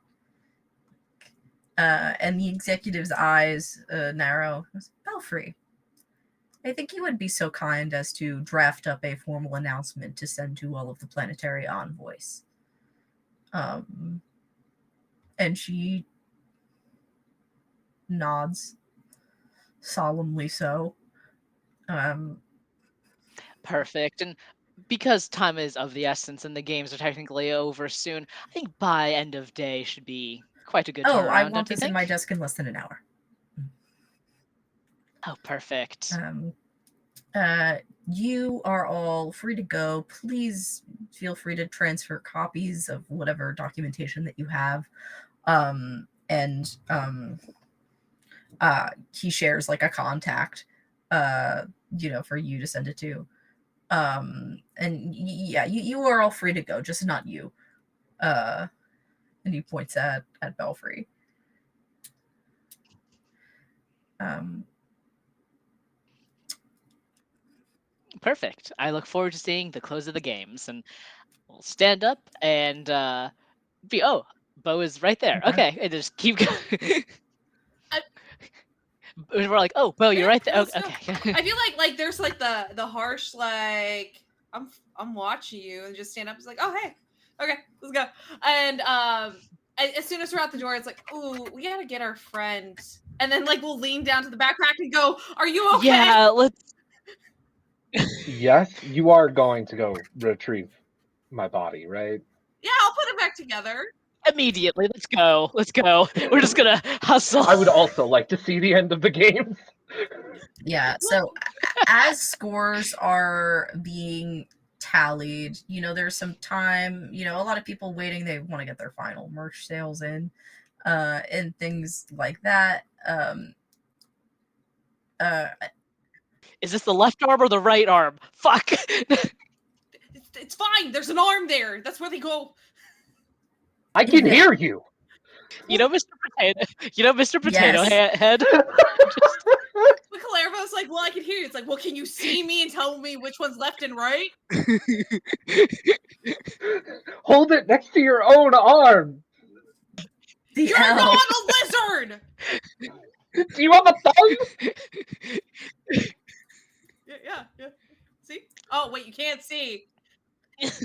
A: And the executive's eyes narrow. Belfry, I think you would be so kind as to draft up a formal announcement to send to all of the planetary envoys. And she nods, solemnly so.
C: Perfect. And because time is of the essence and the games are technically over soon, I think by end of day should be quite a good
A: Oh, I
C: turnaround,
A: want
C: don't you
A: this in my
C: think?
A: desk in less than an hour.
C: Oh, perfect.
A: You are all free to go. Please feel free to transfer copies of whatever documentation that you have. And he shares like a contact, for you to send it to. And yeah, you are all free to go, just not you. And he points at Belfry.
C: Perfect. I look forward to seeing the close of the games, and we'll stand up and Bo is right there. Okay, and just keep going. We're like, oh, Bo, you're right there.
B: Let's go.
C: Okay.
B: I feel like there's like the harsh like I'm watching you, and just stand up. It's like, oh hey, okay, let's go. And as soon as we're out the door, it's like, oh, we gotta get our friend. And then like we'll lean down to the backpack and go, are you okay?
C: Yeah, let's.
E: Yes, you are going to go retrieve my body, right?
B: Yeah, I'll put it back together.
C: Immediately, let's go. Let's go. We're just gonna hustle.
E: I would also like to see the end of the games.
A: Yeah, so as scores are being tallied, there's some time, a lot of people waiting. They want to get their final merch sales in, and things like that.
C: Is this the left arm or the right arm? Fuck.
B: It's fine. There's an arm there. That's where they go.
E: I can hear you.
C: You know, Mr. Potato. You know, Mr. Potato
A: Yes.
C: Head.
B: But Calervo's like, well, I can hear you. It's like, well, can you see me and tell me which one's left and right?
E: Hold it next to your own arm.
B: You're not a lizard.
E: Do you have a thumb?
B: Yeah. See? Oh wait, you can't see. Arkesh,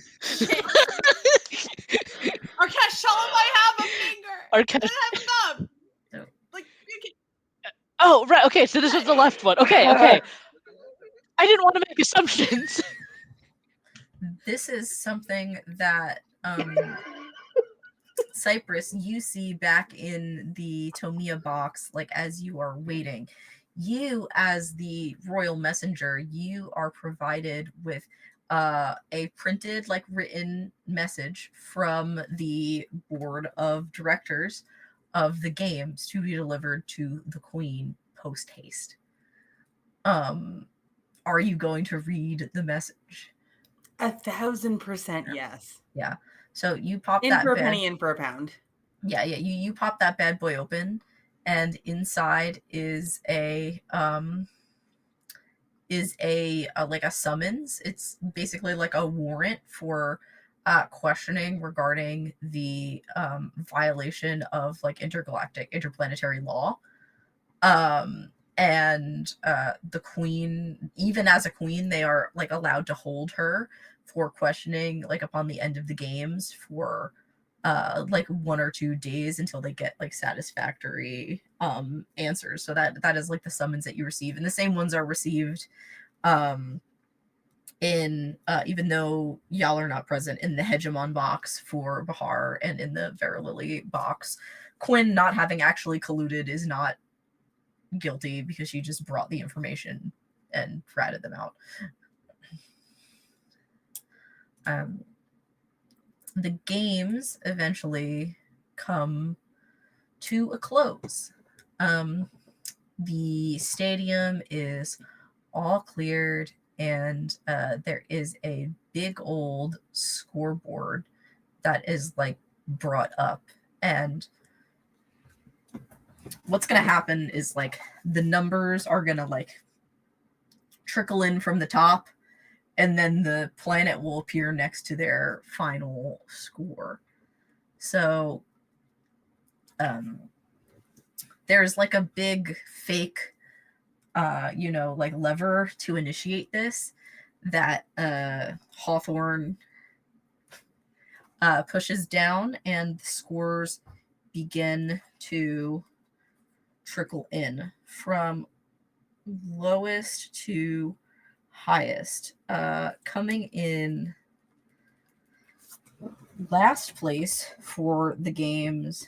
B: tell him I have a finger.
C: Arkesh.
B: I have a thumb. Like,
C: Oh, right. Okay, so this was the left one. Okay. I didn't want to make assumptions.
A: This is something that Cypress, you see back in the Tomia box, like as you are waiting. You, as the royal messenger, you are provided with a printed, like written message from the board of directors of the games to be delivered to the queen post haste. Are you going to read the message?
F: 1,000% yes.
A: Yeah. So you pop
F: In
A: that
F: for a
A: bed.
F: penny, in for a pound.
A: Yeah, you pop that bad boy open, and inside is a like a summons. It's basically like a warrant for questioning regarding the violation of like interplanetary law. And the queen, even as a queen, they are like allowed to hold her for questioning like upon the end of the games for like 1 or 2 days until they get like satisfactory answers. So that is like the summons that you receive, and the same ones are received in even though y'all are not present in the hegemon box for Bahar and in the Vera Lily box. Quinn not having actually colluded is not guilty because she just brought the information and ratted them out. The games eventually come to a close. The stadium is all cleared, and there is a big old scoreboard that is like brought up. And what's going to happen is like the numbers are going to like trickle in from the top, and then the planet will appear next to their final score. So there's like a big fake like lever to initiate this that Hawthorne pushes down, and the scores begin to trickle in from lowest to highest. Coming in last place for the games,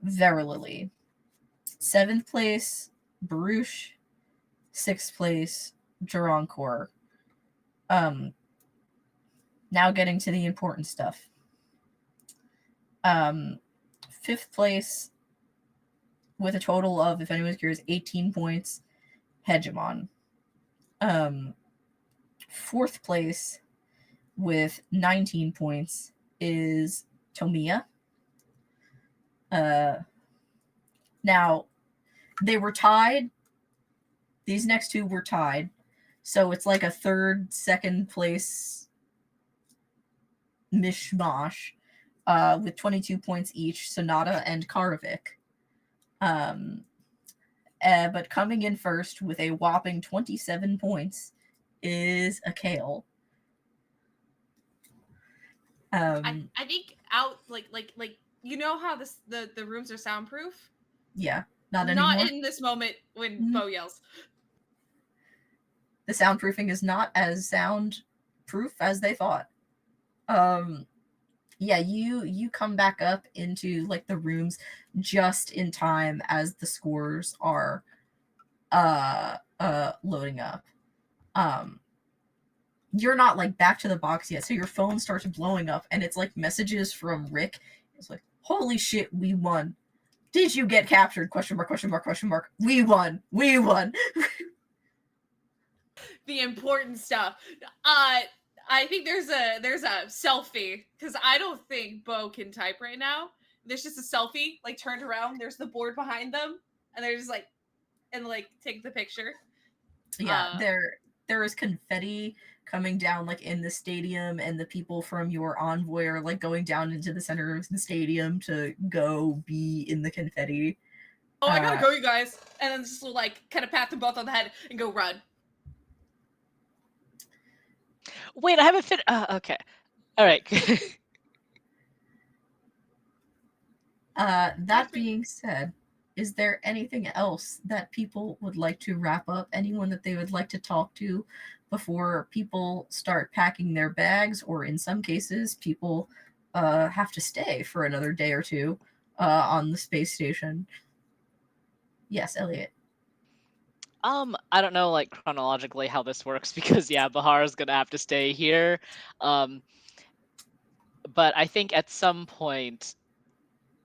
A: Verilily. 7th place, Baruch. 6th place, Durancore. Now getting to the important stuff. 5th place, with a total of, if anyone's curious, 18 points, Hegemon. 4th place, with 19 points, is Tomia. Now, they were tied. These next two were tied. So it's like a third, second place mishmash with 22 points each, Sonata and Karavik. But coming in first with a whopping 27 points is a Kale.
B: I think out like you know how the rooms are soundproof?
A: Yeah, not anymore.
B: Not in this moment when Bo yells.
A: The soundproofing is not as soundproof as they thought. Yeah, you come back up into like the rooms just in time as the scores are loading up. You're not like back to the box yet, so your phone starts blowing up, and it's like messages from Rick. It's like, holy shit, we won. Did you get captured? Question mark, question mark, question mark. We won. We won.
B: The important stuff. I think there's a selfie because I don't think Bo can type right now. There's just a selfie like turned around. There's the board behind them, and they're just like take the picture.
A: Yeah, there is confetti coming down like in the stadium, and the people from your envoy are like going down into the center of the stadium to go be in the confetti.
B: Oh, I gotta go, you guys, and then just like kind of pat them both on the head and go run.
C: Wait, I haven't fit. Okay. All right.
A: That being said, is there anything else that people would like to wrap up? Anyone that they would like to talk to before people start packing their bags, or in some cases, people have to stay for another day or two on the space station? Yes, Elliot.
C: I don't know like chronologically how this works because yeah, Bahar's gonna have to stay here. Um, but I think at some point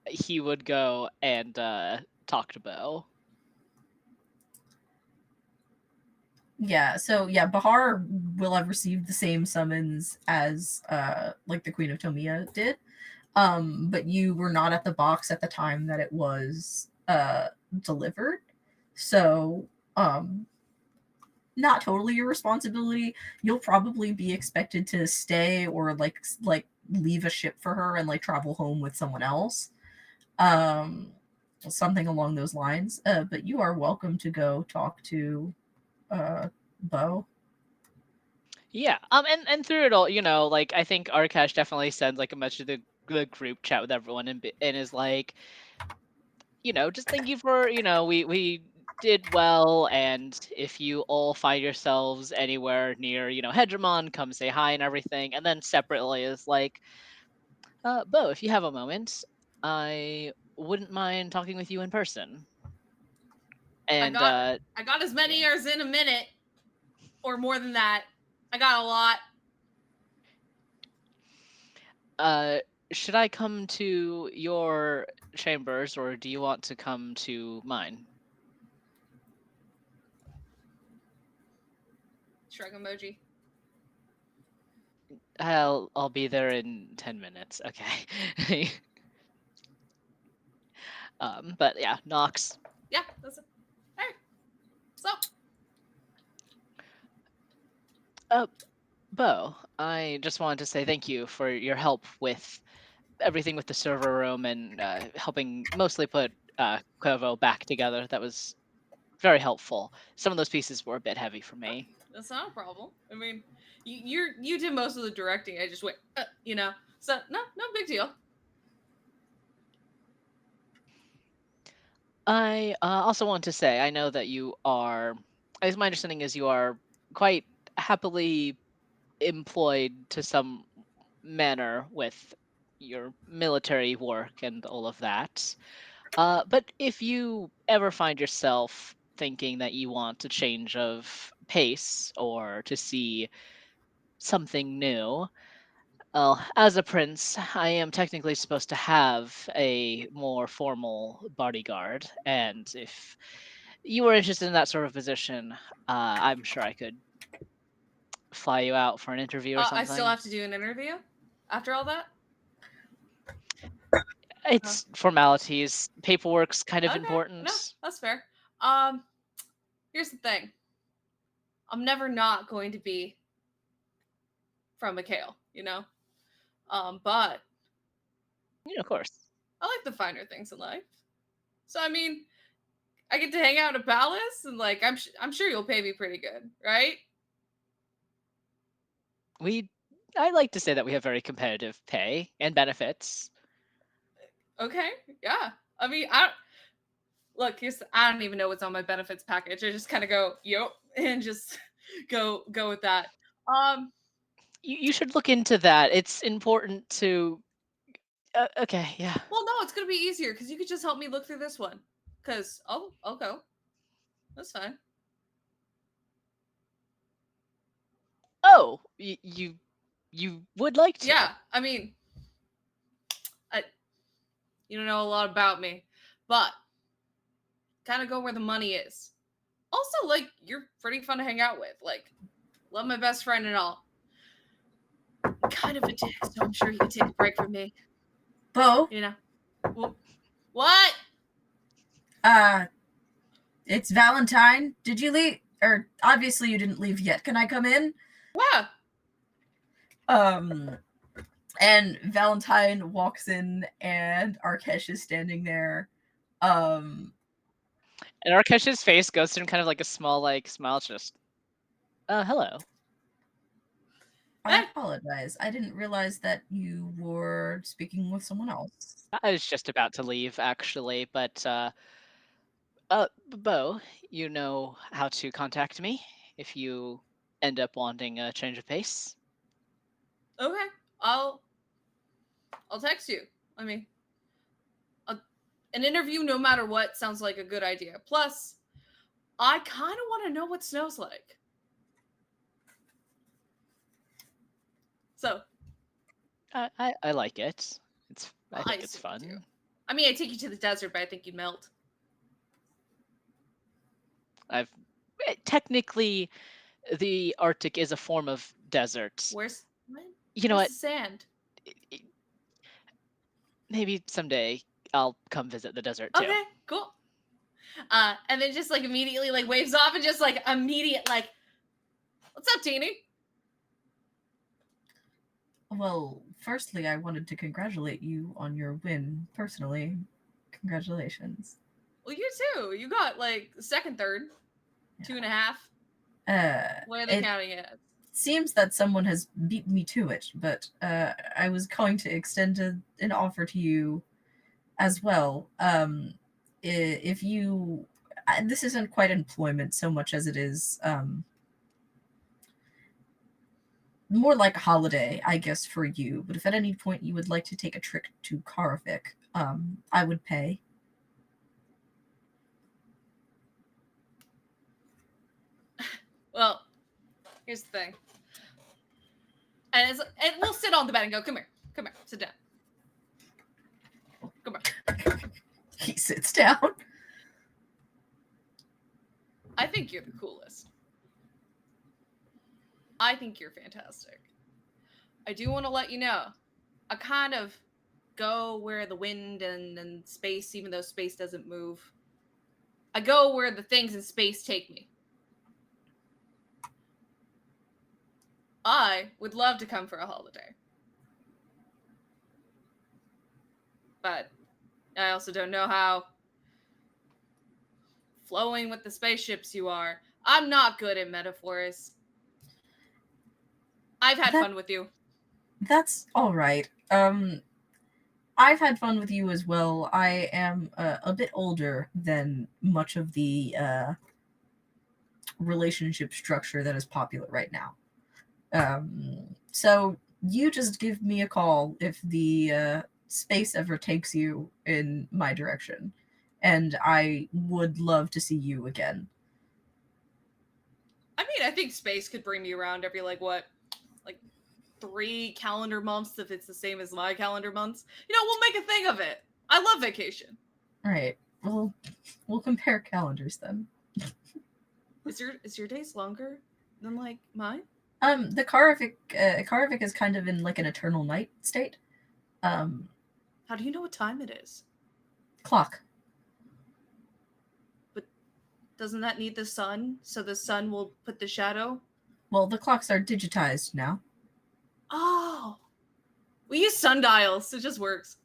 C: he would go and talk to Bo.
A: Yeah, so yeah, Bahar will have received the same summons as like the Queen of Tomia did. But you were not at the box at the time that it was delivered. So not totally your responsibility. You'll probably be expected to stay or like leave a ship for her and like travel home with someone else. Um Something along those lines. But you are welcome to go talk to Bo.
C: Yeah. And through it all, like I think Arkash definitely sends like a message to the group chat with everyone and is like, just thank you for, we did well, and if you all find yourselves anywhere near, Hegemon, come say hi and everything. And then separately is like, Bo, if you have a moment, I wouldn't mind talking with you in person.
B: I
C: And
B: got I got as many
C: yeah.
B: as in a minute or more than that. I got a lot.
C: Uh, should I come to your chambers, or do you want to come to mine?
B: Shrug emoji.
C: I'll be there in 10 minutes. Okay. But yeah, Nox.
B: Yeah, that's it. Hey, so
C: Uh, Bo, I just wanted to say thank you for your help with everything with the server room and helping mostly put Quavo back together. That was very helpful. Some of those pieces were a bit heavy for me.
B: that's not a problem. I mean, you did most of the directing. I just went, So no big deal.
C: I also want to say I know that you are, as my understanding is, you are quite happily employed to some manner with your military work and all of that. But if you ever find yourself thinking that you want a change of pace or to see something new, well, as a prince, I am technically supposed to have a more formal bodyguard, and if you were interested in that sort of position, I'm sure I could fly you out for an interview or
B: I still
C: something.
B: have to do an interview after all that.
C: It's formalities. Paperwork's kind of
B: Okay, no,
C: important.
B: that's fair. Here's the thing. I'm never not going to be from McHale, but
C: Yeah, of course.
B: I like the finer things in life. So I mean, I get to hang out in a palace, and like I'm sure you'll pay me pretty good, right?
C: I like to say that we have very competitive pay and benefits.
B: Okay, yeah. I mean, I don't look. I don't even know what's on my benefits package. I just kind of go, yep, and just go with that. Um,
C: You should look into that. It's important to. Okay, yeah.
B: well, no, it's gonna be easier because you could just help me look through this one. Cause I'll go. That's fine.
C: Oh, you would like to.
B: Yeah, I mean, I you don't know a lot about me, but kind of go where the money is. Also, like you're pretty fun to hang out with. Like, love my best friend and all. Kind of a dick, so I'm sure you could take a break from me.
A: Bo,
B: You know. What?
A: uh, it's Valentine. Did you leave? Or obviously you didn't leave yet. Can I come in?
B: Yeah.
A: Um, and Valentine walks in, and Arkesh is standing there. Um,
C: And Arkesh's face goes through kind of like a small like smile, just hello.
A: I apologize. I didn't realize that you were speaking with someone else.
C: I was just about to leave actually, but Bo, you know how to contact me if you end up wanting a change of pace.
B: Okay, I'll text you. I mean, a, an interview, no matter what, sounds like a good idea. Plus, I kind of want to know what snow's like. So
C: I like it. I
B: I
C: think it's
B: assume you do.
C: fun.
B: I mean, I take you to the desert, but I think you'd melt.
C: I've technically the Arctic is a form of desert.
B: Where's what?
C: You know
B: Where's
C: what?
B: the sand?
C: I- Maybe someday I'll come visit the desert too.
B: Okay, cool. And then just like immediately like waves off and just like immediate like, what's up, Teeny?
A: Well, firstly, I wanted to congratulate you on your win personally. Congratulations.
B: Well, you too. You got like second, third,
A: Yeah.
B: 2.5. What are they
A: It
B: counting it as?
A: seems that someone has beat me to it, but I was going to extend an offer to you as well. If you, this isn't quite employment so much as it is more like a holiday, I guess, for you. But if at any point you would like to take a trip to Karavik, I would pay.
B: Well, here's the thing. And we'll sit on the bed and go, come here, sit down. Come here.
A: He sits down.
B: I think you're the coolest. I think you're fantastic. I do want to let you know, I kind of go where the wind and space, even though space doesn't move, I go where the things in space take me. I would love to come for a holiday. But I also don't know how flowing with the spaceships you are. I'm not good at metaphors. I've had
A: That-
B: fun with you.
A: That's all right. I've had fun with you as well. I am a bit older than much of the relationship structure that is popular right now. So you just give me a call if the space ever takes you in my direction, and I would love to see you again.
B: I mean, I think space could bring me around every like 3 calendar months if it's the same as my calendar months. We'll make a thing of it. I love vacation.
A: All right. Well, we'll compare calendars then.
B: Is your days longer than like mine?
A: The Karavik is kind of in like an eternal night state. Um,
B: How do you know what time it is?
A: Clock.
B: But doesn't that need the sun? So the sun will put the shadow?
A: Well, the clocks are digitized now.
B: Oh. We use sundials. It just works.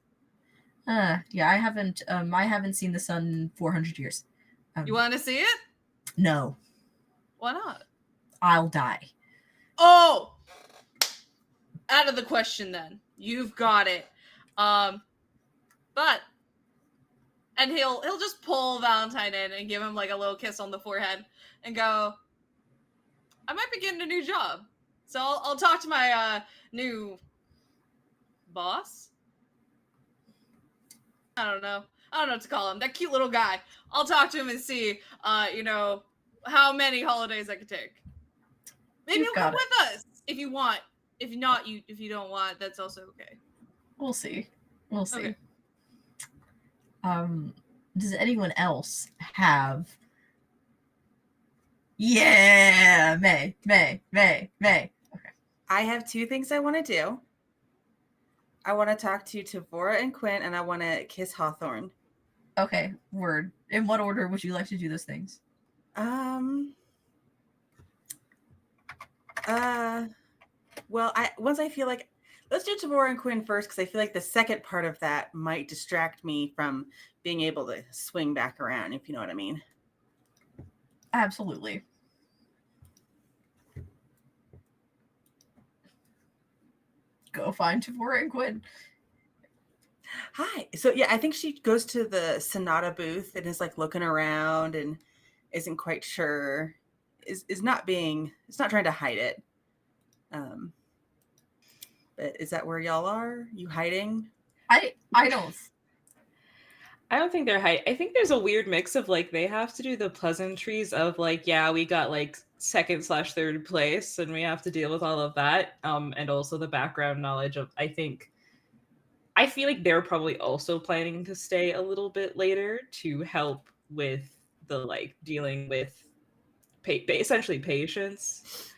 A: Yeah, I haven't seen the sun in 400 years.
B: You want to see it?
A: No,
B: Why not?
A: I'll die.
B: Oh! Out of the question then. You've got it. But and he'll just pull Valentine in and give him like a little kiss on the forehead and go, I might be getting a new job. So I'll talk to my new boss. I don't know what to call him. That cute little guy. I'll talk to him and see how many holidays I could take. Maybe
A: You've
B: he'll
A: got
B: come
A: it.
B: with us if you want. If not, if you don't want, that's also okay.
A: We'll see. We'll see.
B: Okay.
A: Does anyone else have? Yeah, May. Okay.
F: I have 2 things I want to do. I want to talk to Tavora and Quinn, and I want to kiss Hawthorne.
A: Okay, word. In what order would you like to do those things?
F: Well, once I feel like, let's do Tavora and Quinn first, because I feel like the second part of that might distract me from being able to swing back around, if you know what I mean.
A: Absolutely. Go find Tavora and Quinn.
F: Hi. So yeah, I think she goes to the Sonata booth and is like looking around and isn't quite sure. Is not being. It's not trying to hide it. Um, but is that where y'all are? You hiding?
A: I don't.
D: I don't think they're high. I think there's a weird mix of like they have to do the pleasantries of like, yeah, we got like second/third place and we have to deal with all of that. And also the background knowledge of I feel like they're probably also planning to stay a little bit later to help with the like dealing with essentially patients,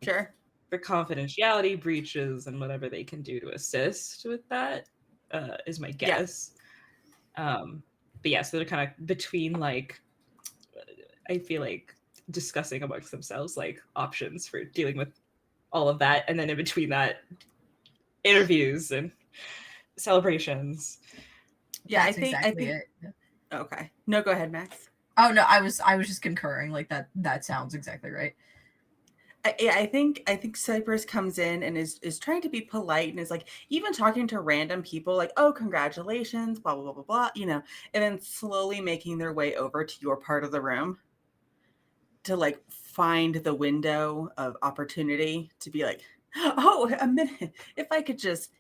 F: Sure.
D: for confidentiality breaches and whatever they can do to assist with that, is my
F: Yeah.
D: guess. But yeah, so they're kind of between like, I feel like discussing amongst themselves like options for dealing with all of that, and then in between that, interviews and celebrations.
F: Yeah, I
A: That's
F: think I
A: exactly
F: think
A: it.
F: okay. No, go ahead, Max.
A: Oh no, I was just concurring. Like that sounds exactly right.
F: I think Cypress comes in and is trying to be polite and is like even talking to random people like, oh, congratulations, blah blah blah blah blah, and then slowly making their way over to your part of the room to like find the window of opportunity to be like, oh, a minute, if I could just,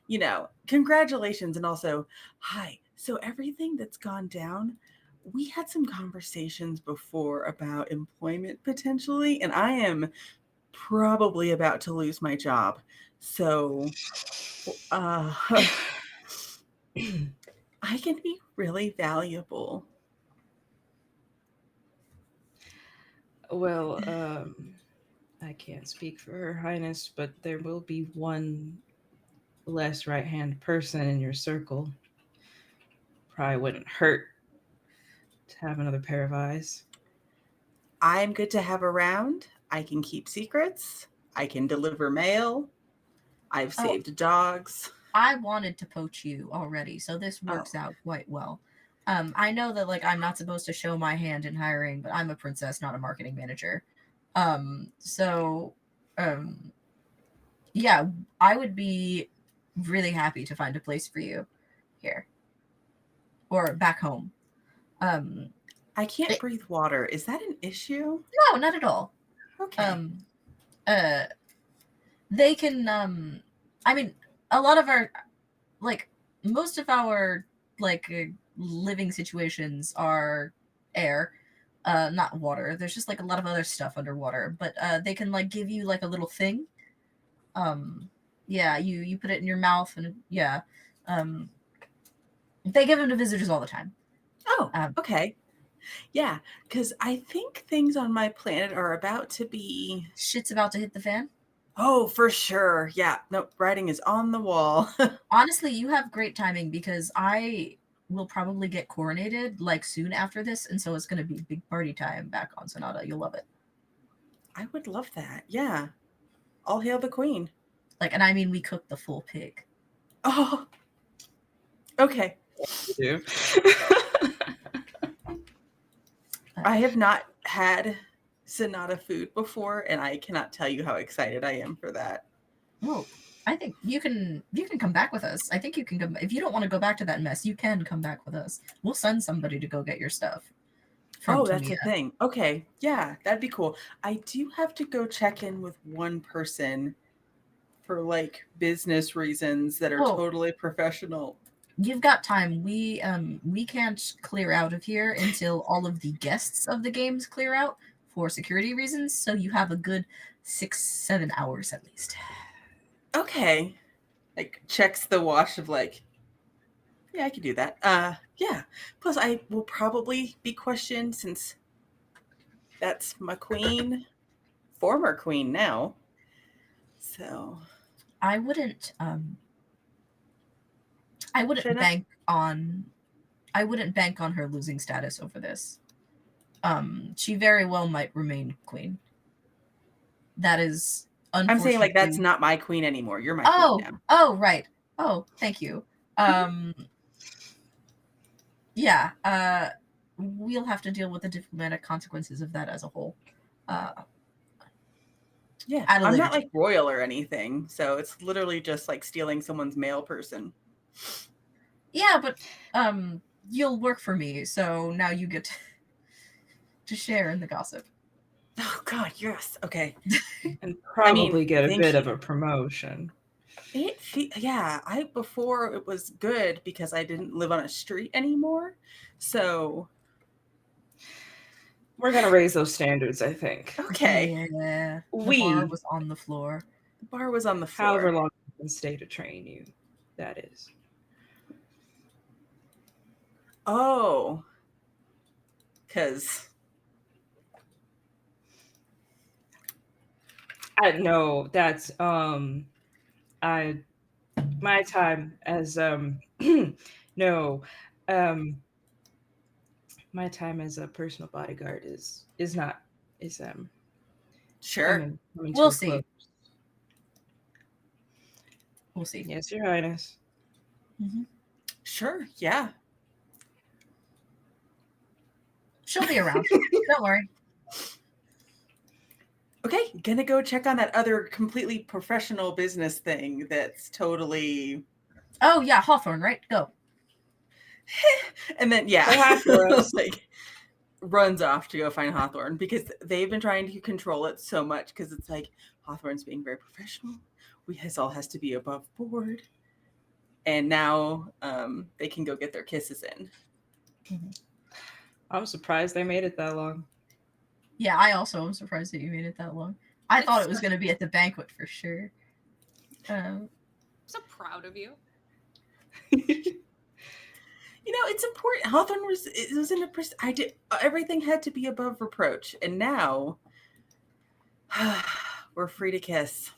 F: congratulations, and also, hi. So everything that's gone down, we had some conversations before about employment potentially, and I am probably about to lose my job. So I can be really valuable.
D: Well, I can't speak for Her Highness, but there will be one less right hand person in your circle. Probably wouldn't hurt to have another pair of eyes.
F: I'm good to have around. I can keep secrets. I can deliver mail. I've
A: Oh,
F: saved dogs.
A: I wanted to poach you already, so this
F: Oh,
A: works out quite well. I know that like I'm not supposed to show my hand in hiring, but I'm a princess, not a marketing manager. So um yeah, I would be really happy to find a place for you here or back home. Um
F: I can't
A: it,
F: breathe water. Is that an issue?
A: no, not at all.
F: Okay.
A: Um uh they can I mean a lot of our like most of our like living situations are air, not water. There's just like a lot of other stuff underwater, but they can like give you like a little thing. um yeah, you put it in your mouth and yeah. um they give them to visitors all the time.
F: Oh,
A: um
F: okay. Yeah, because I think things on my planet are about to be.
A: Shit's about to hit the fan.
F: Oh, for sure. Yeah. No, writing is on the wall.
A: Honestly, you have great timing because I will probably get coronated like soon after this, and so it's going to be big party time back on Sonata. You'll love it.
F: I would love that. Yeah. All hail the queen.
A: Like, and I mean, we cooked the full pig.
F: Oh, okay.
D: You do.
F: I have not had Sonata food before, and I cannot tell you how excited I am for that.
A: Well, I think you can come back with us. I think you can come if you don't want to go back to that mess. You can come back with us. We'll send somebody to go get your stuff from
F: Oh, that's
A: Tamia.
F: a thing. Okay. Yeah, that'd be cool. I do have to go check in with one person for like business reasons that are
A: Oh,
F: totally professional.
A: you've got time. We can't clear out of here until all of the guests of the games clear out for security reasons. So you have a good 6-7 hours at least.
F: Okay. Like checks the watch of like, yeah, I could do that. Yeah. Plus I will probably be questioned since that's my queen, former queen now. So
A: I wouldn't I
F: should I
A: wouldn't
F: not?
A: bank on I wouldn't bank on her losing status over this. She very well might remain queen. That is
F: I'm saying like that's
A: unfortunately.
F: not my queen anymore. You're my queen
A: Oh,
F: now.
A: oh, right. Oh, thank you. Um, yeah. We'll have to deal with the diplomatic consequences of that as a whole. Uh,
F: Yeah.
A: at a
F: I'm
A: later
F: not
A: date.
F: like royal or anything. So it's literally just like stealing someone's mail person.
A: Yeah, but you'll work for me, so now you get to share in the gossip.
F: Oh God, yes. Okay.
D: And probably get a
F: thank
D: bit of
F: you.
D: a promotion.
F: Yeah, before it was good because I didn't live on a street anymore. So
D: We're gonna raise those standards, I think.
F: okay.
A: Yeah, the bar
D: We,
A: was on the floor.
F: The bar was on the
D: however
F: floor.
D: long we can stay to train you, that is.
F: Oh. Cause
D: I know that's I my time as no my time as a personal bodyguard is not is
F: sure.
D: coming to
A: We'll
D: a close.
A: see. We'll see.
D: Yes, Your Highness.
A: Hmm.
F: Sure, yeah.
A: She'll be around. Don't worry.
F: Okay, gonna go check on that other completely professional business thing that's totally
A: Oh yeah, Hawthorne, right? Go.
F: and then
D: Say hi for us.
F: like runs off to go find Hawthorne because they've been trying to control it so much because it's like Hawthorne's being very professional. This all has to be above board. And now they can go get their kisses in.
A: Mhm.
D: I'm surprised they made it that long.
A: Yeah, I also am surprised that you made it that long. I thought it was
B: It's-
A: going to be at the banquet for sure.
B: I'm so proud of you.
F: You know, it's important. Hawthorne was in a I did everything had to be above reproach, and now we're free to kiss.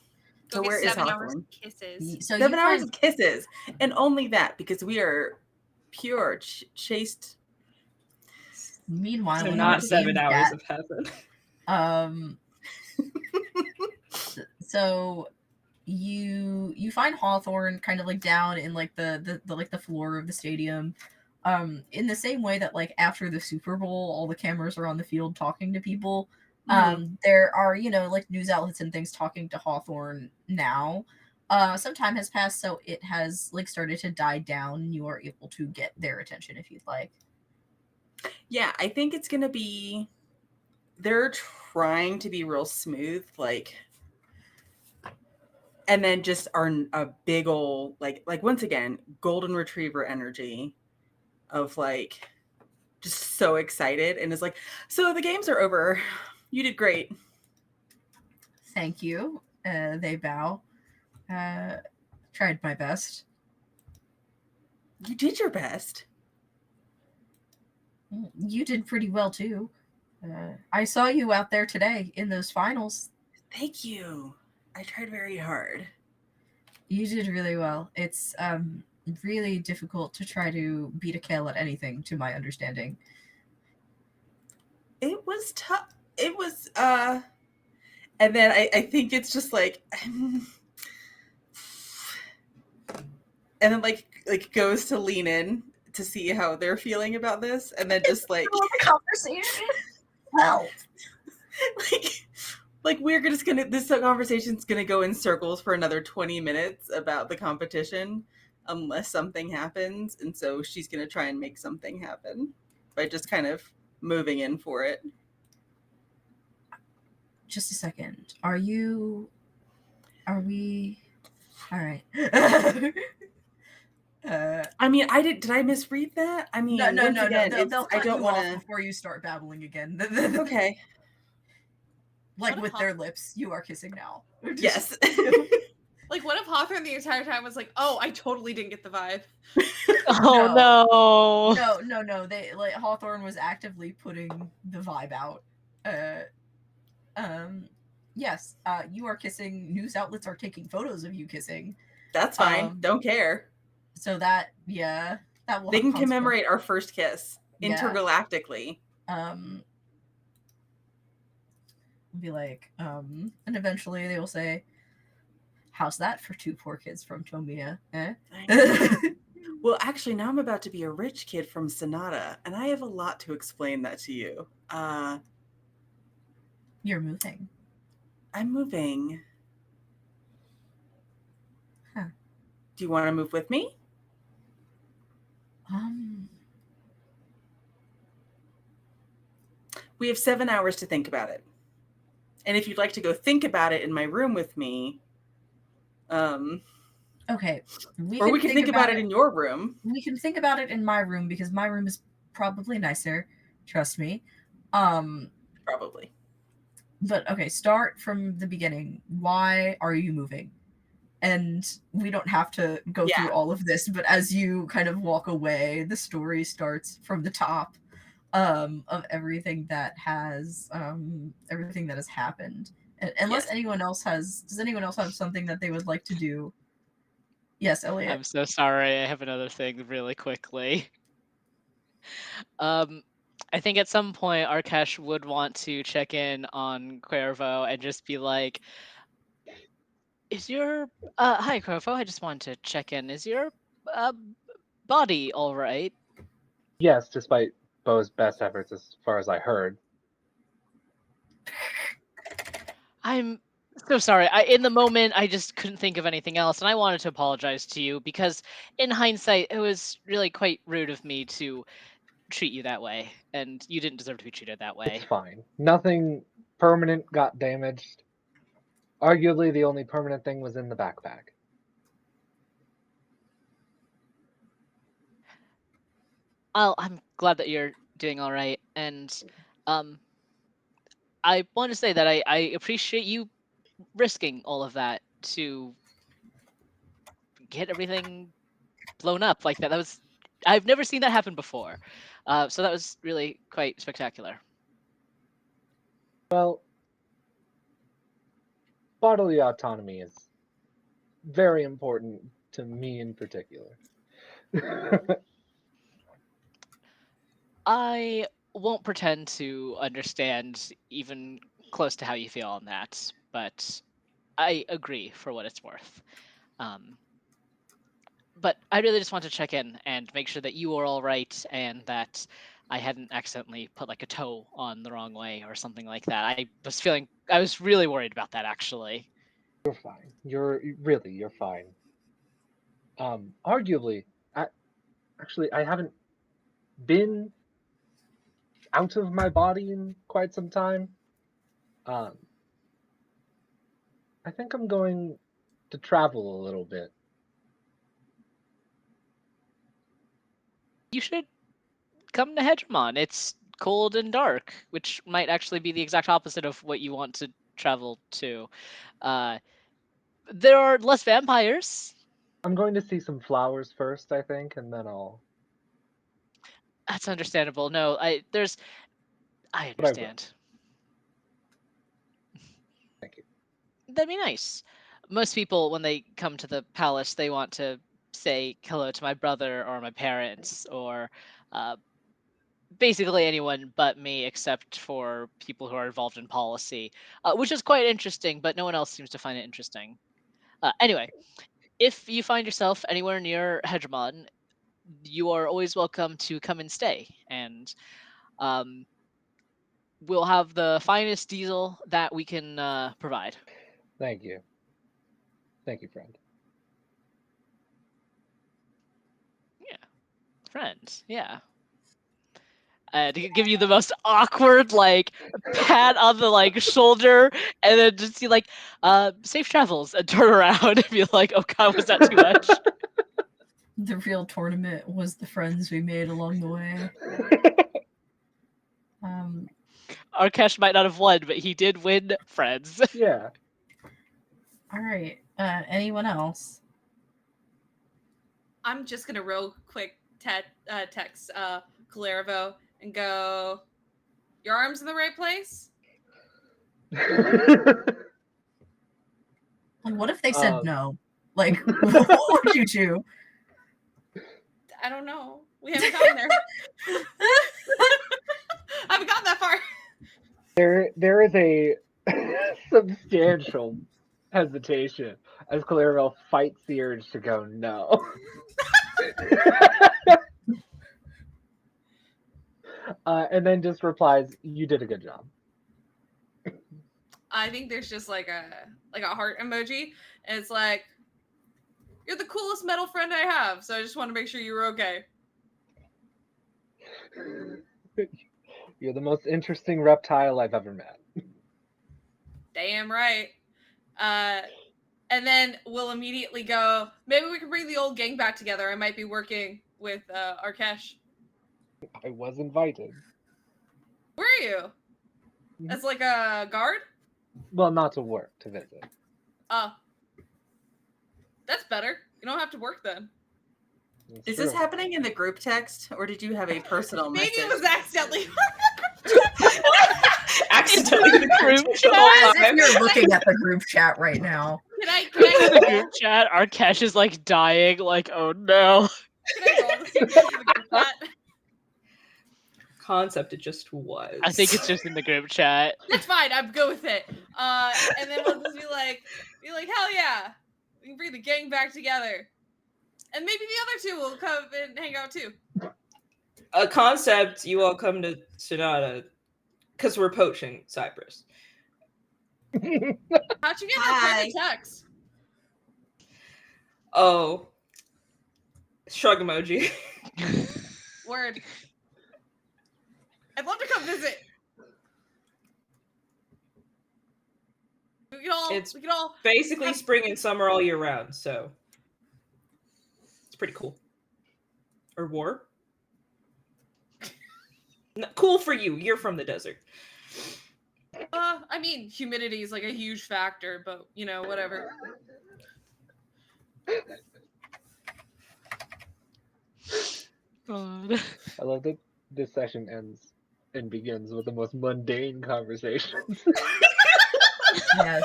B: Go
F: So
B: get
F: where is
B: 7 hours
F: Hawthorne?
B: kisses.
A: So
F: 7 hours
A: find
F: of kisses, and only that because we are pure, chaste.
A: meanwhile
D: So
A: in our
D: not
A: game
D: 7 hours
A: chat,
D: of heaven.
A: um so you find Hawthorne kind of like down in like the like the floor of the stadium, in the same way that like after the Super Bowl all the cameras are on the field talking to people. There are, you know, like news outlets and things talking to Hawthorne now. Some time has passed, so it has like started to die down and you are able to get their attention if you'd like.
F: Yeah, I think it's gonna be. They're trying to be real smooth, like, and then just are a big old like once again golden retriever energy of like just so excited and is like, so the games are over. You did great.
A: Thank you. They bow. Tried my best.
F: You did your best.
A: You did pretty well too. I saw you out there today in those finals.
F: Thank you. I tried very hard.
A: You did really well. It's really difficult to try to beat a Kale at anything, to my understanding.
F: It was tough. It was and then I think it's just like and then like goes to lean in to see how they're feeling about this and then just like
A: Conversation. Well,
F: like we're just gonna this conversation's gonna go in circles for another 20 minutes about the competition unless something happens, and so she's gonna try and make something happen by just kind of moving in for it.
A: just a second. Are we? All right.
F: I mean, did I misread that? I mean,
A: no.
F: once again,
A: They'll
F: I
A: cut
F: don't
A: you
F: want
A: off
F: to.
A: before you start babbling again.
F: Okay.
A: Like
B: What
A: with
B: a
A: their lips, you are kissing now.
F: Yes.
B: Like, what if Hawthorne the entire time was like, "Oh, I totally didn't get the vibe."
C: Oh no.
A: No. They like Hawthorne was actively putting the vibe out. Uh, yes. You are kissing. News outlets are taking photos of you kissing.
F: That's fine. Don't care.
A: So that that will
F: They
A: have
F: can
A: consequences.
F: commemorate our first kiss
A: Yeah.
F: intergalactically.
A: Be like, and eventually they will say, "How's that for two poor kids from Tomia?" Eh?
F: I know. Well, actually, now I'm about to be a rich kid from Sonata, and I have a lot to explain that to you.
A: You're moving.
F: I'm moving.
A: Huh.
F: Do you want to move with me?
A: Um,
F: We have 7 hours to think about it. And if you'd like to go think about it in my room with me,
A: okay.
F: or we can think about it in your room.
A: We can think about it in my room because my room is probably nicer. Trust me.
F: Probably.
A: But okay, start from the beginning. Why are you moving? And we don't have to go
F: Yeah.
A: through all of this, but as you kind of walk away, the story starts from the top of everything that has happened. Unless
F: Yes.
A: anyone else has, does anyone else have something that they would like to do? Yes, Elliot.
C: I'm so sorry. I have another thing really quickly. Um, I think at some point Arkesh would want to check in on Cuervo and just be like, "Is your hi Cuervo? I just wanted to check in. Is your uh body all right?"
E: Yes, despite Bo's best efforts, as far as I heard.
C: I'm so sorry. In the moment I just couldn't think of anything else, and I wanted to apologize to you because in hindsight it was really quite rude of me to treat you that way, and you didn't deserve to be treated that
E: It's
C: way.
E: fine. Nothing permanent got damaged. Arguably, the only permanent thing was in the backpack.
C: I'm glad that you're doing all right, and um, I want to say that I appreciate you risking all of that to get everything blown up like that. That was I've never seen that happen before, so that was really quite spectacular.
E: Well, bodily autonomy is very important to me in particular.
C: I won't pretend to understand even close to how you feel on that, but I agree for what it's worth. Um, but I really just want to check in and make sure that you are all right and that I hadn't accidentally put like a toe on the wrong way or something like that. I was really worried about that actually.
E: You're fine. You're fine. Arguably, I actually I haven't been out of my body in quite some time. Um, I think I'm going to travel a little bit.
C: You should come to Hegemon. It's cold and dark, which might actually be the exact opposite of what you want to travel to. Uh, there are less vampires.
E: I'm going to see some flowers first, I think, and then I'll.
C: That's understandable. No, I
E: But I will.
C: understand.
E: Thank you.
C: That'd be nice. Most people, when they come to the palace, they want to say hello to my brother or my parents or uh, basically anyone but me, except for people who are involved in policy, which is quite interesting, but no one else seems to find it interesting. Anyway, if you find yourself anywhere near Hegemon, you are always welcome to come and stay. And um, we'll have the finest diesel that we can provide.
E: Thank you. Thank you, friend.
C: Yeah, friends. Yeah. To give you the most awkward like pat on the like shoulder, and then just see like safe travels, and turn around and be like, oh god, was that too much?
A: The real tournament was the friends we made along the way. Um,
C: Arkesh might not have won, but he did win friends.
E: Yeah.
A: all right. Anyone else?
B: I'm just gonna real quick text Calervo and go, "Your arm's in the right place."
A: Like, what if they said
E: Um,
A: no? Like, what would you do?
B: I don't know. We haven't gotten there. I haven't gotten that far.
E: there is a substantial hesitation as Clarabelle fights the urge to go no. And then just replies, "You did a good job."
B: I think there's just like a heart emoji, and it's like, "You're the coolest metal friend I have, so I just want to make sure you were okay."
E: You're the most interesting reptile I've ever met.
B: Damn right. And then we'll immediately go, maybe we can bring the old gang back together. I might be working with Arkesh.
E: I was invited.
B: Where are you? As like a guard?
E: Well, not to work, to visit.
B: Oh. That's better. You don't have to work then.
E: It's
F: Is
E: true.
F: this happening in the group text, or did you have a personal
B: Maybe
F: message?
B: it was accidentally.
D: Accidentally in the
C: Group
D: group
C: chat?
D: the whole
A: As if
D: time.
A: you're looking at the group chat right now.
B: Can I
C: In the
B: roll?
C: group chat, Arkesh is like dying, like, oh no.
B: Can I roll to see if it's in the group chat?
D: Concept, it just was.
C: I think it's just in the group chat.
B: That's fine. I'm good with it. And then we'll just be like, hell yeah, we can bring the gang back together, and maybe the other two will come and hang out too.
D: A concept, you all come to Sonata because we're poaching Cypress.
B: How'd you get that private text?
D: Oh. Shrug emoji.
B: Word. I'd love to come visit.
D: It's
B: we could all
D: basically spring and summer all year round, so it's pretty cool. Or war? Cool for you. You're from the desert.
B: I mean, humidity is like a huge factor, but whatever.
C: God.
E: I love that this session ends and begins with the most mundane conversations.
A: Yes.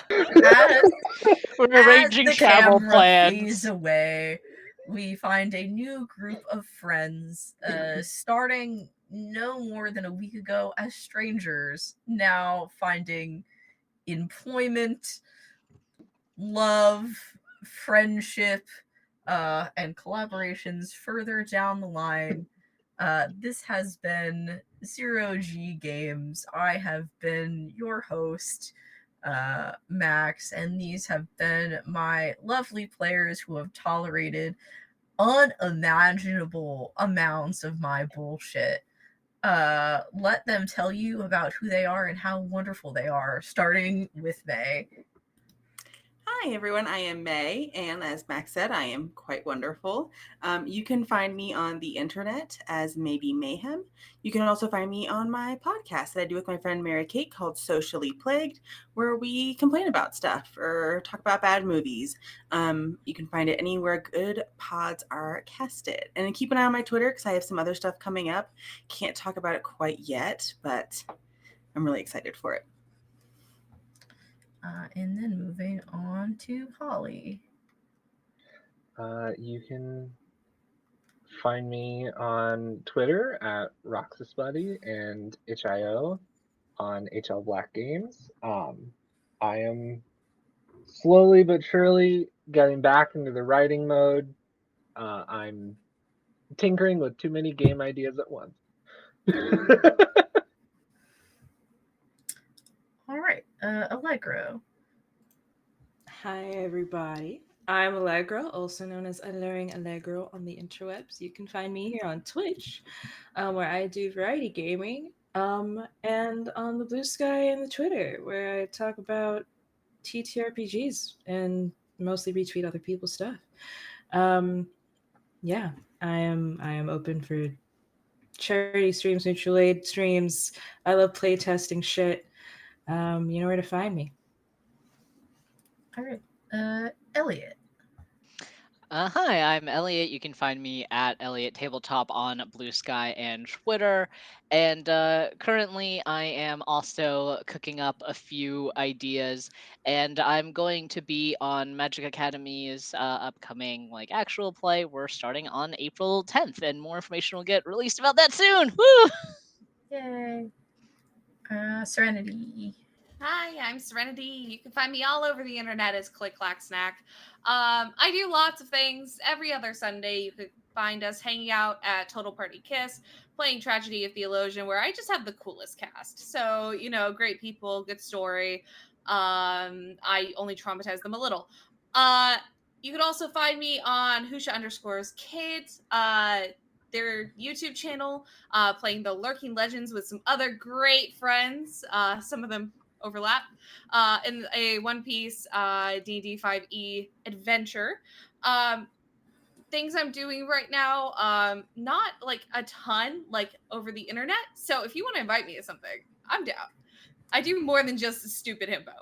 A: As,
C: We're
A: as
C: arranging
A: the
C: travel
A: camera fades
C: plans.
A: away, we find a new group of friends, starting no more than a week ago as strangers, now finding employment, love, friendship, and collaborations further down the line. This has been Zero G Games. I have been your host, Max, and these have been my lovely players who have tolerated unimaginable amounts of my bullshit. Let them tell you about who they are and how wonderful they are, starting with May.
F: Hi, everyone. I am May, and as Max said, I am quite wonderful. You can find me on the internet as Maybe Mayhem. You can also find me on my podcast that I do with my friend Mary Kate called Socially Plagued, where we complain about stuff or talk about bad movies. You can find it anywhere good pods are casted. And then keep an eye on my Twitter because I have some other stuff coming up. Can't talk about it quite yet, but I'm really excited for it.
A: And then moving on to Holly.
E: You can find me on Twitter at RoxasBuddy and HIO on HL Black Games. I am slowly but surely getting back into the writing mode. I'm tinkering with too many game ideas at once.
A: All right, Allegro.
D: Hi, everybody. I'm Allegra, also known as Alluring Allegro on the interwebs. You can find me here on Twitch, where I do variety gaming, and on the Blue Sky and the Twitter, where I talk about TTRPGs and mostly retweet other people's stuff. Yeah, I am open for charity streams, mutual aid streams. I love playtesting shit. You know where to find me.
A: All right, Elliot.
C: Hi, I'm Elliot. You can find me at Elliot Tabletop on Blue Sky and Twitter. And currently, I am also cooking up a few ideas, and I'm going to be on Magic Academy's upcoming actual play. We're starting on April 10th, and more information will get released about that soon. Woo!
A: Yay. Serenity.
B: Hi, I'm Serenity. You can find me all over the internet as Click Clack Snack. I do lots of things. Every other Sunday, you could find us hanging out at Total Party Kiss, playing Tragedy of Theologian, where I just have the coolest cast. So, great people, good story. I only traumatize them a little. You could also find me on Husha_kids. their YouTube channel, playing the Lurking Legends with some other great friends. Some of them overlap in a One Piece D&D 5e adventure. Things I'm doing right now, not like a ton, like over the internet. So if you want to invite me to something, I'm down. I do more than just stupid himbo.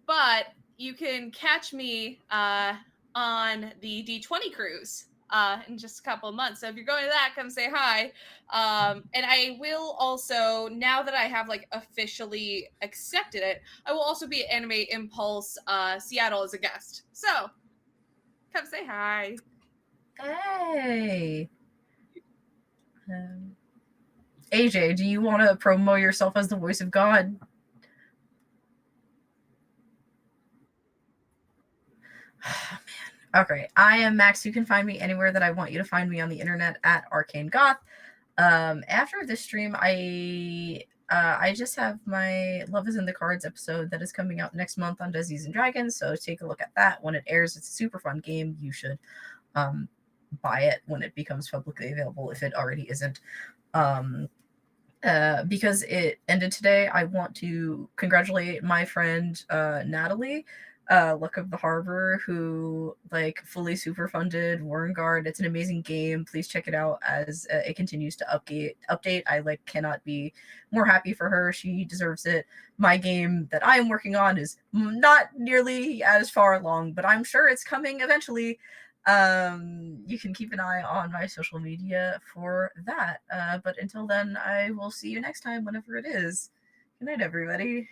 B: But you can catch me on the D20 cruise in just a couple of months. So if you're going to that, come say hi. And I will also, now that I have like officially accepted it, I will also be at Anime Impulse Seattle as a guest. So come say hi.
A: Hey. AJ, do you want to promo yourself as the voice of God? Man. Okay, I am Max. You can find me anywhere that I want you to find me on the internet at Arcane Goth. After this stream, I just have my Love is in the Cards episode that is coming out next month on Dungeons and Dragons, so take a look at that when it airs. It's a super fun game. You should buy it when it becomes publicly available if it already isn't. Because it ended today, I want to congratulate my friend Natalie, Luck of the Harbor, who like fully super funded Warrenguard. It's an amazing game. Please check it out as it continues to update. I like cannot be more happy for her. She deserves it. My game that I am working on is not nearly as far along, but I'm sure it's coming eventually. You can keep an eye on my social media for that. But until then, I will see you next time, whenever it is. Good night, everybody.